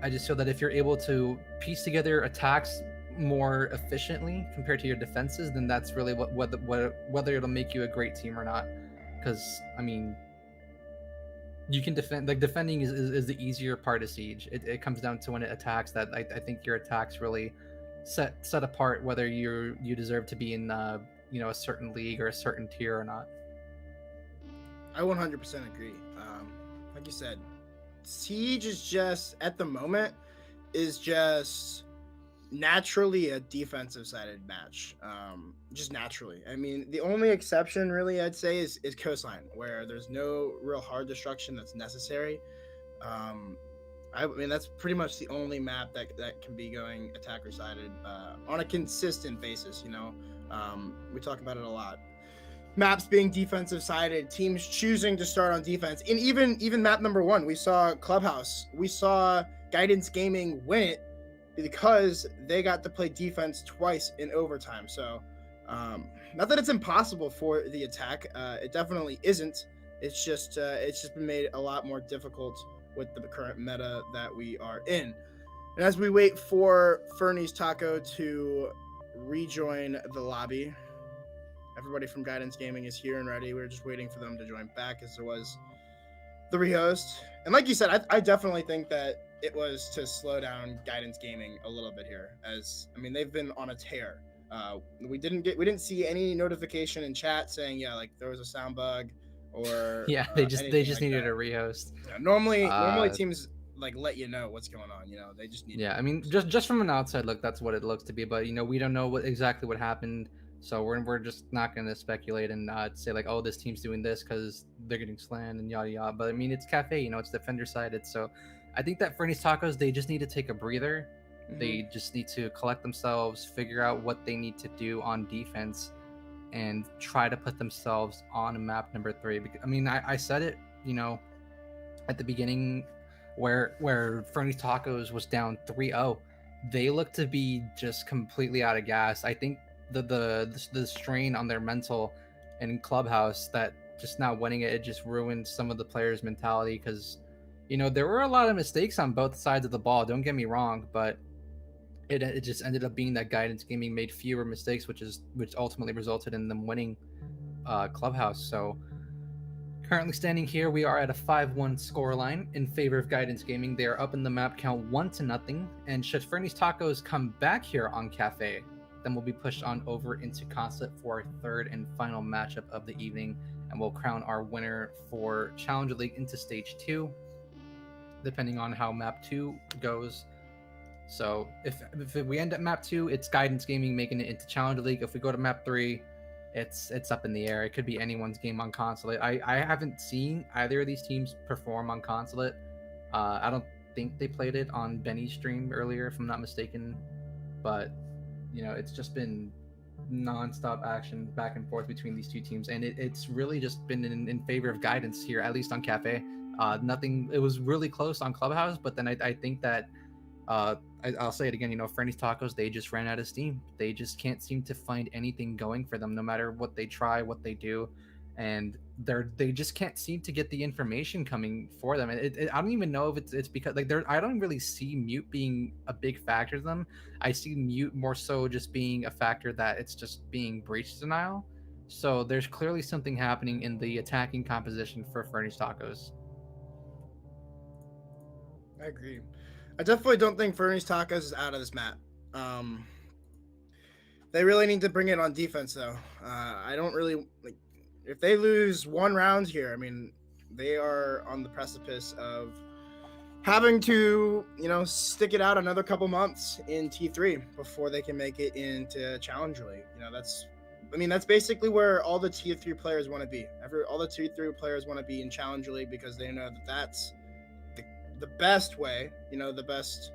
I just feel that if you're able to piece together attacks more efficiently compared to your defenses, then that's really whether it'll make you a great team or not. Because I mean, you can defend, like defending is the easier part of Siege. It comes down to when it attacks that I think your attacks really set apart whether you deserve to be in a certain league or a certain tier or not. I 100% agree. Like you said, Siege is just at the moment is just naturally a defensive sided match. Just naturally. I mean, the only exception really I'd say is Coastline, where there's no real hard destruction that's necessary. I mean, that's pretty much the only map that can be going attacker sided on a consistent basis. We talk about it a lot. Maps being defensive sided, teams choosing to start on defense, and even map number 1, we saw Clubhouse, we saw Guidance Gaming win it because they got to play defense twice in overtime. So, not that it's impossible for the attack, it definitely isn't. It's just been made a lot more difficult with the current meta that we are in. And as we wait for Fernys Taco to rejoin the lobby, everybody from Guidance Gaming is here and ready. We're just waiting for them to join back, as there was the rehost. And like you said, I definitely think that it was to slow down Guidance Gaming a little bit here. As I mean, they've been on a tear. We didn't see any notification in chat saying like there was a sound bug or Yeah, they just like needed that. a rehost. Yeah, normally teams like let you know what's going on. They just need. Yeah, I mean, just from an outside look, that's what it looks to be. But we don't know exactly what happened, so we're just not going to speculate and say like, oh, this team's doing this because they're getting slammed and yada yada. But I mean, it's Cafe, it's defender sided. So I think that Fernys Tacos, they just need to take a breather. Mm-hmm. They just need to collect themselves, figure out what they need to do on defense, and try to put themselves on map number 3. I mean, I said it, at the beginning where Fernys Tacos was down 3-0. They look to be just completely out of gas. I think the strain on their mental and in Clubhouse, that just not winning it just ruined some of the players' mentality, because there were a lot of mistakes on both sides of the ball, don't get me wrong, but it just ended up being that Guidance Gaming made fewer mistakes, which ultimately resulted in them winning Clubhouse. So currently standing here, we are at a 5-1 scoreline in favor of Guidance Gaming. They are up in the map count 1-0, and should Fernys Tacos come back here on Cafe, then we'll be pushed on over into Concept for our third and final matchup of the evening, and we'll crown our winner for Challenger League into Stage 2, depending on how Map 2 goes. So if we end at Map 2, it's Guidance Gaming making it into Challenger League. If we go to Map 3, it's up in the air. It could be anyone's game on Consulate. I haven't seen either of these teams perform on Consulate. I don't think they played it on Benny's stream earlier, if I'm not mistaken. But it's just been non-stop action back and forth between these two teams, and it's really just been in favor of Guidance here, at least on Cafe. Nothing. It was really close on Clubhouse, but then I think that I'll say it again. Fernys Tacos, they just ran out of steam. They just can't seem to find anything going for them, no matter what they try, what they do, and they just can't seem to get the information coming for them. And I don't even know if it's because I don't really see mute being a big factor to them. I see mute more so just being a factor that it's just being breach denial. So there's clearly something happening in the attacking composition for Fernys Tacos. I agree. I definitely don't think Fernys Tacos is out of this map. They really need to bring it on defense, though. I don't really like if they lose one round here. I mean, they are on the precipice of having to, stick it out another couple months in T3 before they can make it into Challenger League. That's basically where all the Tier 3 players want to be. All the Tier 3 players want to be in Challenger League because they know that that's the best way, the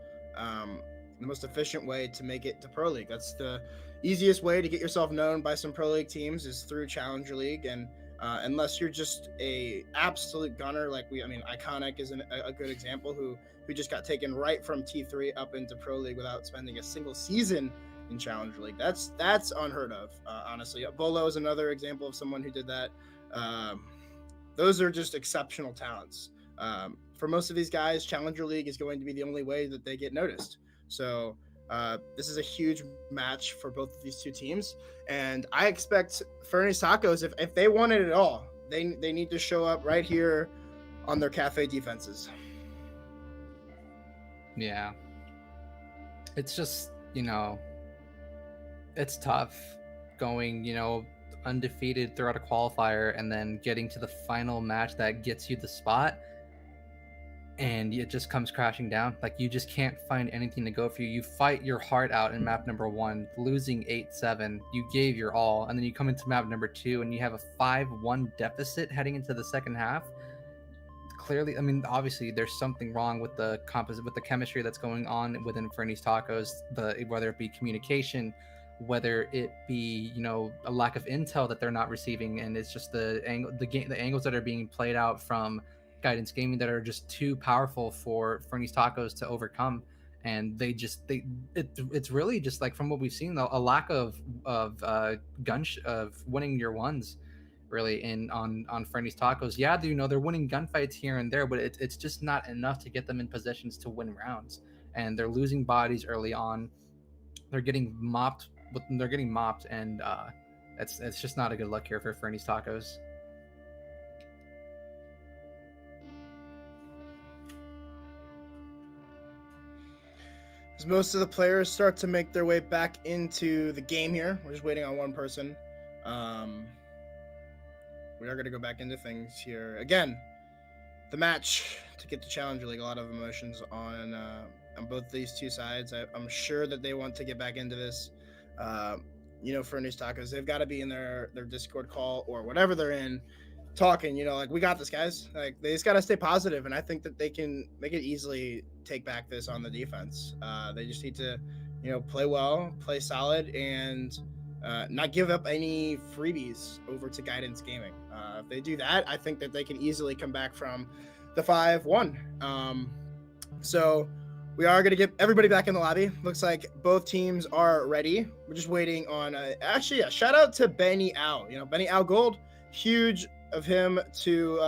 most efficient way to make it to Pro League. That's the easiest way to get yourself known by some Pro League teams, is through Challenger League. And unless you're just a absolute gunner, Iconic is a good example, who just got taken right from T3 up into Pro League without spending a single season in Challenger League. That's unheard of, honestly. Bolo is another example of someone who did that. Those are just exceptional talents. For most of these guys, Challenger League is going to be the only way that they get noticed. So this is a huge match for both of these two teams. And I expect Fernys Tacos, if they want it at all, they need to show up right here on their Cafe defenses. Yeah. It's just, it's tough going, undefeated throughout a qualifier and then getting to the final match that gets you the spot. and it just comes crashing down. Like, you just can't find anything to go for you. You fight your heart out in map number 1, losing 8-7. You gave your all, and then you come into map number 2 and you have a 5-1 deficit heading into the second half. Clearly, I mean, obviously there's something wrong with the chemistry that's going on within Fernys Tacos, whether it be communication, whether it be, you know, a lack of intel that they're not receiving, and it's just the angles that are being played out from Guidance Gaming that are just too powerful for Fernys Tacos to overcome. And it's really just, like, from what we've seen, a lack of winning your ones, really, on Fernys Tacos. Yeah, you know, they're winning gunfights here and there, but it's just not enough to get them in positions to win rounds. And they're losing bodies early on. They're getting mopped, and it's just not a good look here for Fernys Tacos. As most of the players start to make their way back into the game here, we're just waiting on one person. We are going to go back into things here. Again, the match to get to Challenger League, a lot of emotions on both these two sides. I'm sure that they want to get back into this. You know, Fernys Tacos, they've got to be in their Discord call or whatever they're in, talking, you know, like, we got this, guys. Like, they just got to stay positive, and I think that they can easily take back this on the defense. They just need to, you know, play well, play solid, and not give up any freebies over to Guidance Gaming. If they do that, I think that they can easily come back from the 5-1. So we are going to get everybody back in the lobby. Looks like both teams are ready. We're just waiting on actually, yeah, shout out to Benny Al. You know, Benny Al Gold, huge of him to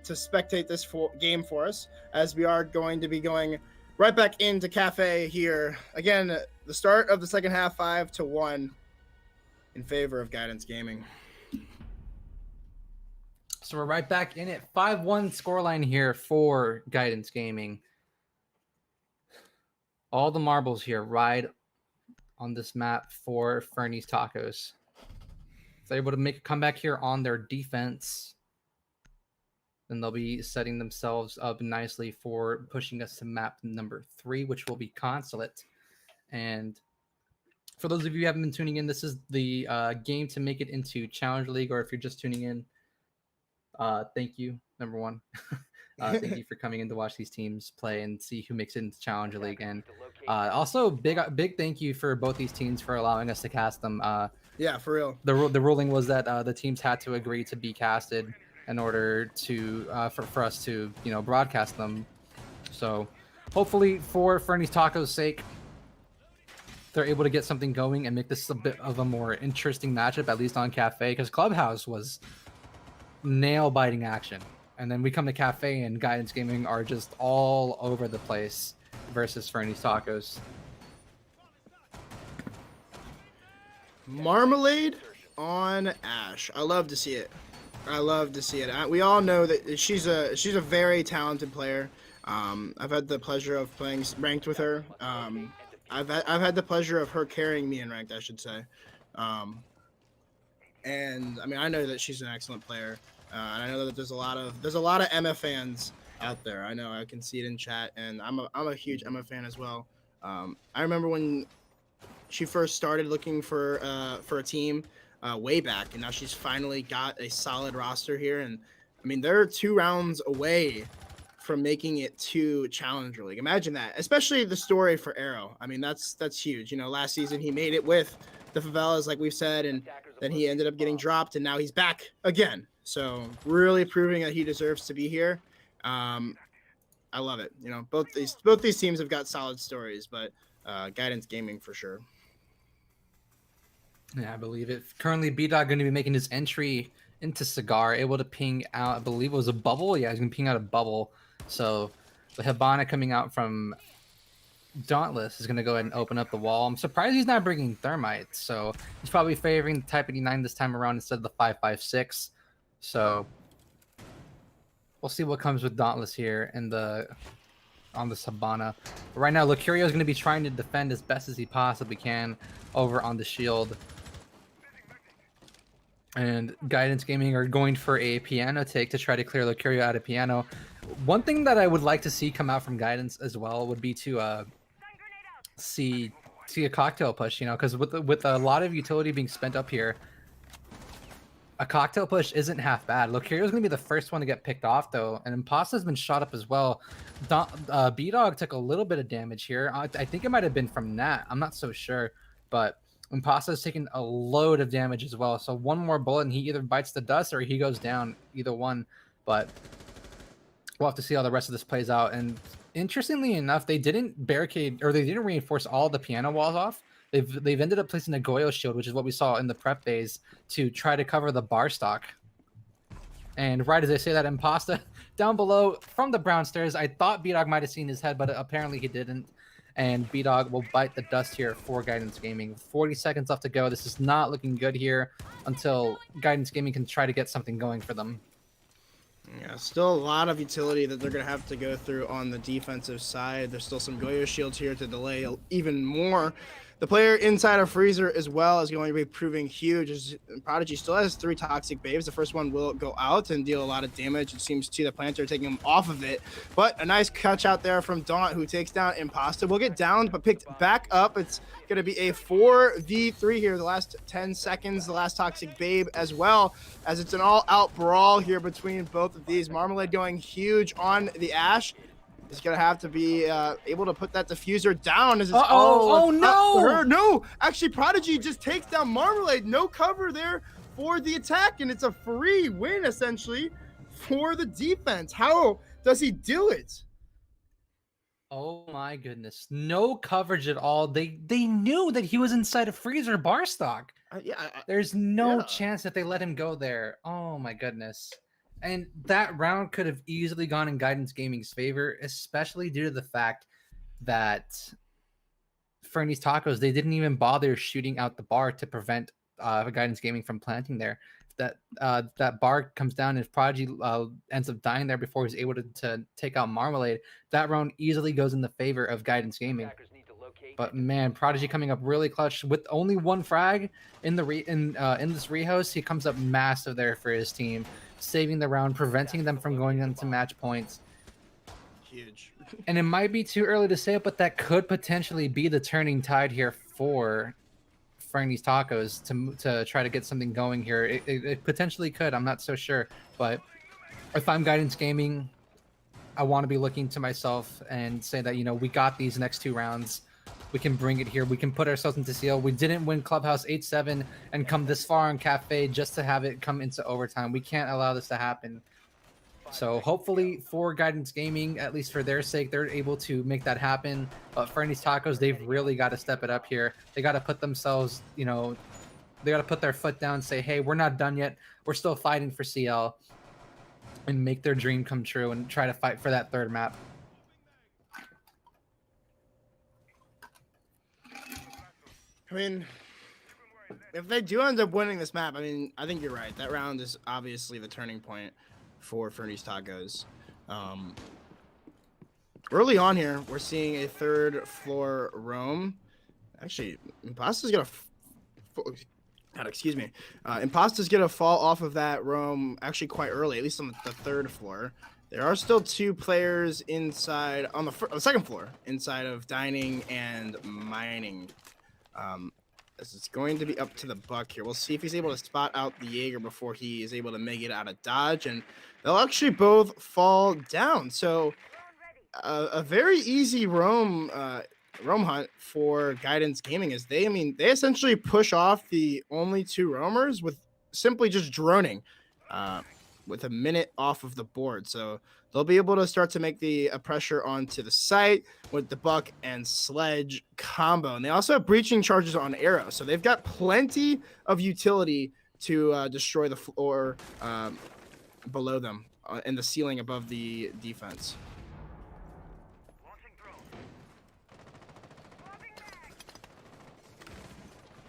spectate this game for us, as we are going to be going right back into Cafe here. Again, the start of the second half, 5-1 in favor of Guidance Gaming. So we're right back in it. 5-1 scoreline here for Guidance Gaming. All the marbles here ride on this map for Fernys Tacos. If they're able to make a comeback here on their defense, then they'll be setting themselves up nicely for pushing us to map number 3, which will be Consulate. And for those of you who haven't been tuning in, this is the game to make it into Challenger League, or if you're just tuning in, thank you, number 1. Thank you for coming in to watch these teams play and see who makes it into Challenger League. And also, big thank you for both these teams for allowing us to cast them. Yeah, for real. The ruling was that the teams had to agree to be casted in order to for us to, you know, broadcast them. So hopefully, for Fernys Tacos' sake, they're able to get something going and make this a bit of a more interesting matchup, at least on Cafe, because Clubhouse was nail-biting action. And then we come to Cafe, and Guidance Gaming are just all over the place versus Fernys Tacos. Marmalade on Ash. I love to see it. I love to see it. We all know that she's a very talented player. I've had the pleasure of playing ranked with her. I've had the pleasure of her carrying me in ranked, I should say. And I mean, I know that she's an excellent player. And I know that there's a lot of MF fans out there. I know, I can see it in chat, and I'm a huge MF fan as well. I remember when she first started looking for a team way back, and now she's finally got a solid roster here. And I mean, they're 2 rounds away from making it to Challenger League. Imagine that, especially the story for Arrow. I mean, that's huge. You know, last season he made it with the Favelas, like we've said, and then he ended up getting dropped, and now he's back again. So really proving that he deserves to be here. I love it. You know, both these teams have got solid stories, but Guidance Gaming for sure. Yeah, I believe it. Currently, B-Dog going to be making his entry into Cigar, able to ping out, I believe it was a bubble. Yeah, he's going to ping out a bubble. So the Hibana coming out from Dauntless is going to go ahead and open up the wall. I'm surprised he's not bringing Thermite. So he's probably favoring the Type 89 this time around instead of the 5.56. So we'll see what comes with Dauntless here on the Hibana. Right now, Lucurio is going to be trying to defend as best as he possibly can over on the shield. And Guidance Gaming are going for a piano take to try to clear Lucurio out of piano. One thing that I would like to see come out from Guidance as well would be to see a cocktail push, you know, because with a lot of utility being spent up here, a cocktail push isn't half bad. Locario's gonna be the first one to get picked off though, and Impasta's been shot up as well. B-Dog took a little bit of damage here. I think it might have been from Nat. I'm not so sure, but Impasta's taking a load of damage as well. So one more bullet and he either bites the dust or he goes down. Either one, but we'll have to see how the rest of this plays out. And interestingly enough, they didn't barricade or they didn't reinforce all the piano walls off. They've ended up placing a Goyo shield, which is what we saw in the prep phase, to try to cover the bar stock. And right as I say that, Impasta down below from the brown stairs, I thought B-Dog might have seen his head, but apparently he didn't. And B-Dog will bite the dust here for Guidance Gaming. 40 seconds left to go. This is not looking good here until Guidance Gaming can try to get something going for them. Yeah, still a lot of utility that they're going to have to go through on the defensive side. There's still some Goyo shields here to delay even more. The player inside of Freezer as well is going to be proving huge. As Prodigy still has 3 toxic babes. The first one will go out and deal a lot of damage. It seems to the planter taking him off of it. But a nice catch out there from Daunt, who takes down Imposter. Will get downed but picked back up. It's going to be a 4v3 here. The last 10 seconds, the last toxic babe as well, as it's an all-out brawl here between both of these. Marmalade going huge on the Ash. He's going to have to be able to put that diffuser down. As it's oh no! No! Actually, Prodigy just takes down Marmalade. No cover there for the attack, and it's a free win, essentially, for the defense. How does he do it? Oh my goodness. No coverage at all. They knew that he was inside a freezer bar stock. There's no chance that they let him go there. Oh my goodness. And that round could have easily gone in Guidance Gaming's favor, especially due to the fact that Fernys Tacos, they didn't even bother shooting out the bar to prevent Guidance Gaming from planting there. That bar comes down and if Prodigy ends up dying there before he's able to take out Marmalade, that round easily goes in the favor of Guidance Gaming. But man, Prodigy coming up really clutch with only 1 frag in the in this rehost. He comes up massive there for his team, saving the round, preventing them from going into match points. Huge. And it might be too early to say it, but that could potentially be the turning tide here for Fernys Tacos to try to get something going here. It potentially could. I'm not so sure, but if I'm Guidance Gaming, I want to be looking to myself and say that, you know, we got these next 2 rounds. We can bring it here. We can put ourselves into seal. We didn't win Clubhouse 8-7 and come this far on Cafe just to have it come into overtime. We can't allow this to happen. So hopefully for Guidance Gaming, at least for their sake, they're able to make that happen. But Fernys Tacos, they've really got to step it up here. They got to put themselves, you know, they got to put their foot down and say, hey, we're not done yet. We're still fighting for CL, and make their dream come true and try to fight for that 3rd map. I mean, if they do end up winning this map, I mean, I think you're right. That round is obviously the turning point for Fernys Tacos. Early on here, we're seeing a 3rd floor roam. Actually, Impasta's gonna Impasta's gonna fall off of that roam actually quite early, at least on the 3rd floor. There are still 2 players inside on the 2nd floor, inside of dining and mining. This is going to be up to the Buck here. We'll see if he's able to spot out the Jaeger before he is able to make it out of dodge, and they'll actually both fall down. So a very easy roam hunt for Guidance Gaming, as they essentially push off the only 2 roamers with simply just droning with a minute off of the board. So they'll be able to start to make the pressure onto the site with the Buck and Sledge combo. And they also have breaching charges on Arrow. So they've got plenty of utility to destroy the floor below them and the ceiling above the defense.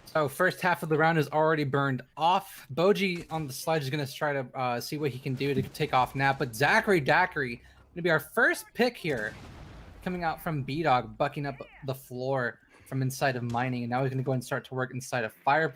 So first half of the round is already burned off. Boji on the slide is going to try to see what he can do to take off Nap. But Zachary Daiquiri going to be our first pick here, coming out from B-Dog, bucking up the floor from inside of mining. And now he's going to go and start to work inside of fire.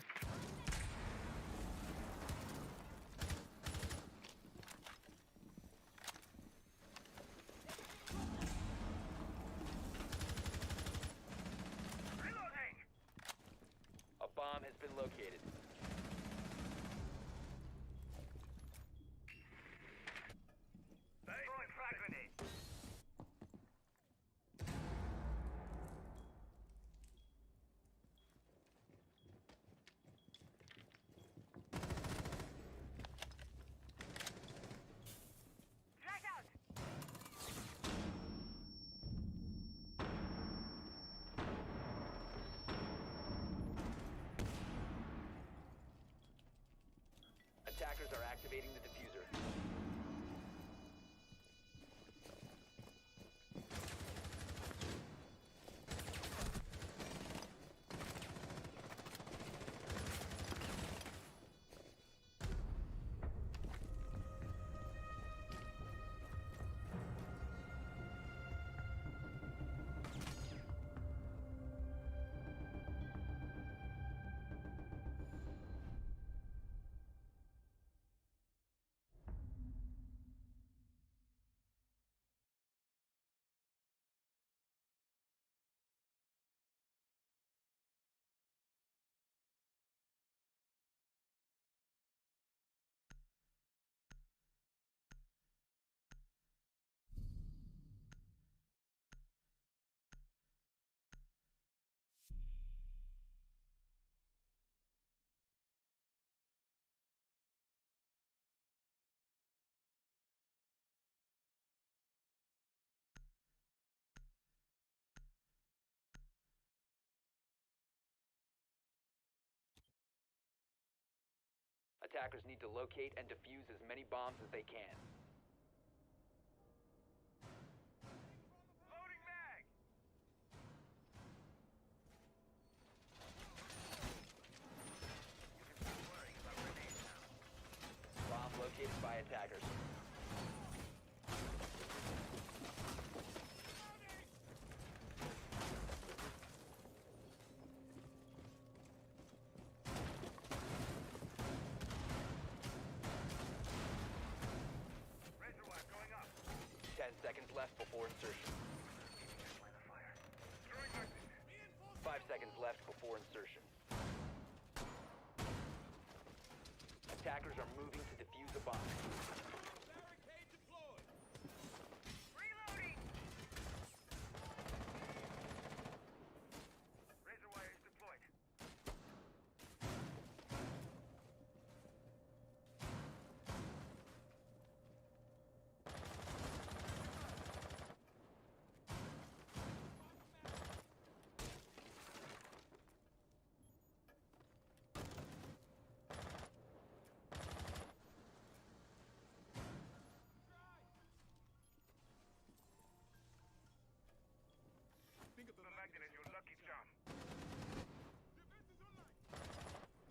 Attackers need to locate and defuse as many bombs as they can. Loading mag! Bomb located by attackers. Razor wire going up. 10 seconds left before insertion. Throwing magnet. 5 seconds left before insertion. Attackers are moving to defuse a bomb. Barricade deployed. Reloading. Razor wire is deployed. Think of The magnet is your lucky charm.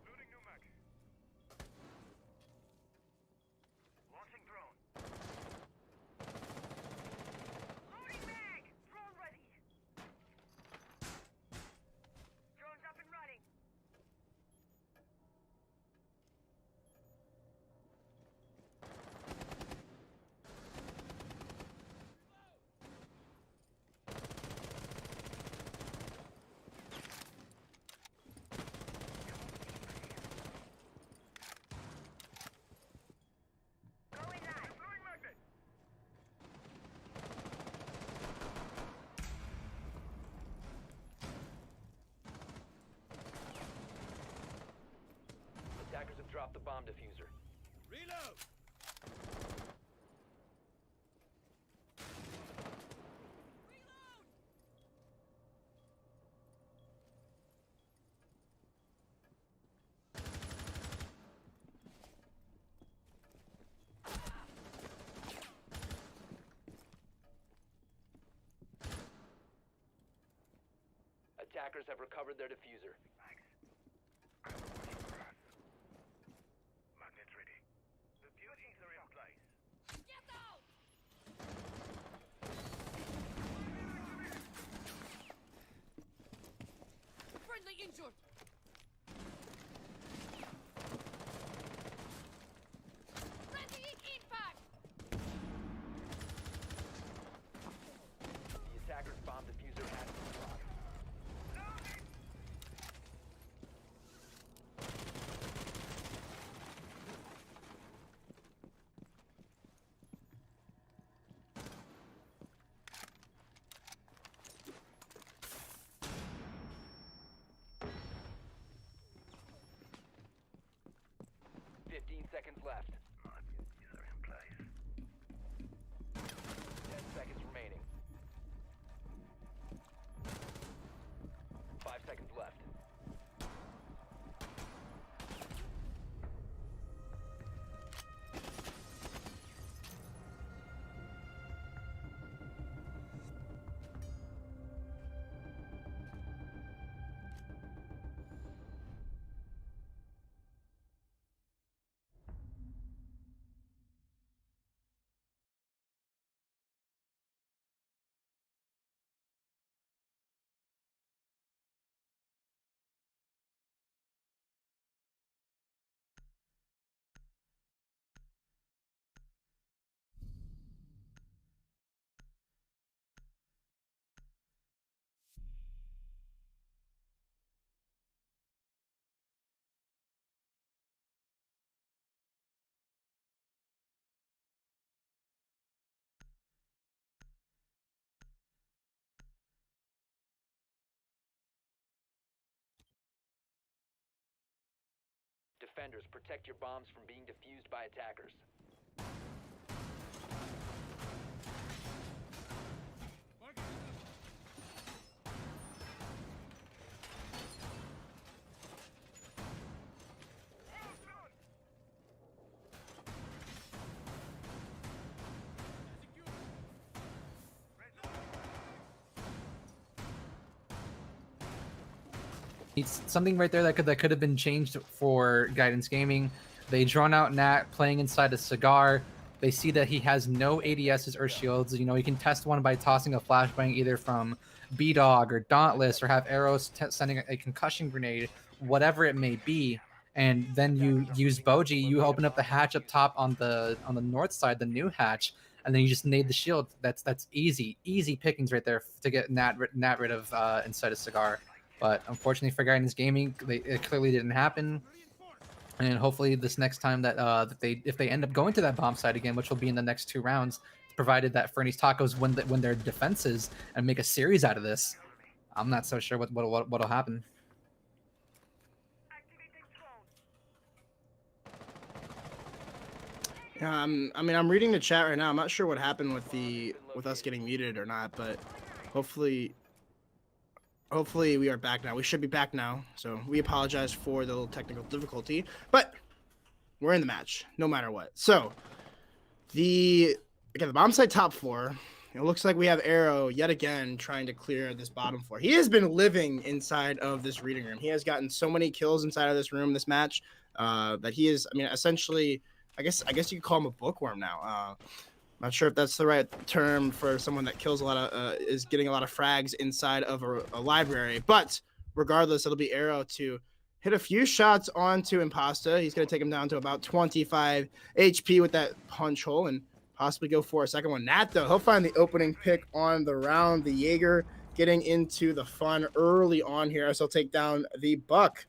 Loading new mag. Launching drone. Loading mag! Drone ready. Drone's up and running. Going live. Deploying magnet. Attackers have dropped the bomb diffuser. Reload. Attackers have recovered their diffuser. Max. I will watch your path. Magnets ready. The duties are in place. Get out! Friendly injured! Readying impact! The attacker's bomb diffuser has been dropped. Loading. 15 seconds left. Magnets are in place. 10 seconds remaining. 5 seconds left. Defenders, protect your bombs from being defused by attackers. It's something right there that could have been changed for Guidance Gaming. They drawn out Nat playing inside a cigar. They see that he has no ADSs or shields. You know, you can test one by tossing a flashbang either from B-Dog or Dauntless, or have arrows sending a concussion grenade, whatever it may be. And then you use Boji. You open up the hatch up top on the north side, the new hatch, and then you just nade the shield. That's easy pickings right there to get Nat rid of inside a cigar. But unfortunately for Guidance Gaming, it clearly didn't happen. And hopefully this next time that if they end up going to that bomb site again, which will be in the next 2 rounds, provided that Fernys Tacos win their defenses and make a series out of this, I'm not so sure what'll happen. I mean, I'm reading the chat right now. I'm not sure what happened with us getting muted or not, but hopefully we are back now. We should be back now. So we apologize for the little technical difficulty, but we're in the match no matter what. So the bomb site top floor. It looks like we have Arrow yet again trying to clear this bottom floor. He has been living inside of this reading room. He has gotten so many kills inside of this room this match that he is. I mean, essentially, I guess you could call him a bookworm now. Not sure if that's the right term for someone that kills a lot of is getting a lot of frags inside of a library. But regardless, it'll be Arrow to hit a few shots onto Impasta. He's going to take him down to about 25 HP with that punch hole and possibly go for a second one. Nat, though, he'll find the opening pick on the round. The Jaeger getting into the fun early on here as he'll take down the Buck.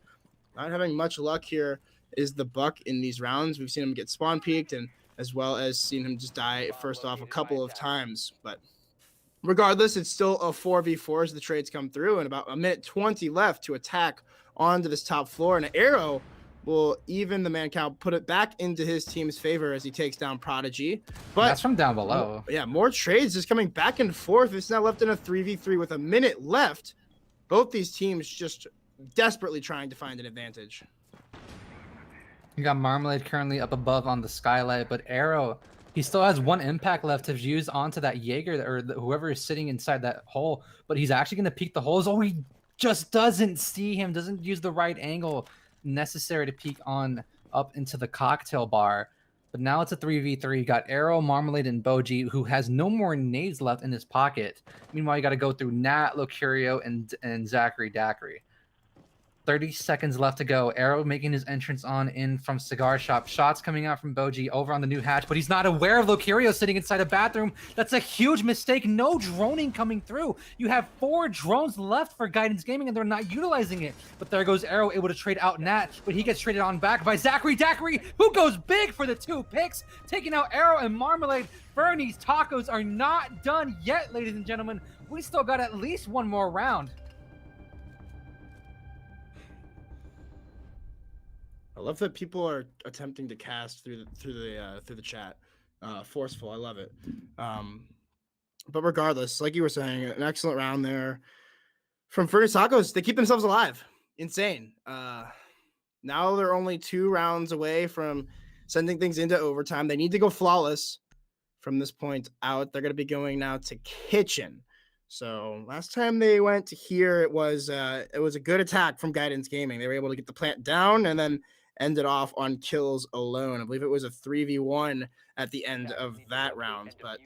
Not having much luck here is the Buck in these rounds. We've seen him get spawn peeked and as well as seen him just die first off a couple of times. But regardless, it's still a 4v4 as the trades come through and about a minute 20 left to attack onto this top floor. And Arrow will even the man count, put it back into his team's favor as he takes down Prodigy. But that's from down below. Yeah, more trades just coming back and forth. It's now left in a 3v3 with a minute left. Both these teams just desperately trying to find an advantage. You got Marmalade currently up above on the skylight, but Arrow, he still has 1 impact left to use onto that Jaeger or whoever is sitting inside that hole. But he's actually going to peek the holes. Oh, he just doesn't see him, doesn't use the right angle necessary to peek on up into the cocktail bar. But now it's a 3v3. You got Arrow, Marmalade, and Boji, who has no more nades left in his pocket. Meanwhile, you got to go through Nat, Locurio, and Zachary Daiquiri. 30 seconds left to go. Arrow making his entrance on in from Cigar Shop. Shots coming out from Boji over on the new hatch, but he's not aware of Locurio sitting inside a bathroom. That's a huge mistake. No droning coming through. You have 4 drones left for Guidance Gaming, and they're not utilizing it. But there goes Arrow, able to trade out Nat, but he gets traded on back by Zachary Daiquiri, who goes big for the 2 picks, taking out Arrow and Marmalade. Fernys Tacos are not done yet, ladies and gentlemen. We still got at least 1 more round. I love that people are attempting to cast through the chat. Forceful, I love it. But regardless, like you were saying, an excellent round there from Fernys Tacos. They keep themselves alive. Insane. Now they're only 2 rounds away from sending things into overtime. They need to go flawless from this point out. They're going to be going now to Kitchen. So last time they went to here, it was a good attack from Guidance Gaming. They were able to get the plant down and then ended off on kills alone. I believe it was a 3v1 at the end of that round. But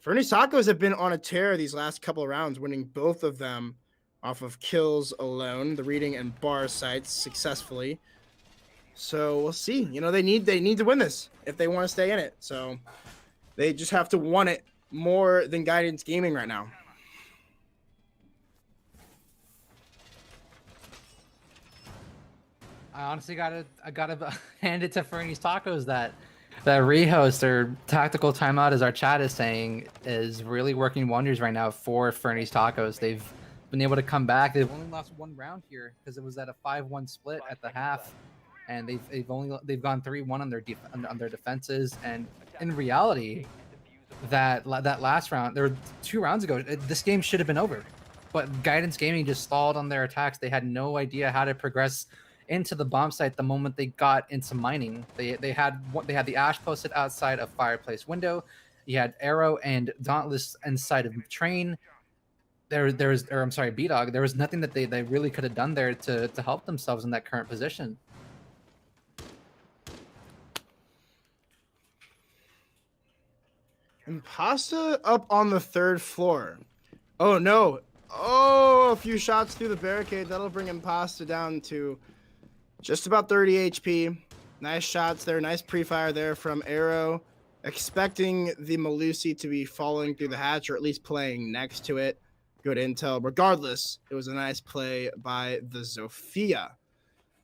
Fernys Tacos have been on a tear these last couple of rounds, winning both of them off of kills alone, the reading and bar sites successfully. So we'll see. You know, they need to win this if they want to stay in it. So they just have to want it more than Guidance Gaming right now. I honestly gotta hand it to Fernys Tacos that rehost or tactical timeout, as our chat is saying, is really working wonders right now for Fernys Tacos. They've been able to come back. They've only lost 1 round here because it was at a 5-1 split at the half, and they've gone 3-1 on their defenses. And in reality, that last round, there were 2 rounds ago, this game should have been over, but Guidance Gaming just stalled on their attacks. They had no idea how to progress into the bomb site the moment they got into mining. They had the ash posted outside a fireplace window. You had Arrow and Dauntless inside of train. or I'm sorry, B-Dog, there was nothing that they really could have done there to help themselves in that current position. Impasta up on the 3rd floor. Oh no. Oh, a few shots through the barricade. That'll bring Impasta down to just about 30 HP. Nice shots there. Nice pre-fire there from Arrow. Expecting the Malusi to be falling through the hatch, or at least playing next to it. Good intel. Regardless, it was a nice play by the Zofia.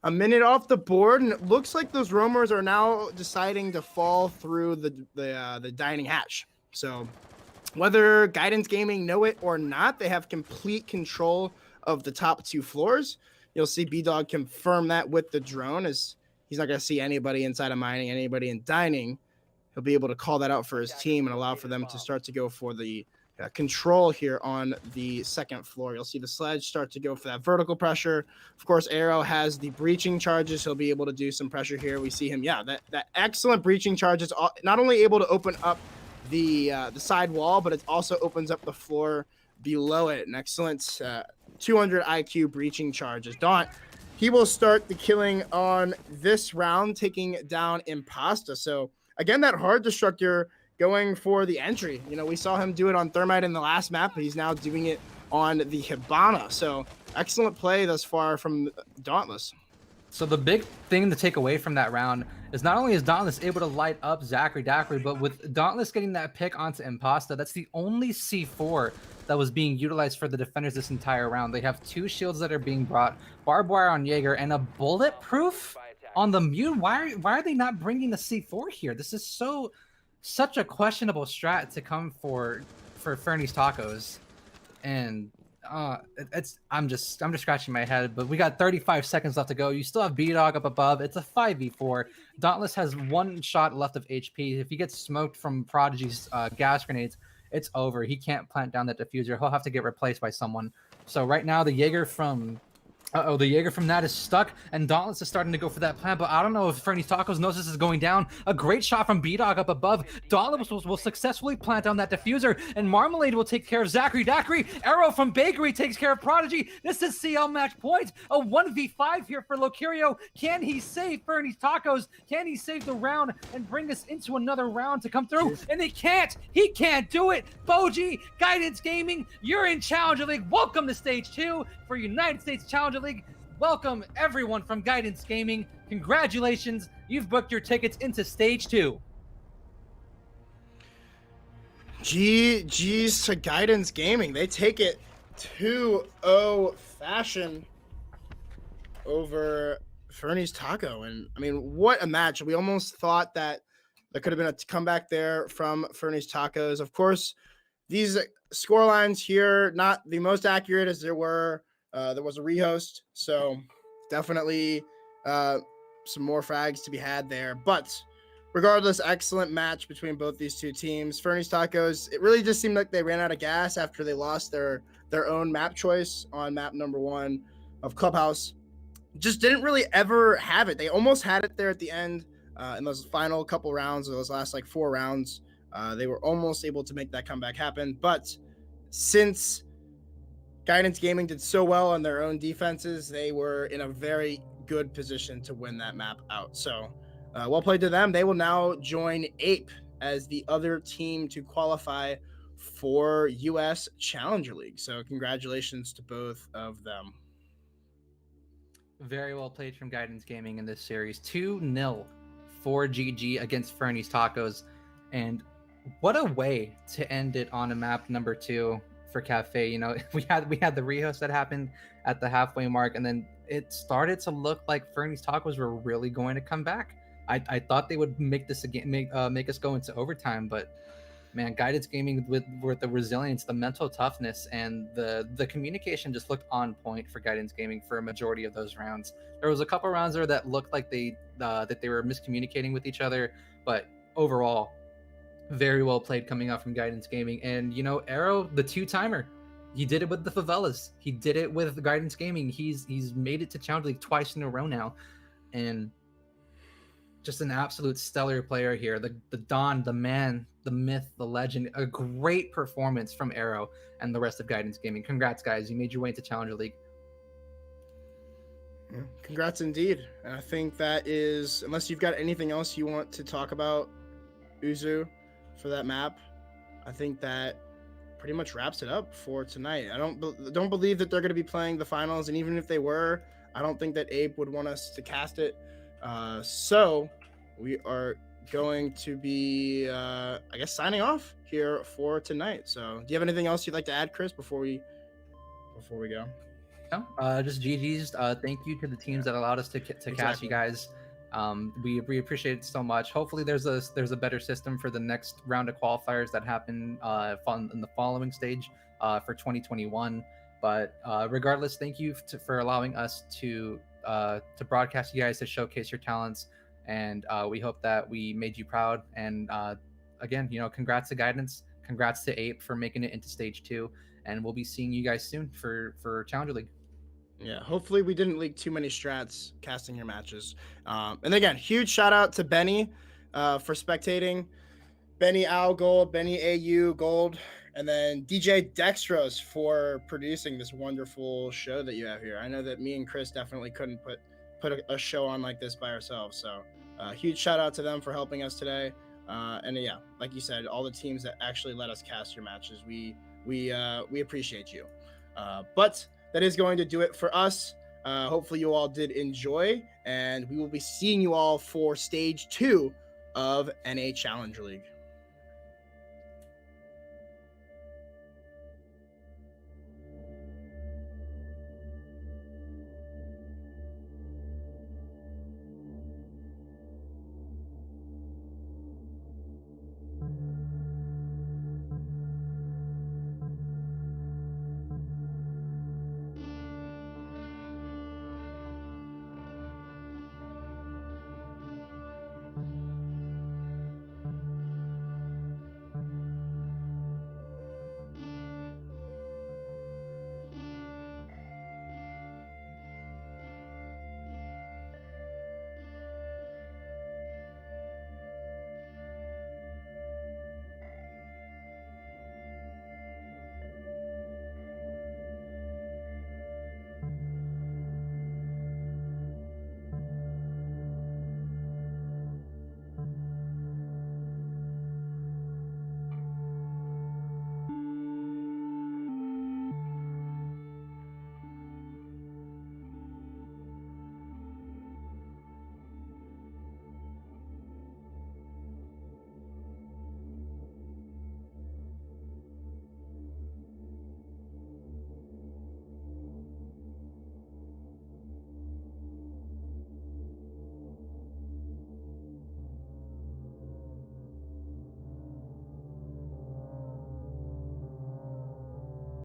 A minute off the board, and it looks like those roamers are now deciding to fall through the dining hatch. So whether Guidance Gaming know it or not, they have complete control of the top 2 floors. You'll see B-Dog confirm that with the drone, as he's not going to see anybody inside of mining, anybody in dining. He'll be able to call that out for his team and allow for them to start to go for the control here on the 2nd floor. You'll see the sledge start to go for that vertical pressure. Of course, Arrow has the breaching charges. He'll be able to do some pressure here. We see him, that excellent breaching charges, not only able to open up the side wall, but it also opens up the floor below it. An excellent 200 IQ breaching charges. Daunt, he will start the killing on this round, taking down Impasta. So again, that hard destructor going for the entry. You know, we saw him do it on Thermite in the last map, but he's now doing it on the Hibana. So excellent play thus far from Dauntless. So the big thing to take away from that round is not only is Dauntless able to light up Zachary Daiquiri, but with Dauntless getting that pick onto Impasta, that's the only C4 that was being utilized for the defenders this entire round. They have 2 shields that are being brought, barbed wire on Jaeger, and a bulletproof on the Mune. Why are they not bringing the C4 here? This is such a questionable strat to come for Fernys Tacos, and I'm just scratching my head. But we got 35 seconds left to go. You still have B-Dog up above. It's a 5v4. Dauntless has 1 shot left of HP. If he gets smoked from Prodigy's gas grenades, it's over. He can't plant down that diffuser. He'll have to get replaced by someone. So right now the Jaeger from that is stuck, and Dauntless is starting to go for that plant, but I don't know if Fernys Tacos knows this is going down. A great shot from B-Dog up above. Dauntless will successfully plant down that diffuser, and Marmalade will take care of Zachary Daiquiri. Arrow from Bakery takes care of Prodigy. This is CL match point. A 1v5 here for Locurio. Can he save Fernys Tacos? Can he save the round and bring us into another round to come through? And he can't. He can't do it. Boji, Guidance Gaming, you're in Challenger League. Welcome to Stage 2 for United States Challenger League. Welcome everyone from Guidance Gaming. Congratulations, you've booked your tickets into Stage 2. GG's to Guidance Gaming. They take it 2-0 fashion over Fernys Taco. And I mean, what a match. We almost thought that there could have been a comeback there from Fernys Tacos. Of course, these score lines here, not the most accurate as there were. There was a rehost, so definitely some more frags to be had there. But regardless, excellent match between both these 2 teams. Fernys Tacos, it really just seemed like they ran out of gas after they lost their own map choice on map number 1 of Clubhouse. Just didn't really ever have it. They almost had it there at the end in those final couple rounds, or those last 4 rounds. They were almost able to make that comeback happen. But since Guidance Gaming did so well on their own defenses, they were in a very good position to win that map out. So well played to them. They will now join Ape as the other team to qualify for US Challenger League. So congratulations to both of them. Very well played from Guidance Gaming in this series. 2-0 for GG against Fernys Tacos. And what a way to end it on a map number 2 for Cafe. You know, we had the rehost that happened at the halfway mark, and then it started to look like Fernys Tacos were really going to come back. I thought they would make this again, make us go into overtime, but man, Guidance Gaming with the resilience, the mental toughness, and the communication just looked on point for Guidance Gaming for a majority of those rounds. There was a couple rounds there that looked like they were miscommunicating with each other, but overall, very well played coming out from Guidance Gaming. And you know, Arrow, the 2-timer, he did it with the Favelas. He did it with Guidance Gaming. He's made it to Challenger League twice in a row now, and just an absolute stellar player here. The Don, the man, the myth, the legend, a great performance from Arrow and the rest of Guidance Gaming. Congrats, guys! You made your way into Challenger League. Yeah, congrats indeed. And I think that is, unless you've got anything else you want to talk about, Uzu, for that map, I think that pretty much wraps it up for tonight. I don't believe that they're going to be playing the finals, and even if they were, I don't think that Abe would want us to cast it. So we are going to be, I guess, signing off here for tonight. So, do you have anything else you'd like to add, Chris, before we go? No, just GG's. Thank you to the teams that allowed us to cast Exactly. you guys. We appreciate it so much. Hopefully, there's a better system for the next round of qualifiers that happen in the following stage for 2021. But regardless, thank you for allowing us to broadcast you guys, to showcase your talents, and we hope that we made you proud. And again, congrats to Guidance, congrats to Ape for making it into stage 2, and we'll be seeing you guys soon for Challenger League. Yeah, hopefully we didn't leak too many strats casting your matches. And again, huge shout out to Benny for spectating. Benny Al Gold, Benny AU Gold, and then DJ Dextros for producing this wonderful show that you have here. I know that me and Chris definitely couldn't put a show on like this by ourselves. So huge shout out to them for helping us today. And yeah, like you said, all the teams that actually let us cast your matches, we appreciate you. But that is going to do it for us. Hopefully you all did enjoy, and we will be seeing you all for stage 2 of NA Challenger League.